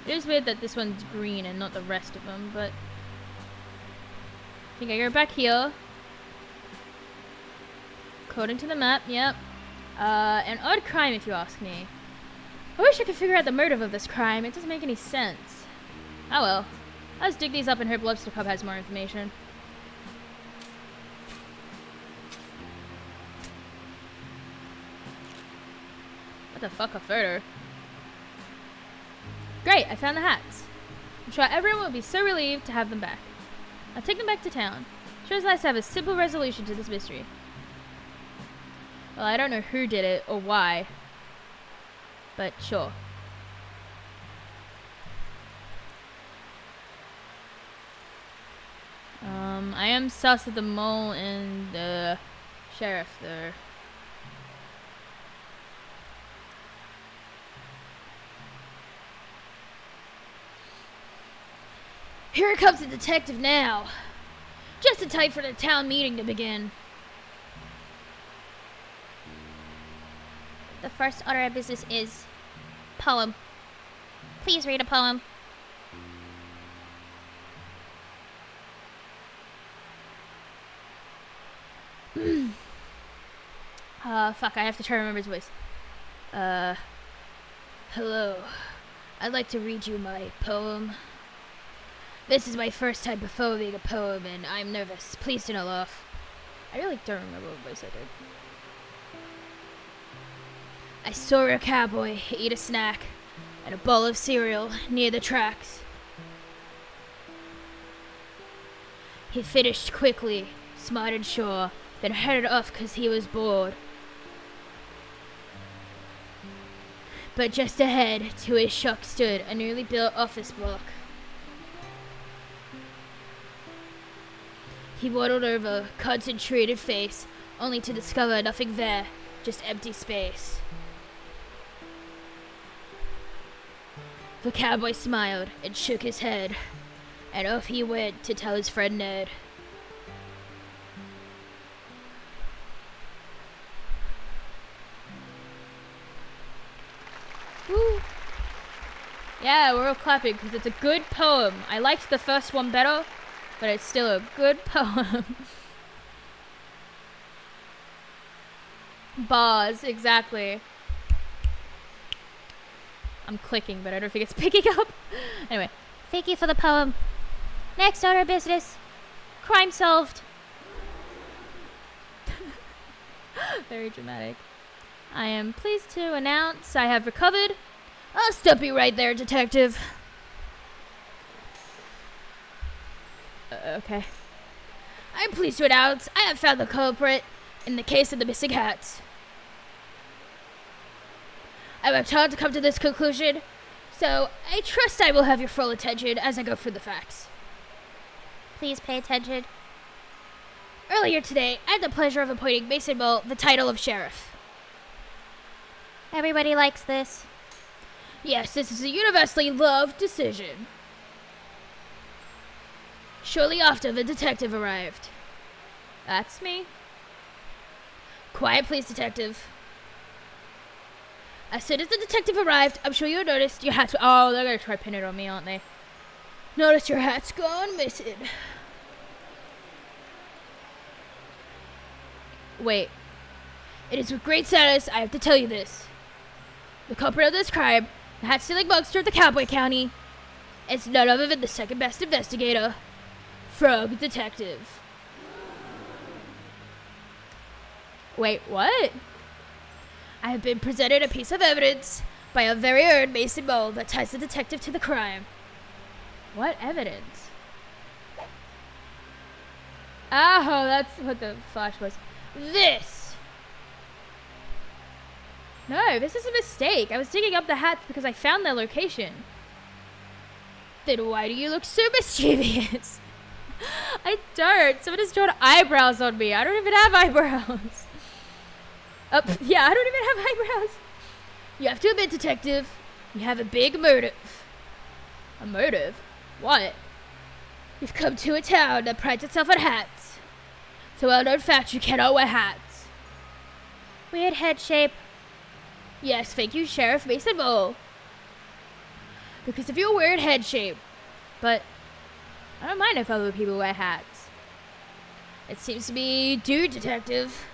It is weird that this one's green and not the rest of them, but I think I go back here. According to the map, yep. An odd crime, if you ask me. I wish I could figure out the motive of this crime. It doesn't make any sense. Oh well. Let's dig these up and hope Lobster Cub has more information. What the fuck, a photo? Great, I found the hats. I'm sure everyone will be so relieved to have them back. I'll take them back to town. Sure is nice to have a simple resolution to this mystery. Well, I don't know who did it or why, but sure. I am sus of the mole and the sheriff there. Here comes the detective now. Just in time for the town meeting to begin. The first order of business is poem. Please read a poem. Fuck, I have to try to remember his voice. Hello. I'd like to read you my poem. This is my first time performing a poem, and I'm nervous. Please do not laugh. I really don't remember what voice I did. I saw a cowboy eat a snack and a bowl of cereal near the tracks. He finished quickly, smart and sure, then headed off 'cause he was bored. But just ahead, to his shock, stood a newly built office block. He waddled over, concentrated face, only to discover nothing there, just empty space. The cowboy smiled and shook his head, and off he went to tell his friend Ned. Woo! Yeah, we're all clapping because it's a good poem. I liked the first one better, but it's still a good poem. Bars, exactly. I'm clicking, but I don't think it's picking up. Anyway. Thank you for the poem. Next order of business. Crime solved. Very dramatic. I am pleased to announce I have recovered. I'll stop you right there, detective. Okay. I'm pleased to announce I have found the culprit in the case of the missing hats. I worked hard to come to this conclusion, so I trust I will have your full attention as I go through the facts. Please pay attention. Earlier today, I had the pleasure of appointing Mason Mull the title of sheriff. Everybody likes this. Yes, this is a universally loved decision. Shortly after, the detective arrived. That's me. Quiet, please, detective. As soon as the detective arrived, I'm sure you noticed your hats were... Oh, they're going to try to pin it on me, aren't they? Notice your hat's gone missing. Wait. It is with great sadness I have to tell you this. The culprit of this crime, the hat-stealing monster of the Cowboy County, is none other than the second best investigator, Frog Detective. Wait, what? I have been presented a piece of evidence by a very own Mason Mole that ties the detective to the crime. What evidence? Oh, that's what the flash was. This! No, this is a mistake. I was digging up the hats because I found their location. Then why do you look so mischievous? I don't. Someone has drawn eyebrows on me. I don't even have eyebrows. Yeah, I don't even have eyebrows. You have to admit, detective, you have a big motive. A motive? What? You've come to a town that prides itself on hats. It's a well-known fact you cannot wear hats. Weird head shape. Yes, thank you, Sheriff Mason Mole. Because of your weird head shape. But I don't mind if other people wear hats. It seems to be you do, detective.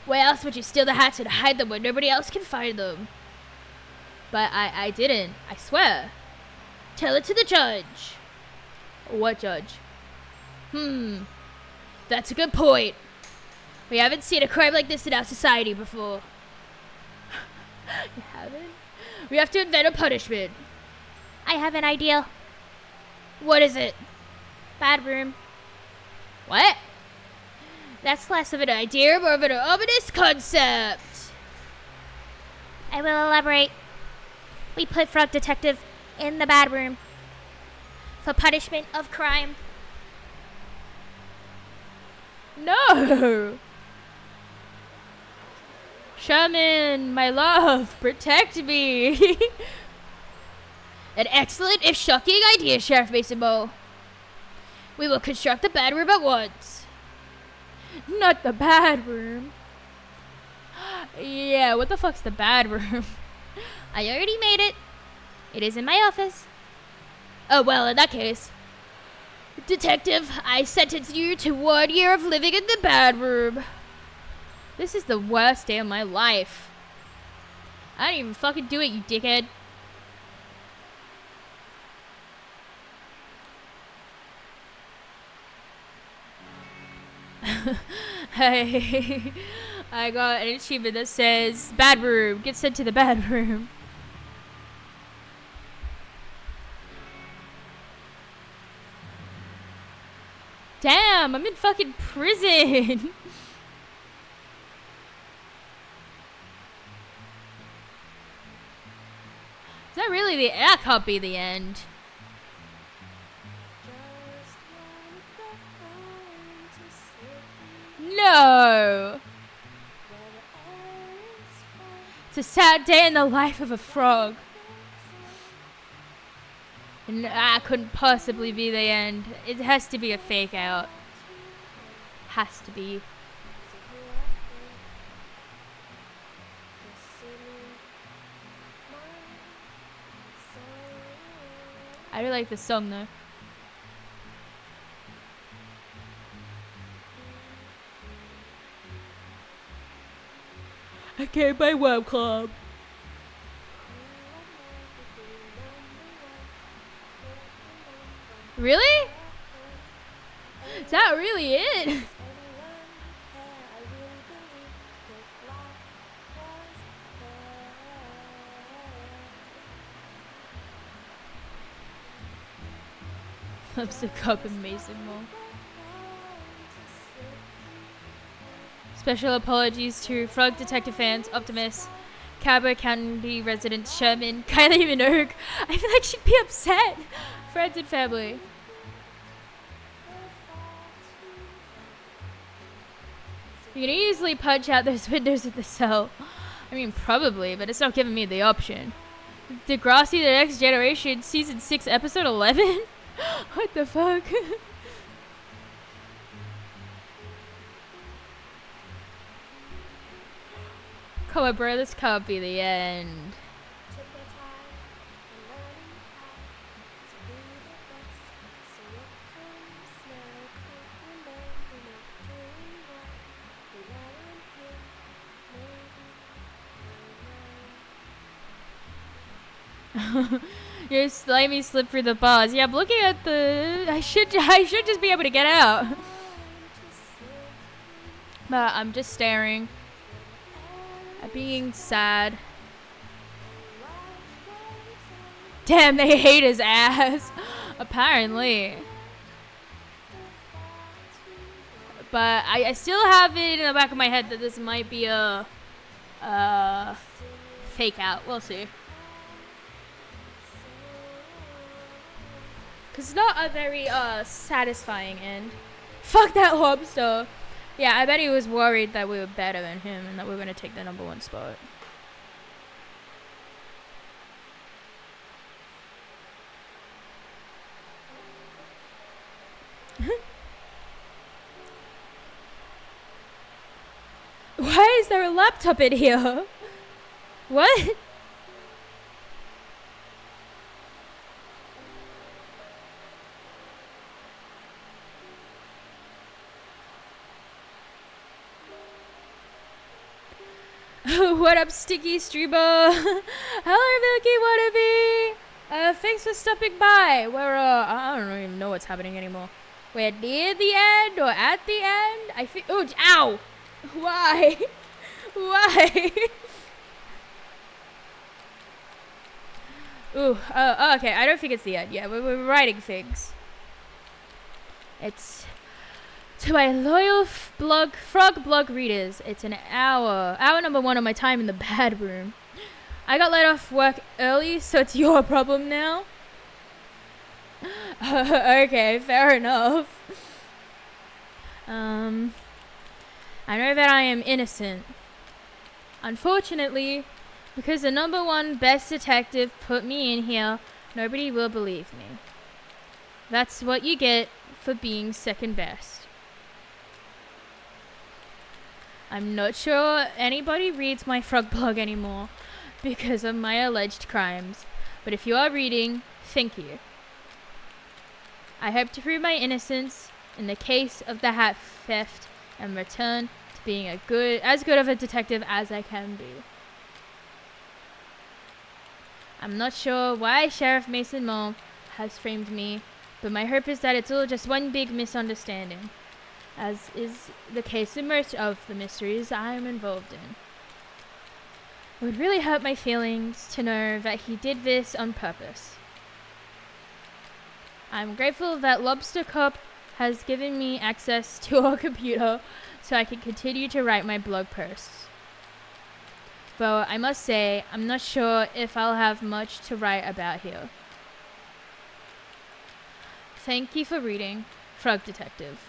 Why else would you steal the hats and hide them where nobody else can find them? But I didn't, I swear. Tell it to the judge. What judge? That's a good point. We haven't seen a crime like this in our society before. You haven't? We have to invent a punishment. I have an idea. What is it? Bad room. What? That's less of an idea, more of an ominous concept. I will elaborate. We put Frog Detective in the bad room for punishment of crime. No! Sherman, my love, protect me. An excellent, if shocking idea, Sheriff Mason Mole. We will construct the bad room at once. Not the bad room. Yeah, what the fuck's the bad room? I already made it. It is in my office. Oh, well, in that case. Detective, I sentence you to 1 year of living in the bad room. This is the worst day of my life. I didn't even fucking do it, you dickhead. Hey, I got an achievement that says bad room, get sent to the bad room. Damn, I'm in fucking prison. Is that really the that can't be the end. No. It's a sad day in the life of a frog. And that couldn't possibly be the end. It has to be a fake out. Has to be. I really like this song though. I came by Web Club. Really? Is that really it? Lipstick Cup and Mason Mole. Special apologies to Frog Detective fans, Optimus, Cowboy County residents, Sherman, Kylie Minogue. I feel like she'd be upset. Friends and family. You can easily punch out those windows at the cell. I mean, probably, but it's not giving me the option. Degrassi, The Next Generation, Season 6, Episode 11? What the fuck? Come on, bro, this can't be the end. You just let me slip through the bars. Yeah, I'm looking at the... I should just be able to get out. But I'm just staring. At being sad. Damn, they hate his ass. Apparently. But I still have it in the back of my head that this might be a fake out. We'll see. Cause it's not a very satisfying end. Fuck that lobster. Yeah, I bet he was worried that we were better than him and that we were gonna take the #1 spot. Why is there a laptop in here? What? What up, Sticky Streamer? Hello, Milky Wannabe. Thanks for stopping by. We're I don't even know what's happening anymore. We're near the end or at the end. I feel. Oh, ow! Why? Why? Ooh. Oh, okay. I don't think it's the end. Yeah, we're writing things. It's. To my loyal frog blog readers, it's an hour #1 on my time in the bad room. I got let off work early, so it's your problem now. Okay, fair enough. I know that I am innocent. Unfortunately, because the #1 best detective put me in here, nobody will believe me. That's what you get for being second best. I'm not sure anybody reads my frog blog anymore because of my alleged crimes, but if you are reading, thank you. I hope to prove my innocence in the case of the hat theft and return to being as good of a detective as I can be. I'm not sure why Sheriff Mason Mole has framed me, but my hope is that it's all just one big misunderstanding, as is the case in most of the mysteries I am involved in. It would really hurt my feelings to know that he did this on purpose. I'm grateful that Lobster Cop has given me access to our computer so I can continue to write my blog posts. Though I must say, I'm not sure if I'll have much to write about here. Thank you for reading, Frog Detective.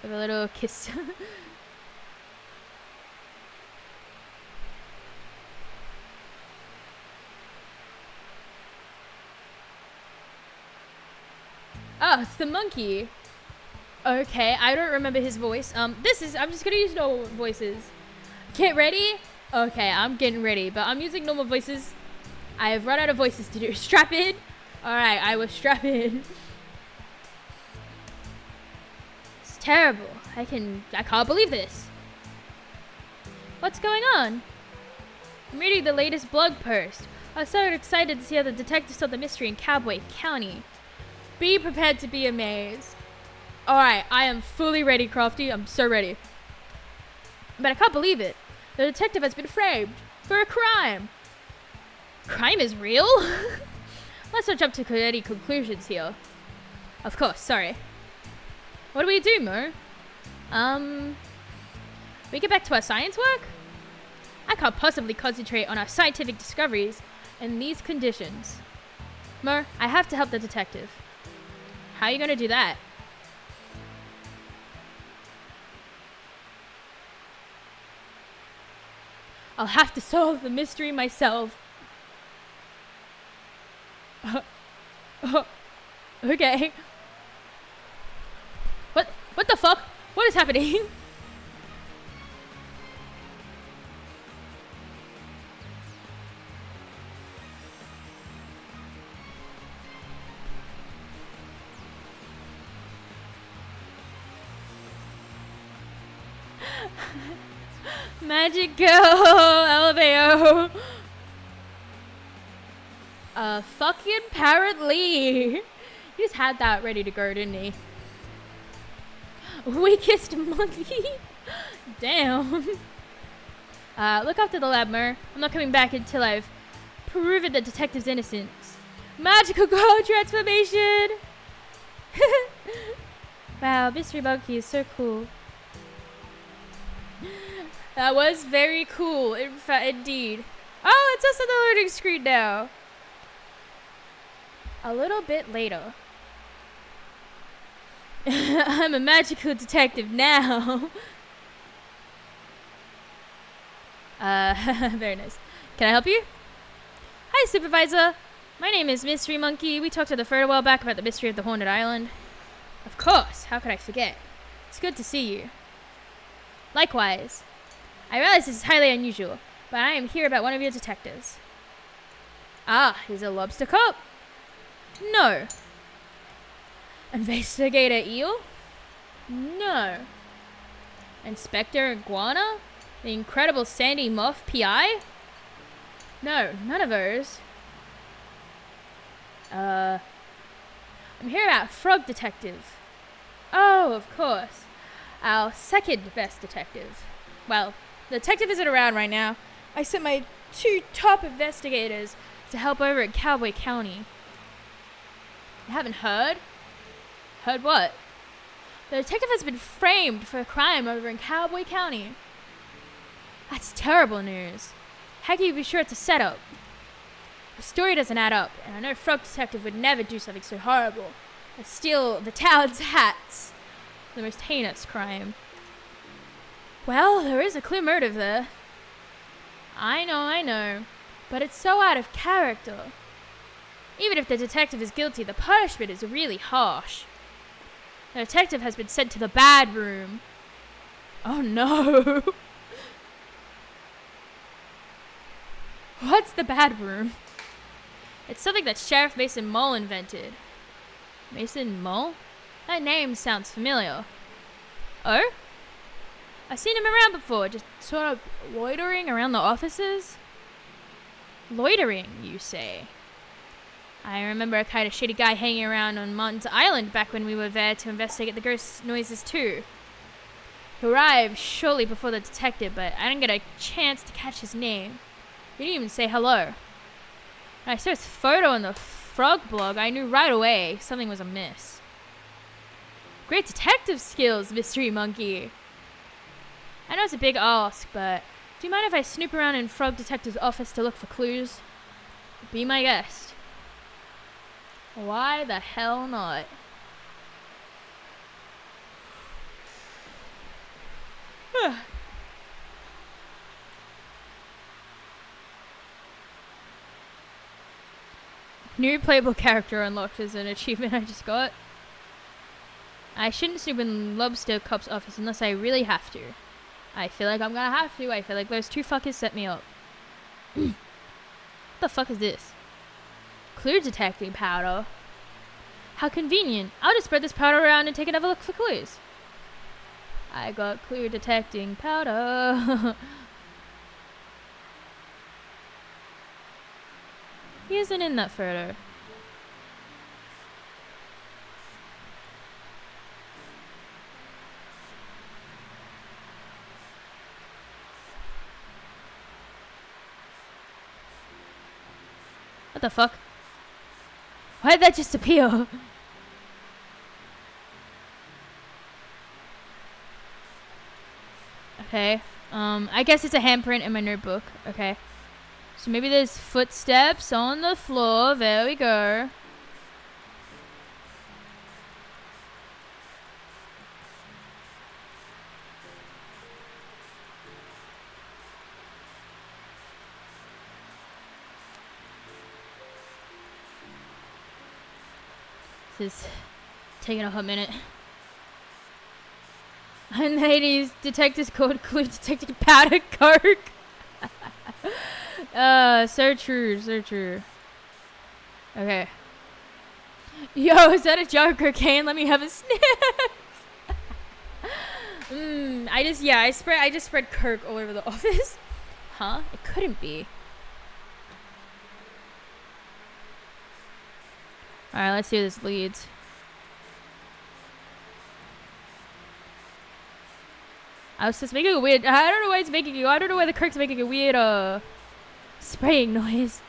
With a little kiss. Oh, it's the monkey. Okay, I don't remember his voice. I'm just gonna use normal voices. Get ready? Okay, I'm getting ready, but I'm using normal voices. I have run out of voices to do. Strap in. Alright, I was strap in. It's terrible. I can't believe this. What's going on? I'm reading the latest blog post. I was so excited to see how the detectives solved the mystery in Cowboy County. Be prepared to be amazed. Alright, I am fully ready, Crafty. I'm so ready. But I can't believe it. The detective has been framed for a crime. Crime is real? Let's not jump to any conclusions here. Of course, sorry. What do we do, Mo? We get back to our science work? I can't possibly concentrate on our scientific discoveries in these conditions. Mo, I have to help the detective. How are you gonna do that? I'll have to solve the mystery myself. Okay. What the fuck? What is happening? Magic girl, LMAO. Fucking apparently. He just had that ready to go, didn't he? Weakest monkey. Damn. Look after the lab, Mer. I'm not coming back until I've proven the detective's innocence. Magical girl transformation. Wow, Mystery Monkey is so cool. That was very cool, indeed. Oh, it's us on the loading screen now. A little bit later. I'm a magical detective now. Very nice. Can I help you? Hi, Supervisor. My name is Mystery Monkey. We talked to the Fur a while back about the mystery of the Haunted Island. Of course. How could I forget? It's good to see you. Likewise. I realize this is highly unusual, but I am here about one of your detectives. Ah, he's a lobster cop? No. Investigator Eel? No. Inspector Iguana? The incredible Sandy Moth PI? No, none of those. I'm here about Frog Detective. Oh, of course. Our second best detective. Well, the detective isn't around right now. I sent my 2 top investigators to help over at Cowboy County. You haven't heard? Heard what? The detective has been framed for a crime over in Cowboy County. That's terrible news. How can you be sure it's a setup? The story doesn't add up, and I know Frog Detective would never do something so horrible as steal the town's hats. The most heinous crime. Well, there is a clear motive there. I know, but it's so out of character. Even if the detective is guilty, the punishment is really harsh. The detective has been sent to the bad room. Oh no. What's the bad room? It's something that Sheriff Mason Mole invented. Mason Mole? That name sounds familiar. Oh? I've seen him around before, just sort of loitering around the offices. Loitering, you say? I remember a kind of shitty guy hanging around on Martin's Island back when we were there to investigate the ghost noises too. He arrived shortly before the detective, but I didn't get a chance to catch his name. He didn't even say hello. When I saw his photo in the Frog blog, I knew right away something was amiss. Great detective skills, Mystery Monkey. I know it's a big ask, but do you mind if I snoop around in Frog Detective's office to look for clues? Be my guest. Why the hell not? New playable character unlocked is an achievement I just got. I shouldn't snoop in Lobster Cop's office unless I really have to. I feel like I'm gonna have to. I feel like those 2 fuckers set me up. What the fuck is this? Clue detecting powder. How convenient. I'll just spread this powder around and take another look for clues. I got clue detecting powder. He isn't in that photo. What the fuck? Why did that just appear? Okay. I guess it's a handprint in my notebook. Okay. So maybe there's footsteps on the floor. There we go. This is taking a hot minute. And ladies, detectives called clue detecting powder coke. So true, so true. Okay. Yo, is that a jar of cocaine? Let me have a sniff. I just spread coke all over the office. Huh? It couldn't be. Alright, let's see where this leads. I was just making a weird... I don't know why it's making it... I don't know why the Kirk's making a weird, spraying noise.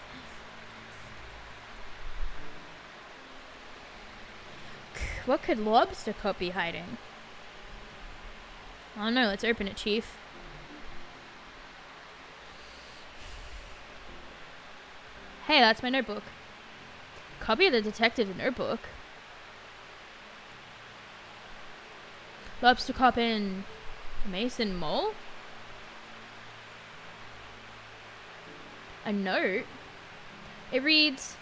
What could Lobster Cup be hiding? I don't know. Let's open it, Chief. Hey, that's my notebook. Copy of the detective notebook. Lobster Cop and Mason Mole? A note? It reads,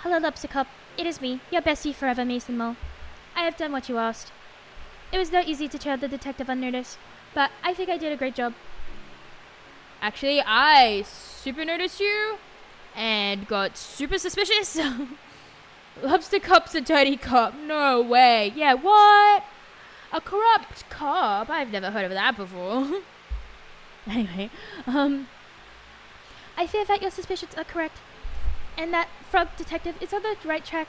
Hello, Lobster Cop. It is me, your bestie forever, Mason Mole. I have done what you asked. It was not easy to trail the detective unnoticed, but I think I did a great job. actually, I super noticed you and got super suspicious. Lobster Cop's a dirty cop. No way. Yeah, what? A corrupt cop? I've never heard of that before. Anyway, I fear that your suspicions are correct, and that Frog Detective is on the right track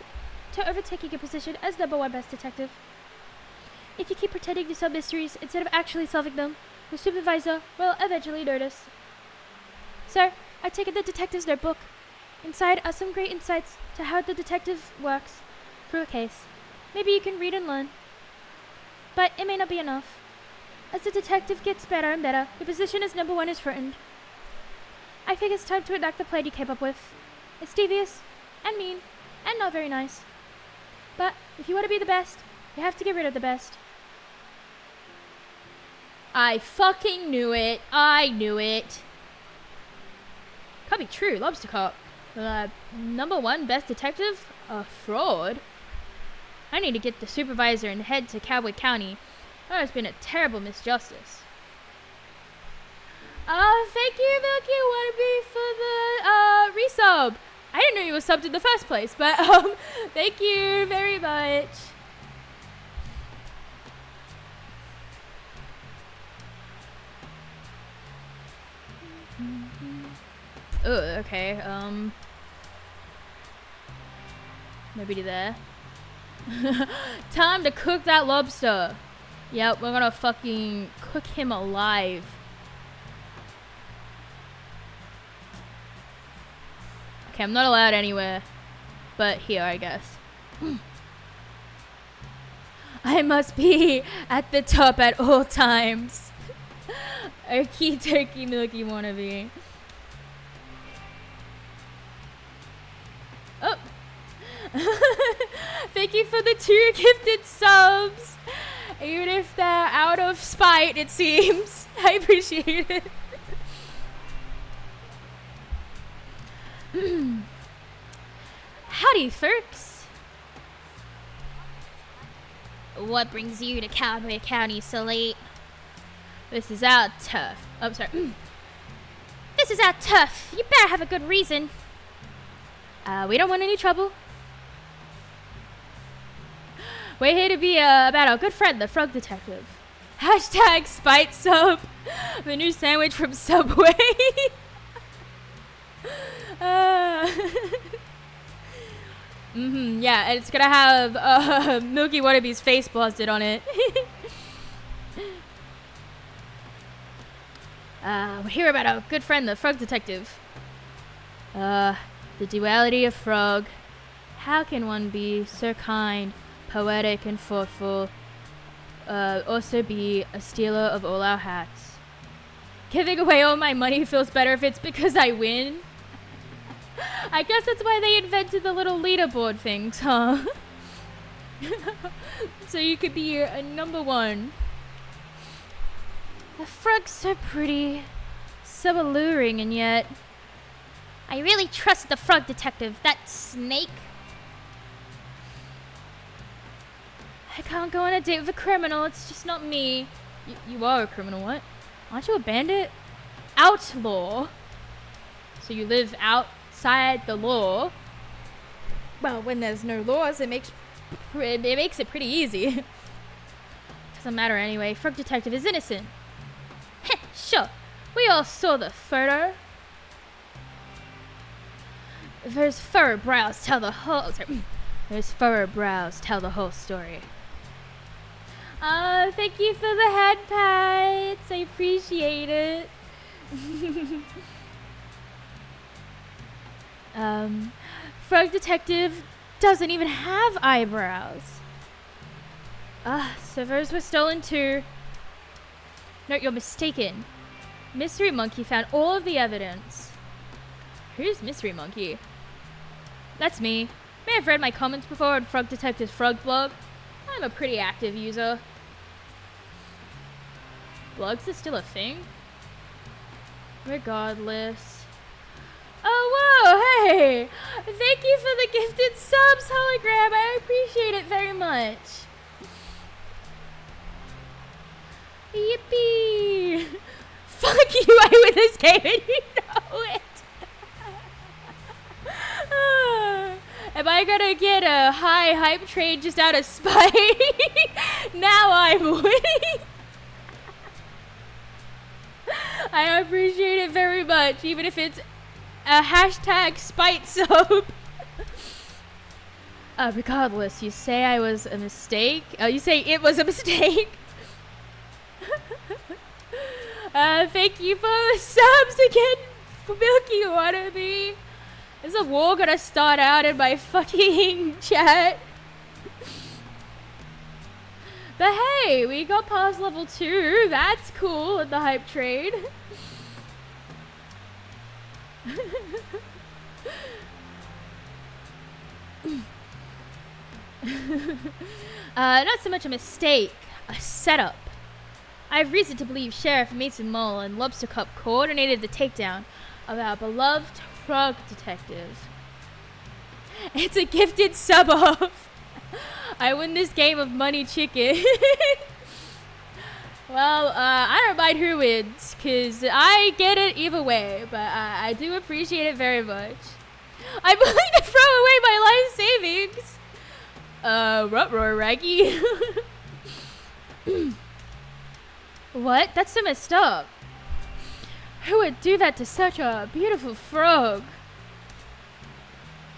to overtaking your position as #1 best detective. If you keep pretending to solve mysteries instead of actually solving them, the supervisor will eventually notice. Sir, I've taken the detective's notebook. Inside are some great insights to how the detective works through a case. Maybe you can read and learn. But it may not be enough. As the detective gets better and better, your position as #1 is threatened. I think it's time to enact the plan you came up with. It's devious, and mean, and not very nice. But if you want to be the best, you have to get rid of the best. I fucking knew it. I knew it. Can't be true. Lobster Cop. #1 best detective? A fraud? I need to get the supervisor and head to Cowboy County. That has been a terrible misjustice. Thank you, Milky Wannabe, for the resub. I didn't know you were subbed in the first place, but thank you very much. Oh, okay. Nobody there. Time to cook that lobster. Yep, we're gonna fucking cook him alive. Okay, I'm not allowed anywhere but here, I guess. I must be at the top at all times. Okie dokie Milky Wannabe. Oh. Thank you for the 2 gifted subs. Even if they're out of spite, it seems. I appreciate it. Howdy, folks. What brings you to Cowboy County so late? This is our turf. Oh, sorry. This is our turf. You better have a good reason. We don't want any trouble. We're here to be about our good friend, the Frog Detective. Hashtag Spite Sub, the new sandwich from Subway. Yeah, and it's gonna have Milky Wannabe's face blasted on it. We're here about our good friend, the Frog Detective. The duality of frog. How can one be so kind, poetic, and thoughtful, also be a stealer of all our hats? Giving away all my money feels better if it's because I win. I guess that's why they invented the little leaderboard things, huh? So you could be a #1. The frog's so pretty, so alluring, and yet I really trust the Frog Detective, that snake. I can't go on a date with a criminal. It's just not me. You are a criminal, what? Aren't you a bandit? Outlaw. So you live outside the law. Well, when there's no laws, it makes it pretty easy. Doesn't matter anyway. Frog Detective is innocent. Heh, sure. We all saw the photo. Those furrowed brows tell the whole... Those furrowed brows tell the whole story. Thank you for the head pats. I appreciate it. Frog Detective doesn't even have eyebrows. So those were stolen too. No, you're mistaken. Mystery Monkey found all of the evidence. Who's Mystery Monkey? That's me. May have read my comments before on Frog Detective's Frog blog. I'm a pretty active user. Blogs are still a thing? Regardless. Oh, whoa, hey! Thank you for the gifted subs, hologram. I appreciate it very much. Yippee! Fuck you, I win this game and you know it. Am I gonna get a high hype trade just out of spite? Now I'm winning. I appreciate it very much, even if it's a hashtag spite soap. Regardless, you say I was a mistake? Oh, you say it was a mistake? Thank you for the subs again, Milky Wannabe. Is a war gonna start out in my fucking chat? But hey, we got past level 2. That's cool with the hype trade. Not so much a mistake, a setup. I have reason to believe Sheriff Mason Mole and Lobster Cup coordinated the takedown of our beloved Frog Detective. It's a gifted sub off. I win this game of money chicken. Well, I don't mind who wins, because I get it either way, but I do appreciate it very much. I'm willing to throw away my life savings. Ruh-roar, Raggy. What? That's so messed up. Who would do that to such a beautiful frog?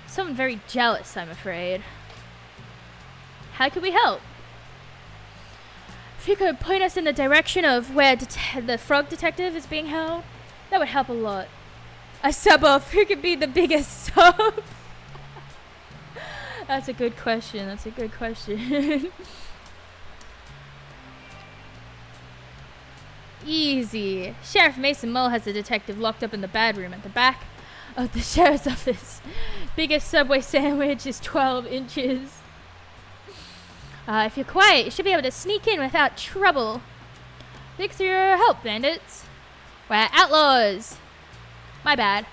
Someone very jealous, I'm afraid. How can we help? If you could point us in the direction of where the Frog Detective is being held, that would help a lot. A sub-off. Who could be the biggest sub? That's a good question. That's a good question. Easy. Sheriff Mason Mole has the detective locked up in the bad room at the back of the sheriff's office. Biggest Subway sandwich is 12 inches. If you're quiet, you should be able to sneak in without trouble. Thanks for your help, bandits. We're outlaws. My bad.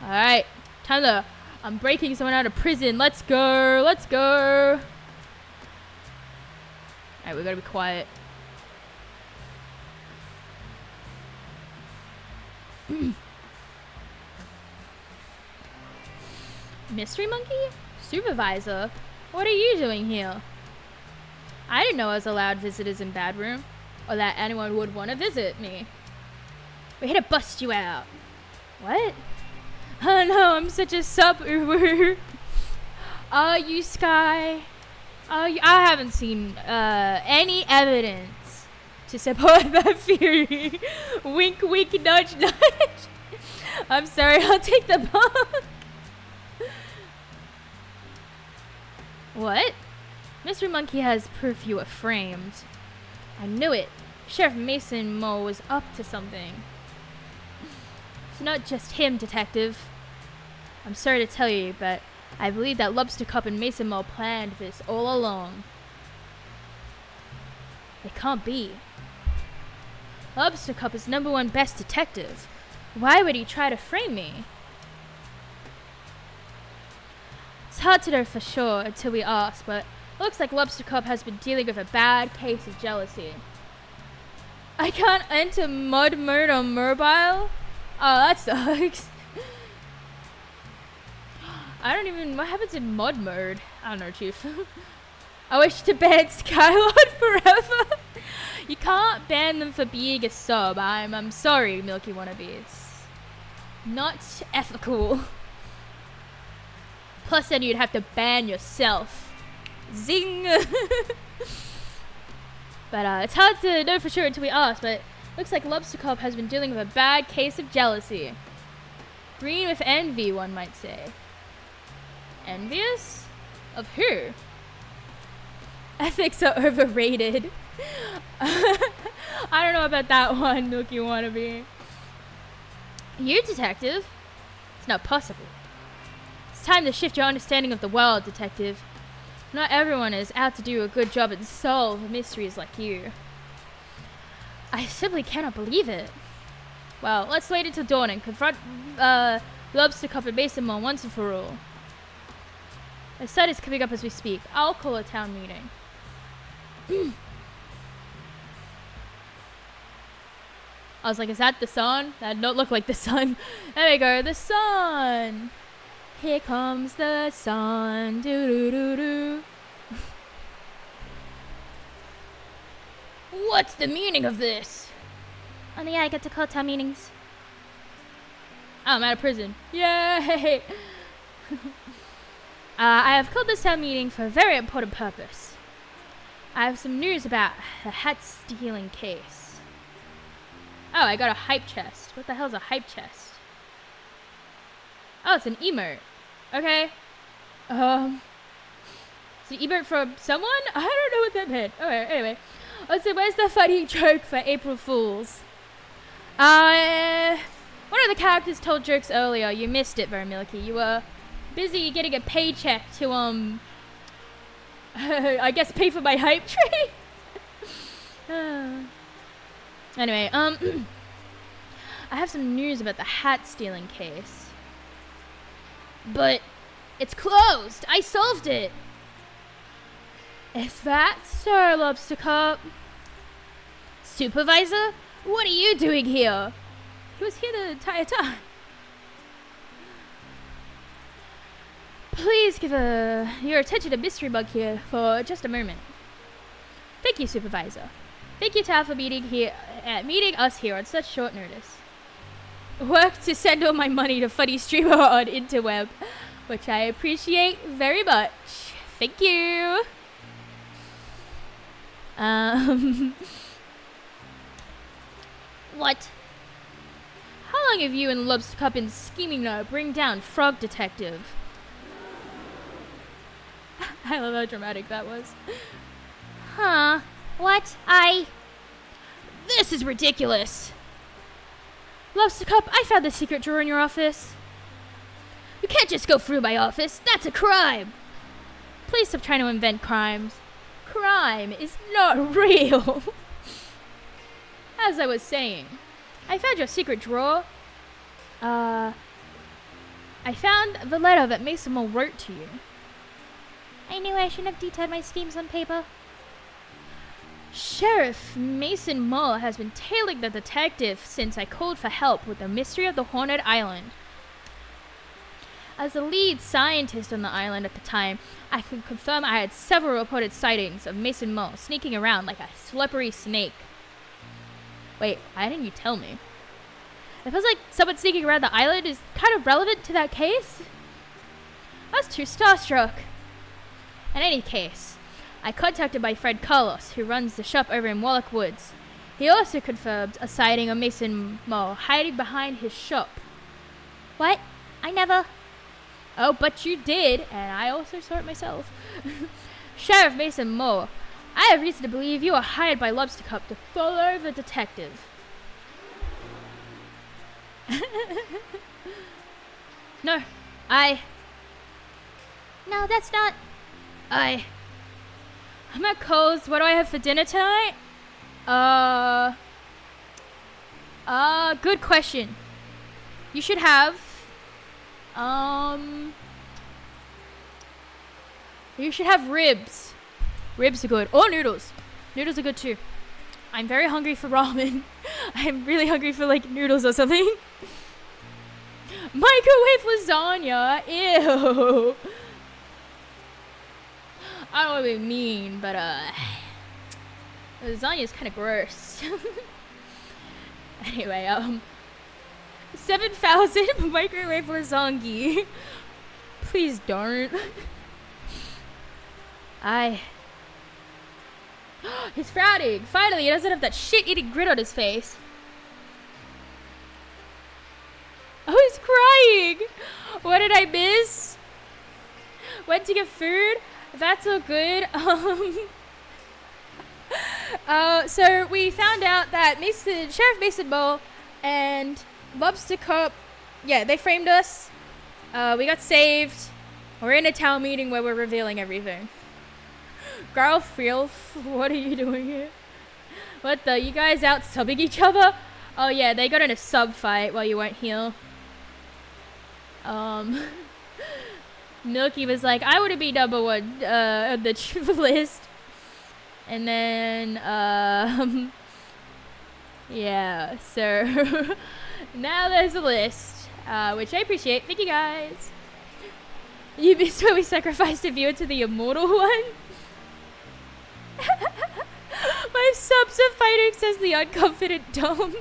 Alright, time to... I'm breaking someone out of prison. Let's go. Let's go. Alright, we gotta be quiet. Mystery Monkey? Supervisor? What are you doing here? I didn't know I was allowed visitors in Bad Room, or that anyone would want to visit me. We're here to bust you out. What? Oh no, I'm such a sub-uber. You Sky? I haven't seen any evidence to support that theory. Wink, wink, nudge, nudge. I'm sorry, I'll take the bump. What? Mystery Monkey has proof you were framed. I knew it. Sheriff Mason Mole was up to something. It's not just him, Detective. I'm sorry to tell you, but I believe that Lobster Cup and Mason Mole planned this all along. It can't be. Lobster Cup is #1 best detective. Why would he try to frame me? It's hard to know for sure until we ask, but it looks like Lobster Cup has been dealing with a bad case of jealousy. I can't enter mod mode on mobile? Oh, that sucks. I don't even... What happens in mod mode? I don't know, Chief. I wish to ban Skylord forever. You can't ban them for being a sub. I'm sorry, Milky Wannabes. Not ethical. Plus then you'd have to ban yourself. Zing! But it's hard to know for sure until we ask, but looks like Lobster Cop has been dealing with a bad case of jealousy. Green with envy, one might say. Envious? Of who? Ethics are overrated. I don't know about that one, Nookie wannabe. You, detective? It's not possible. It's time to shift your understanding of the world, detective. Not everyone is out to do a good job and solve mysteries like you. I simply cannot believe it. Well, let's wait until dawn and confront Lobster Cop and Mason Mole once and for all. The sun is coming up as we speak. I'll call a town meeting. I was like, is that the sun? That did not look like the sun. There we go, the sun. Here comes the sun. Doo doo doo doo. What's the meaning of this? Oh yeah, I get to call town meetings. Oh, I'm out of prison. Yay! I have called this town meeting for a very important purpose. I have some news about the hat stealing case. Oh, I got a hype chest. What the hell's a hype chest? Oh, it's an emote. Okay. It's an emote from someone? I don't know what that meant. Alright, anyway. So where's the funny joke for April Fools? One of the characters told jokes earlier. You missed it, very Milky. You were busy getting a paycheck to, I guess pay for my hype tree? Anyway, I have some news about the hat stealing case. But it's closed. I solved it. Is that so, Lobster Cop? Supervisor? What are you doing here? He was here the entire time. Please give your attention to Mystery Bug here for just a moment. Thank you, Supervisor. Thank you, Tal, for meeting us here on such short notice. Work to send all my money to Funny Streamer on interweb, which I appreciate very much. Thank you. What? How long have you and Lobster Cup been scheming to bring down Frog Detective? I love how dramatic that was. Huh? What? This is ridiculous. Lobster Cup, I found the secret drawer in your office. You can't just go through my office. That's a crime. Please stop trying to invent crimes. Crime is not real. As I was saying, I found your secret drawer. I found the letter that Mason Mole wrote to you. I knew I shouldn't have detailed my schemes on paper. Sheriff Mason Mole has been tailing the detective since I called for help with the mystery of the Haunted Island. As the lead scientist on the island at the time, I can confirm I had several reported sightings of Mason Mole sneaking around like a slippery snake. Wait, why didn't you tell me? It feels like someone sneaking around the island is kind of relevant to that case. I was too starstruck. In any case, I contacted my friend Carlos, who runs the shop over in Warlock Woods. He also confirmed a sighting of Mason Mole hiding behind his shop. What? I never... Oh, but you did, and I also saw it myself. Sheriff Mason Mole, I have reason to believe you are hired by Lobster Cup to follow the detective. No, No, that's not... I'm at Cole's. What do I have for dinner tonight? Good question. You should have, you should have ribs. Ribs are good. Or noodles. Noodles are good too. I'm very hungry for ramen. I'm really hungry for like noodles or something. Microwave lasagna. Ew. I don't know what I mean, but lasagna is kind of gross. Anyway, 7,000 microwave lasagna. Please don't. He's frowning. Finally, he doesn't have that shit-eating grin on his face. Oh, he's crying. What did I miss? Went to get food. That's all good. So we found out that Sheriff Mason Mole and Lobster Cop, yeah, they framed us. We got saved. We're in a town meeting where we're revealing everything. Garfield, what are you doing here? What the? You guys out subbing each other? Oh yeah, they got in a sub fight while you weren't here. Milky was like, I want to be number one on the list. And then, yeah, so now there's a list, which I appreciate. Thank you guys. You missed when we sacrificed a viewer to the immortal one? My subs are fighting, says the unconfident Dom.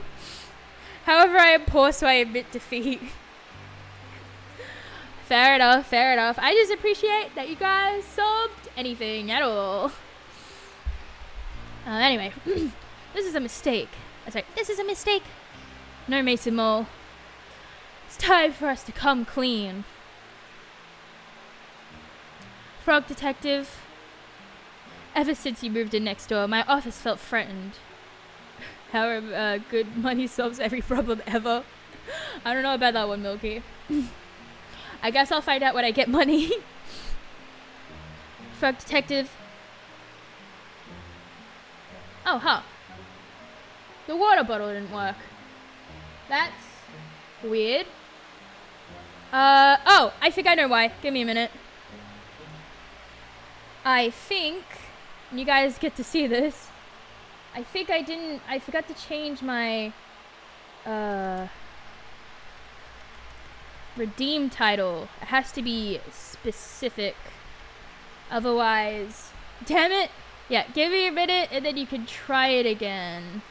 However, I am poor, so I admit defeat. Fair enough, fair enough. I just appreciate that you guys subbed anything at all. Anyway, this is a mistake. Sorry, this is a mistake. No, Mason Mole. It's time for us to come clean. Frog Detective. Ever since you moved in next door, my office felt threatened. However, good money solves every problem ever. I don't know about that one, Milky. I guess I'll find out when I get money. Frog Detective. Oh, huh. The water bottle didn't work. That's weird. Oh, I think I know why. Give me a minute. I think, and you guys get to see this, I forgot to change my, redeem title. It has to be specific. Otherwise, damn it. Yeah, give me a minute and then you can try it again.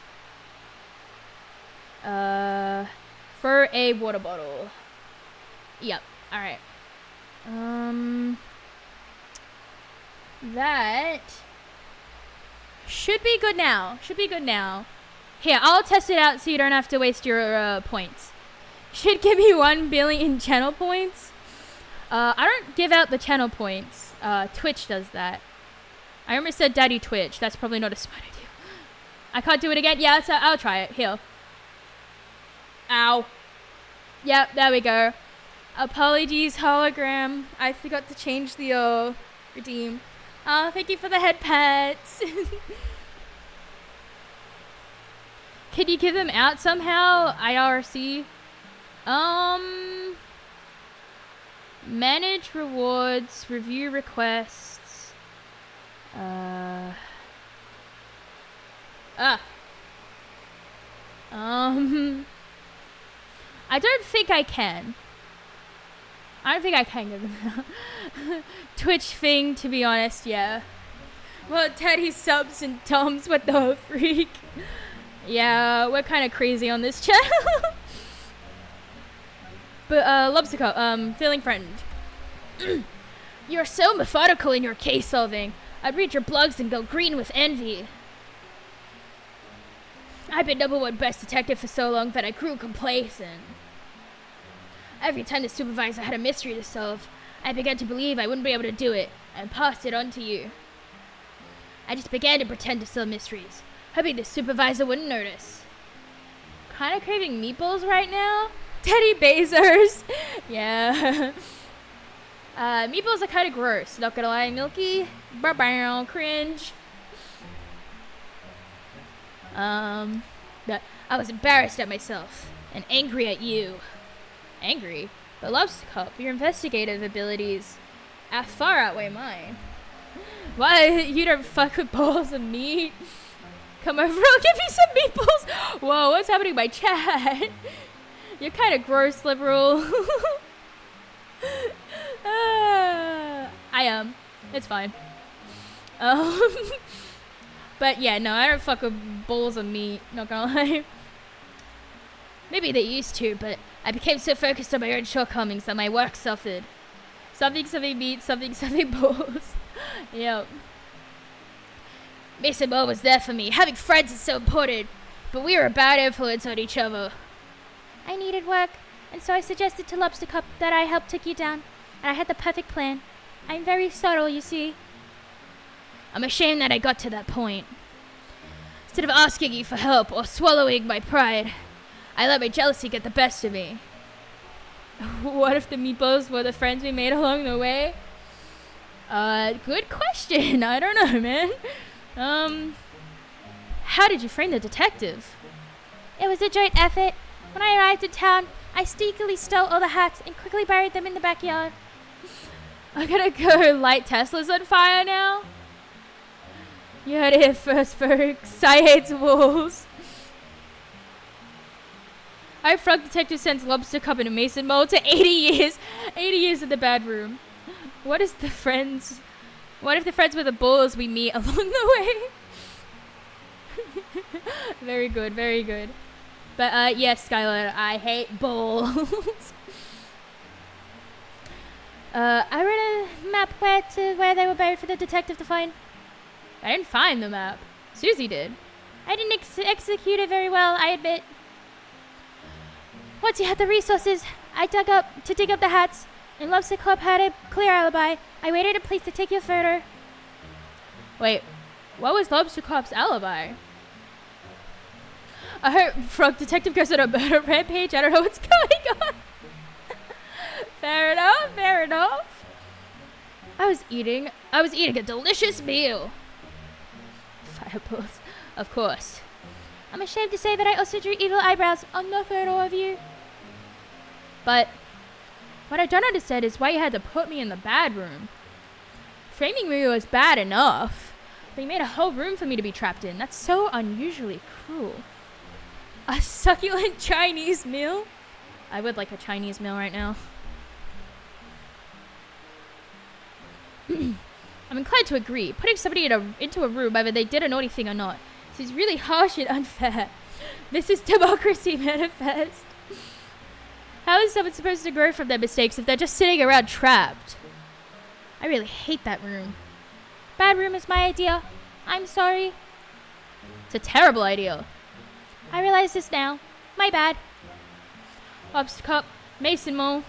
For a water bottle. Yep, alright. That should be good now. Should be good now. Here, I'll test it out so you don't have to waste your points. Should give me 1 billion channel points. I don't give out the channel points. Twitch does that. I almost said Daddy Twitch. That's probably not a smart idea. I can't do it again. Yeah, so I'll try it. Here. Ow. Yep, there we go. Apologies, hologram. I forgot to change the redeem. Thank you for the head pats. Can you give them out somehow? IRC. Manage rewards, review requests. I don't think I can. I don't think I can give them out. Twitch thing, to be honest, yeah. Well, Teddy subs and Toms, what the freak? Yeah, we're kind of crazy on this channel. But, Lobsico, feeling threatened. You're so methodical in your case solving. I'd read your blogs and go green with envy. I've been #1 best detective for so long that I grew complacent. Every time the supervisor had a mystery to solve, I began to believe I wouldn't be able to do it, and passed it on to you. I just began to pretend to solve mysteries, hoping the supervisor wouldn't notice. Kinda craving meatballs right now? Teddy Bezos! Yeah. Meatballs are kinda gross, not gonna lie, Milky. Bow, cringe. But I was embarrassed at myself, and angry at you. Angry? But Lobster Cup, your investigative abilities far outweigh mine. Why, you don't fuck with balls of meat? Come over, I'll give you some meatballs! Whoa, what's happening in my chat? You're kind of gross, liberal. I am. It's fine. But yeah, no, I don't fuck with bowls of meat, not gonna lie. Maybe they used to, but I became so focused on my own shortcomings that my work suffered. Something meat, something balls. Yep. Mason Mo was there for me. Having friends is so important, but we were a bad influence on each other. I needed work, and so I suggested to Lobster Cup that I help take you down, and I had the perfect plan. I'm very subtle, you see. I'm ashamed that I got to that point. Instead of asking you for help or swallowing my pride, I let my jealousy get the best of me. What if the meatballs were the friends we made along the way? Good question. I don't know, man. How did you frame the detective? It was a joint effort. When I arrived in town, I sneakily stole all the hats and quickly buried them in the backyard. I'm gonna go light Teslas on fire now. You heard it here first, folks. I hate wolves. Our frog detective sends Lobster Cup in a mason mold to 80 years. 80 years in the bad room. What if the friends were the bulls we meet along the way? Very good, very good. But yes, Skylar, I hate bulls. I wrote a map where they were buried for the detective to find. I didn't find the map. Susie did. I didn't execute it very well, I admit. Once you had the resources, I dig up the hats, and Lobster Club had a clear alibi. I waited in place to take your photo. Wait, what was Lobster Cop's alibi? I heard Frog Detective goes on a murder rampage. I don't know what's going on. Fair enough, fair enough. I was eating a delicious meal. Fireballs, of course. I'm ashamed to say that I also drew evil eyebrows on the photo of you. But what I don't understand is why you had to put me in the bad room. Framing me was bad enough, but you made a whole room for me to be trapped in. That's so unusually cruel. A succulent Chinese meal? I would like a Chinese meal right now. I'm inclined to agree. Putting somebody into a room, whether they did a naughty thing or not, is really harsh and unfair. This is democracy manifest. How is someone supposed to grow from their mistakes if they're just sitting around trapped? I really hate that room. Bad room is my idea. I'm sorry. It's a terrible idea. I realize this now. My bad. Lobster Cup, Mason Mole.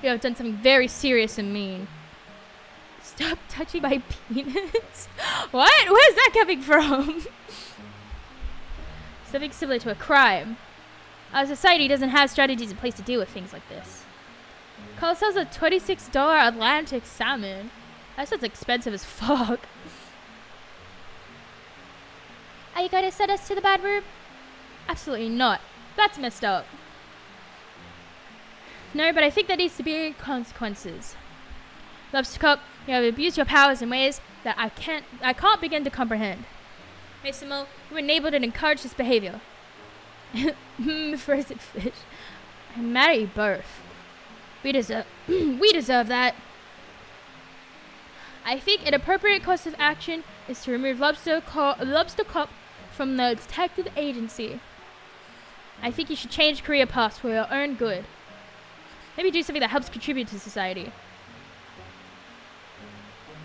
You have done something very serious and mean. Stop touching my penis. What? Where's that coming from? Something similar to a crime. Our society doesn't have strategies in place to deal with things like this. Carl sells a $26 Atlantic salmon. That sounds expensive as fuck. Are you going to send us to the bad room? Absolutely not. That's messed up. No, but I think there needs to be consequences. Lobster Cup, you have abused your powers in ways that I can't begin to comprehend. Mason Mo, you enabled and encouraged this behavior. Frozen fish. I'm mad at you both. We deserve that. I think an appropriate course of action is to remove Lobster Cup from the detective agency. I think you should change career paths for your own good. Maybe do something that helps contribute to society.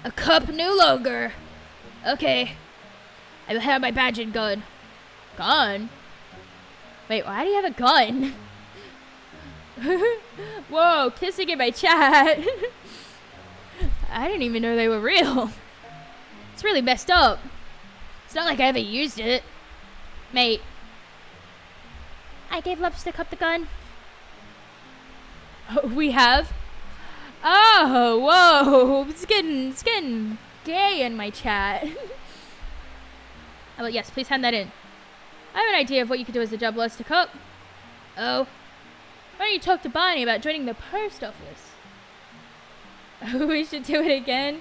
A cup no longer. Okay. I will have my badge and gun. Gun? Wait, why do you have a gun? Whoa, kissing in my chat. I didn't even know they were real. It's really messed up. It's not like I ever used it. Mate. I gave Lobster Cup the gun. Oh, we have? Oh, whoa. It's getting gay in my chat. Oh, yes, please hand that in. I have an idea of what you could do as a job, Lobster Cup. Oh. Why don't you talk to Bonnie about joining the post office? We should do it again.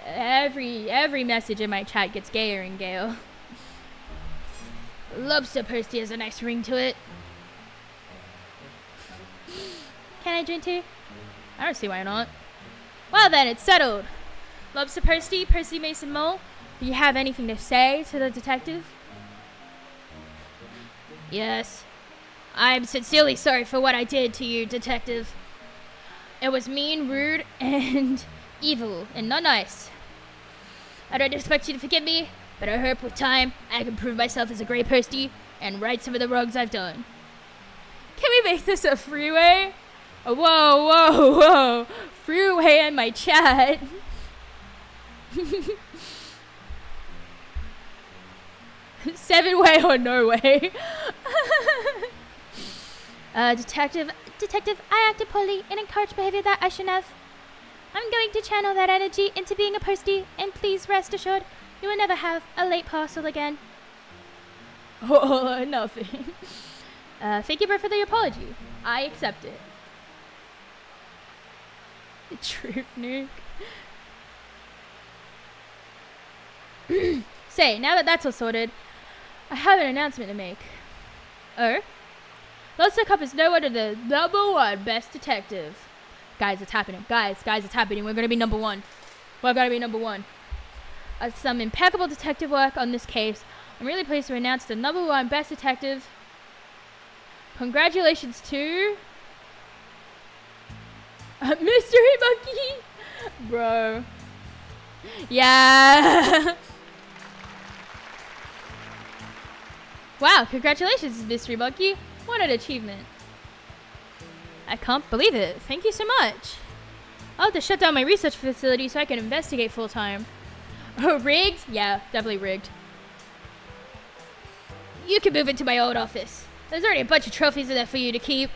Every message in my chat gets gayer and gayer. Lobster Posty has a nice ring to it. Can I join too? I don't see why not. Well then, it's settled. Lobster Posty, Percy Mason Mole, do you have anything to say to the detective? Yes. I'm sincerely sorry for what I did to you, Detective. It was mean, rude, and evil, and not nice. I don't expect you to forgive me, but I hope with time I can prove myself as a great person and right some of the wrongs I've done. Can we make this a freeway? Oh, whoa, whoa, whoa. Freeway in my chat. Seven-way or no way. Detective, I acted poorly and encouraged behavior that I shouldn't have. I'm going to channel that energy into being a postie, and please rest assured, you will never have a late parcel again. Oh, nothing. Thank you for the apology. I accept it. Truth nuke. Say, now that that's all sorted, I have an announcement to make. Oh? Lost Cup is no wonder the #1 best detective. Guys, it's happening. Guys, it's happening. We're gonna be #1. We're gonna be #1. Some impeccable detective work on this case. I'm really pleased to announce the #1 best detective. Congratulations to Mystery Monkey! Bro. Yeah. Wow, congratulations, Mystery Monkey. What an achievement. I can't believe it. Thank you so much. I'll have to shut down my research facility so I can investigate full time. Oh, rigged? Yeah, definitely rigged. You can move into my old office. There's already a bunch of trophies in there for you to keep.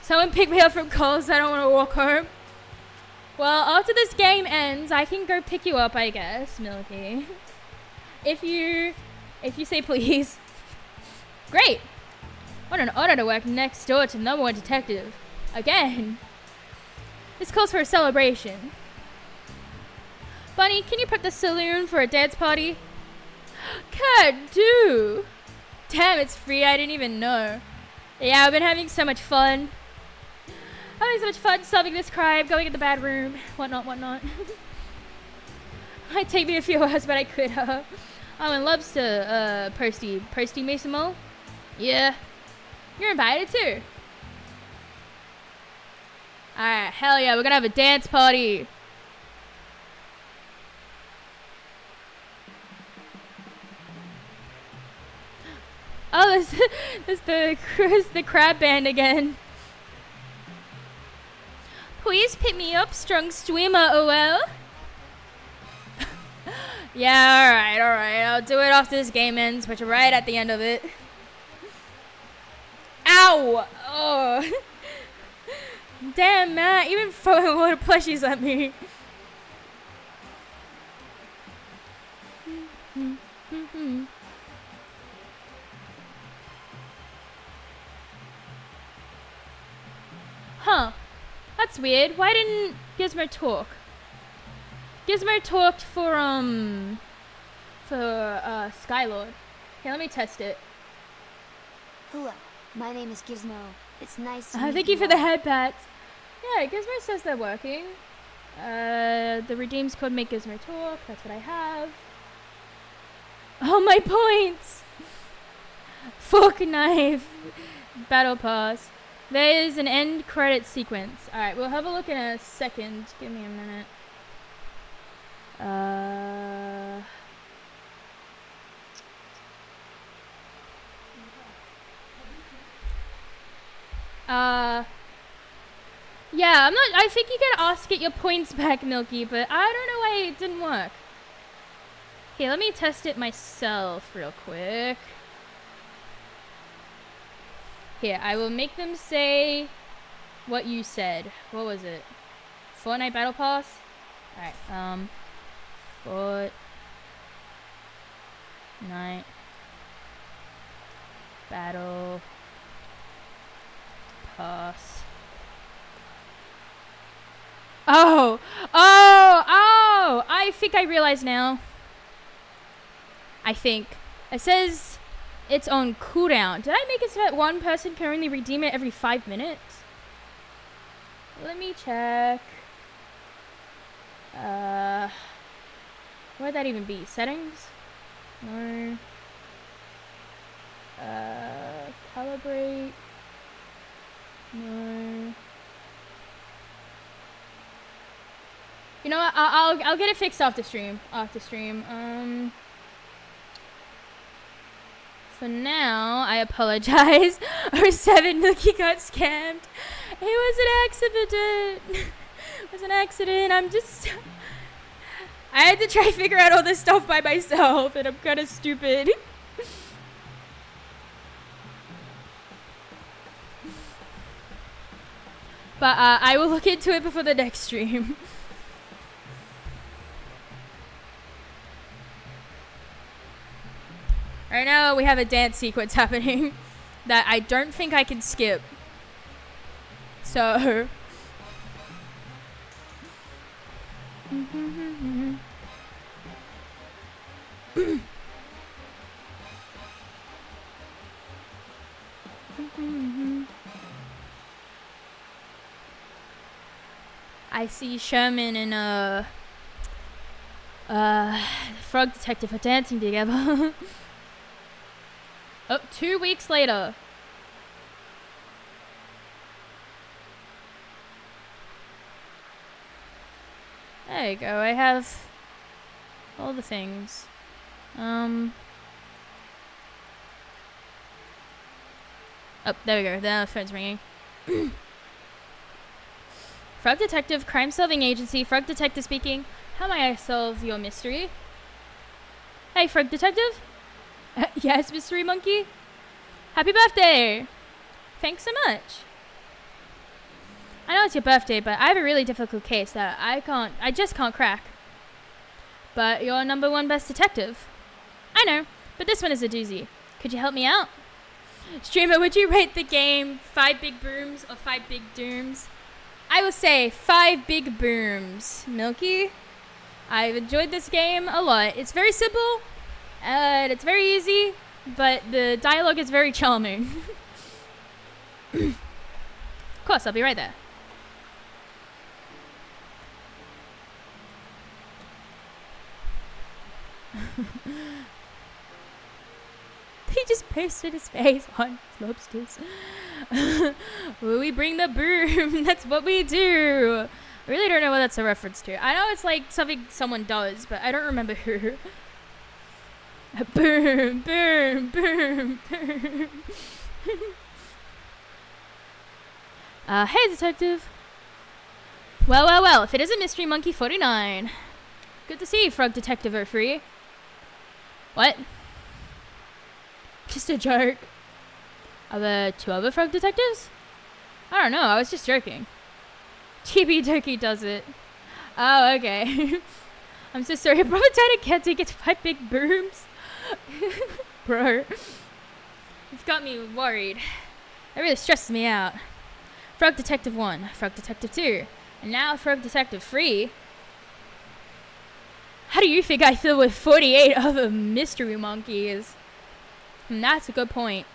Someone pick me up from Coles. I don't want to walk home. Well, after this game ends, I can go pick you up, I guess, Milky. If you say please. Great. What an honor to work next door to #1 detective. Again. This calls for a celebration. Bunny, can you prep the saloon for a dance party? Can do. Damn, it's free. I didn't even know. Yeah, I've been having so much fun. Having so much fun solving this crime, going in the bad room, whatnot. Might take me a few hours, but I could. Oh, and loves to, Posty Mason Mole? Yeah. You're invited too. Alright, hell yeah, we're gonna have a dance party. Oh, this the crab band again. Please pick me up, strong swimmer, OL. Yeah, alright. I'll do it after this game ends, which right at the end of it. Ow! Oh. Damn, Matt, even throwing a lot of plushies at me. Huh. That's weird. Why didn't Gizmo talk? Gizmo talked for Skylord. Here, let me test it. Hello, my name is Gizmo. It's nice to meet Thank you for the all. head pats. Yeah, Gizmo says they're working. The redeems code make Gizmo talk. That's what I have. Oh, my points! Fork knife. Battle pass. There is an end credit sequence. Alright, we'll have a look in a second. Give me a minute. Yeah, I think you can ask get your points back, Milky, but I don't know why it didn't work. Here, let me test it myself real quick. Here, I will make them say what you said. What was it? Fortnite Battle Pass? Alright, Fortnite Battle Pass. Oh! I think I realize now. I think. It says it's on cooldown. Did I make it so that one person can only redeem it every 5 minutes? Let me check. Where'd that even be? Settings? No. break. No. You know what? I'll get it fixed after stream. For now, I apologize. Our 7 Milky got scammed. It was an accident. It was an accident. I had to try to figure out all this stuff by myself, and I'm kind of stupid. But I will look into it before the next stream. Right now we have a dance sequence happening that I don't think I can skip. So I see Sherman and Frog Detective are dancing together. Oh, 2 weeks later. There you go. I have all the things. Oh, there we go. The phone's ringing. Frog Detective, crime solving agency. Frog Detective speaking. How may I solve your mystery? Hey, Frog Detective? Yes, Mystery Monkey? Happy birthday! Thanks so much. I know it's your birthday, but I have a really difficult case that I just can't crack. But you're #1 best detective. I know, but this one is a doozy. Could you help me out? Streamer, would you rate the game 5 big booms or 5 big dooms? I will say 5 big booms. Milky, I've enjoyed this game a lot. It's very simple. And it's very easy, but the dialogue is very charming. Of course, I'll be right there. He just pasted his face on lobsters. Will we bring the broom? That's what we do. I really don't know what that's a reference to. I know it's like something someone does, but I don't remember who. Boom, boom, boom, boom. Hey, detective. Well, if it isn't Mystery Monkey 49. Good to see you, Frog Detective 03. What? Just a joke. Are there 2 other Frog Detectives? I don't know, I was just joking. Chibi Doki does it. Oh, okay. I'm so sorry, Brother Tana can't take its 5 big booms. Bro, you've got me worried. That really stresses me out. Frog Detective 1, Frog Detective 2, and now Frog Detective 3. How do you think I feel with 48 other mystery monkeys? That's a good point.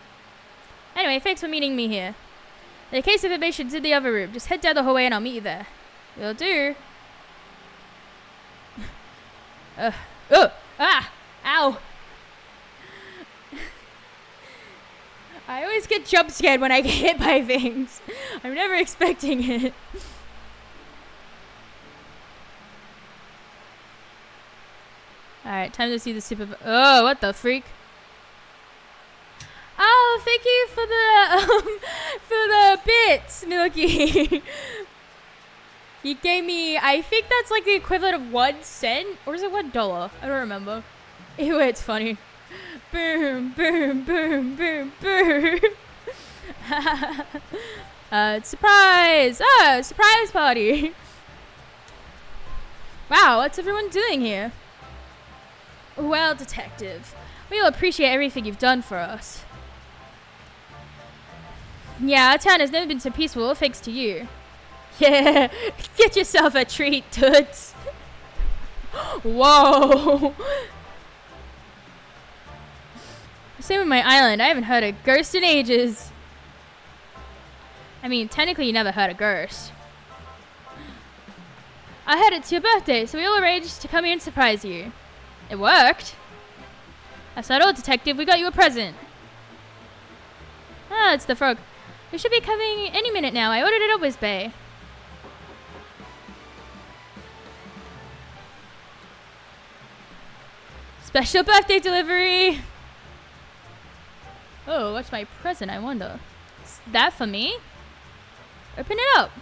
Anyway, thanks for meeting me here. The case information's in the other room. Just head down the hallway and I'll meet you there. Will do. Ow. I always get jump scared when I get hit by things. I'm never expecting it. Alright, time to see the super... Oh, what the freak? Oh, thank you for the bits, Milky. You gave me, I think that's like the equivalent of 1 cent, or is it $1? I don't remember. Ew, it's funny. Boom, boom, boom, boom, boom. Surprise! Oh, surprise party. Wow, what's everyone doing here? Well, detective, we'll appreciate everything you've done for us. Yeah, our town has never been so peaceful, thanks to you. Yeah, get yourself a treat, toots. Whoa. Same with my island. I haven't heard a ghost in ages. I mean, technically you never heard a ghost. I heard it's your birthday, so we all arranged to come here and surprise you. It worked. That's not all, detective. We got you a present. Ah, it's the frog. We should be coming any minute now. I ordered it at Whiz Bay. Special birthday delivery. Oh, what's my present, I wonder? Is that for me? Open it up.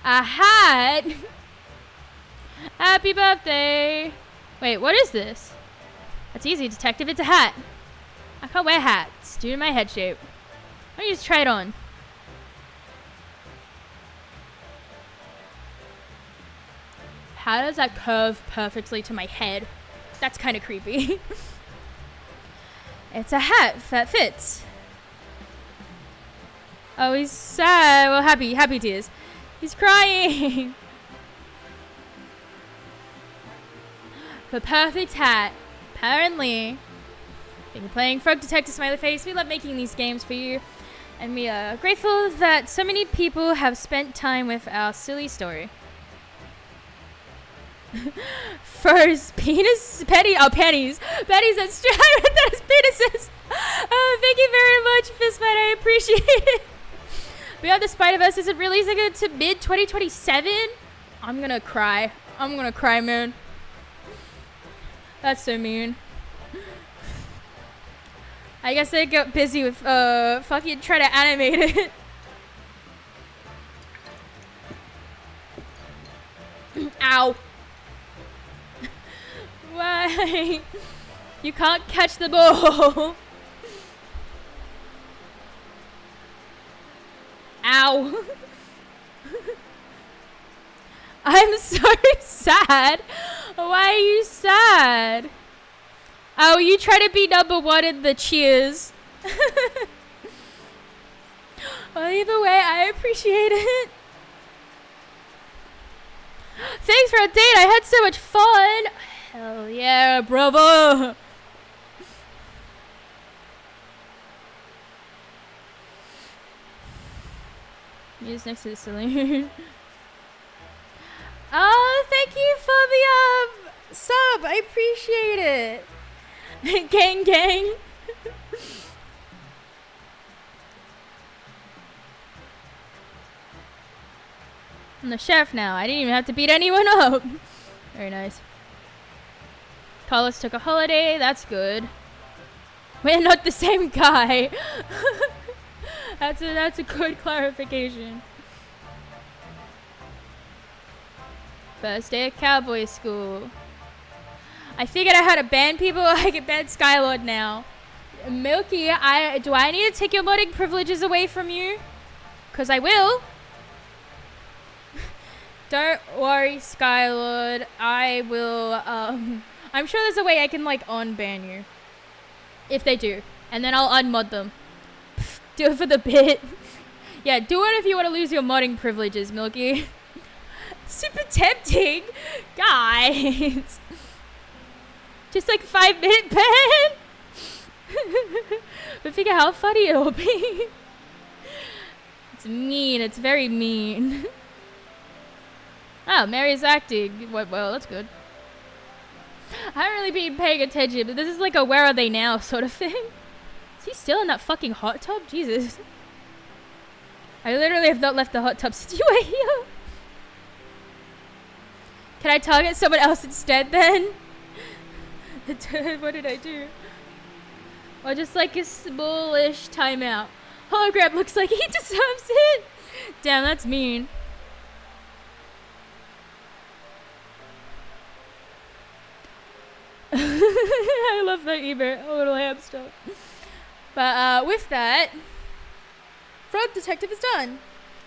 A hat. Happy birthday. Wait, what is this? That's easy, detective. It's a hat. I can't wear hats due to my head shape. Why don't you just try it on? How does that curve perfectly to my head? That's kind of creepy. It's a hat that fits. Oh, he's sad. Well, happy tears. He's crying. The perfect hat. Apparently. Thank you for playing Frog Detective Smiley Face. We love making these games for you. And we are grateful that so many people have spent time with our silly story. First, penis, pennies. Pennies and those penises. Thank you very much, Fistfight. I appreciate it. Beyond the Spider-Verse isn't releasing it to mid-2027. I'm gonna cry. Man. That's so mean. I guess they got busy with fucking trying to animate it. Ow. Why? You can't catch the ball. Ow. I'm so sad. Why are you sad? Oh, you try to be number one in the cheers. Well, either way, I appreciate it. Thanks for a date. I had so much fun. Hell yeah, bravo. He's next to the saloon. Oh, thank you for the sub. I appreciate it. Gang. I'm the chef now. I didn't even have to beat anyone up. Very nice. Carlos took a holiday. That's good. We're not the same guy. That's a good clarification. First day of cowboy school. I figured out how to ban people. I can ban Skylord now. Milky, do I need to take your modding privileges away from you? Because I will. Don't worry, Skylord. I will, I'm sure there's a way I can, like, unban you. If they do. And then I'll unmod them. Pfft, do it for the bit. Yeah, do it if you want to lose your modding privileges, Milky. Super tempting. Guys. Just like 5-minute ban. But figure how funny it'll be. It's mean. It's very mean. Oh, Mary's acting. Well, that's good. I haven't really been paying attention, but this is like a where are they now sort of thing. Is he still in that fucking hot tub? Jesus. I literally have not left the hot tub since you were here. Can I target someone else instead then? What did I do? Or just like a smallish timeout. Hologram looks like he deserves it. Damn, that's mean. I love that emote, a little hamster. But with that, Frog Detective is done.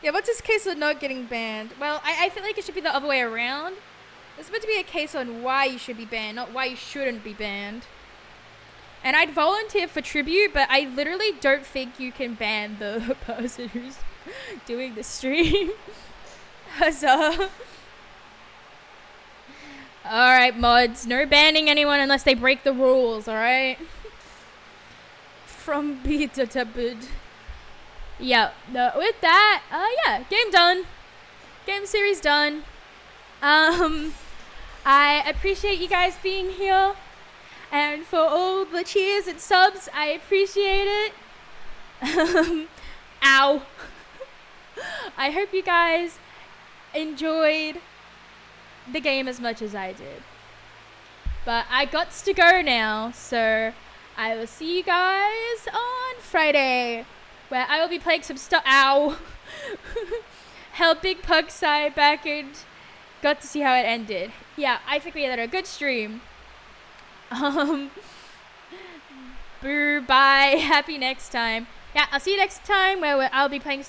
Yeah, what's this case of not getting banned? Well, I feel like it should be the other way around. It's meant to be a case on why you should be banned, not why you shouldn't be banned. And I'd volunteer for tribute, but I literally don't think you can ban the person who's doing the stream. Huzzah. Alright, mods. No banning anyone unless they break the rules, alright? From beta to bid. Yeah, no, with that, yeah, game done. Game series done. I appreciate you guys being here. And for all the cheers and subs, I appreciate it. Ow. I hope you guys enjoyed the game as much as I did. But I got to go now, so I will see you guys on Friday, where I will be playing some stuff. Ow. Helping Pugside back and got to see how it ended. Yeah, I think we had a good stream. Bye. Happy next time. Yeah, I'll see you next time where I'll be playing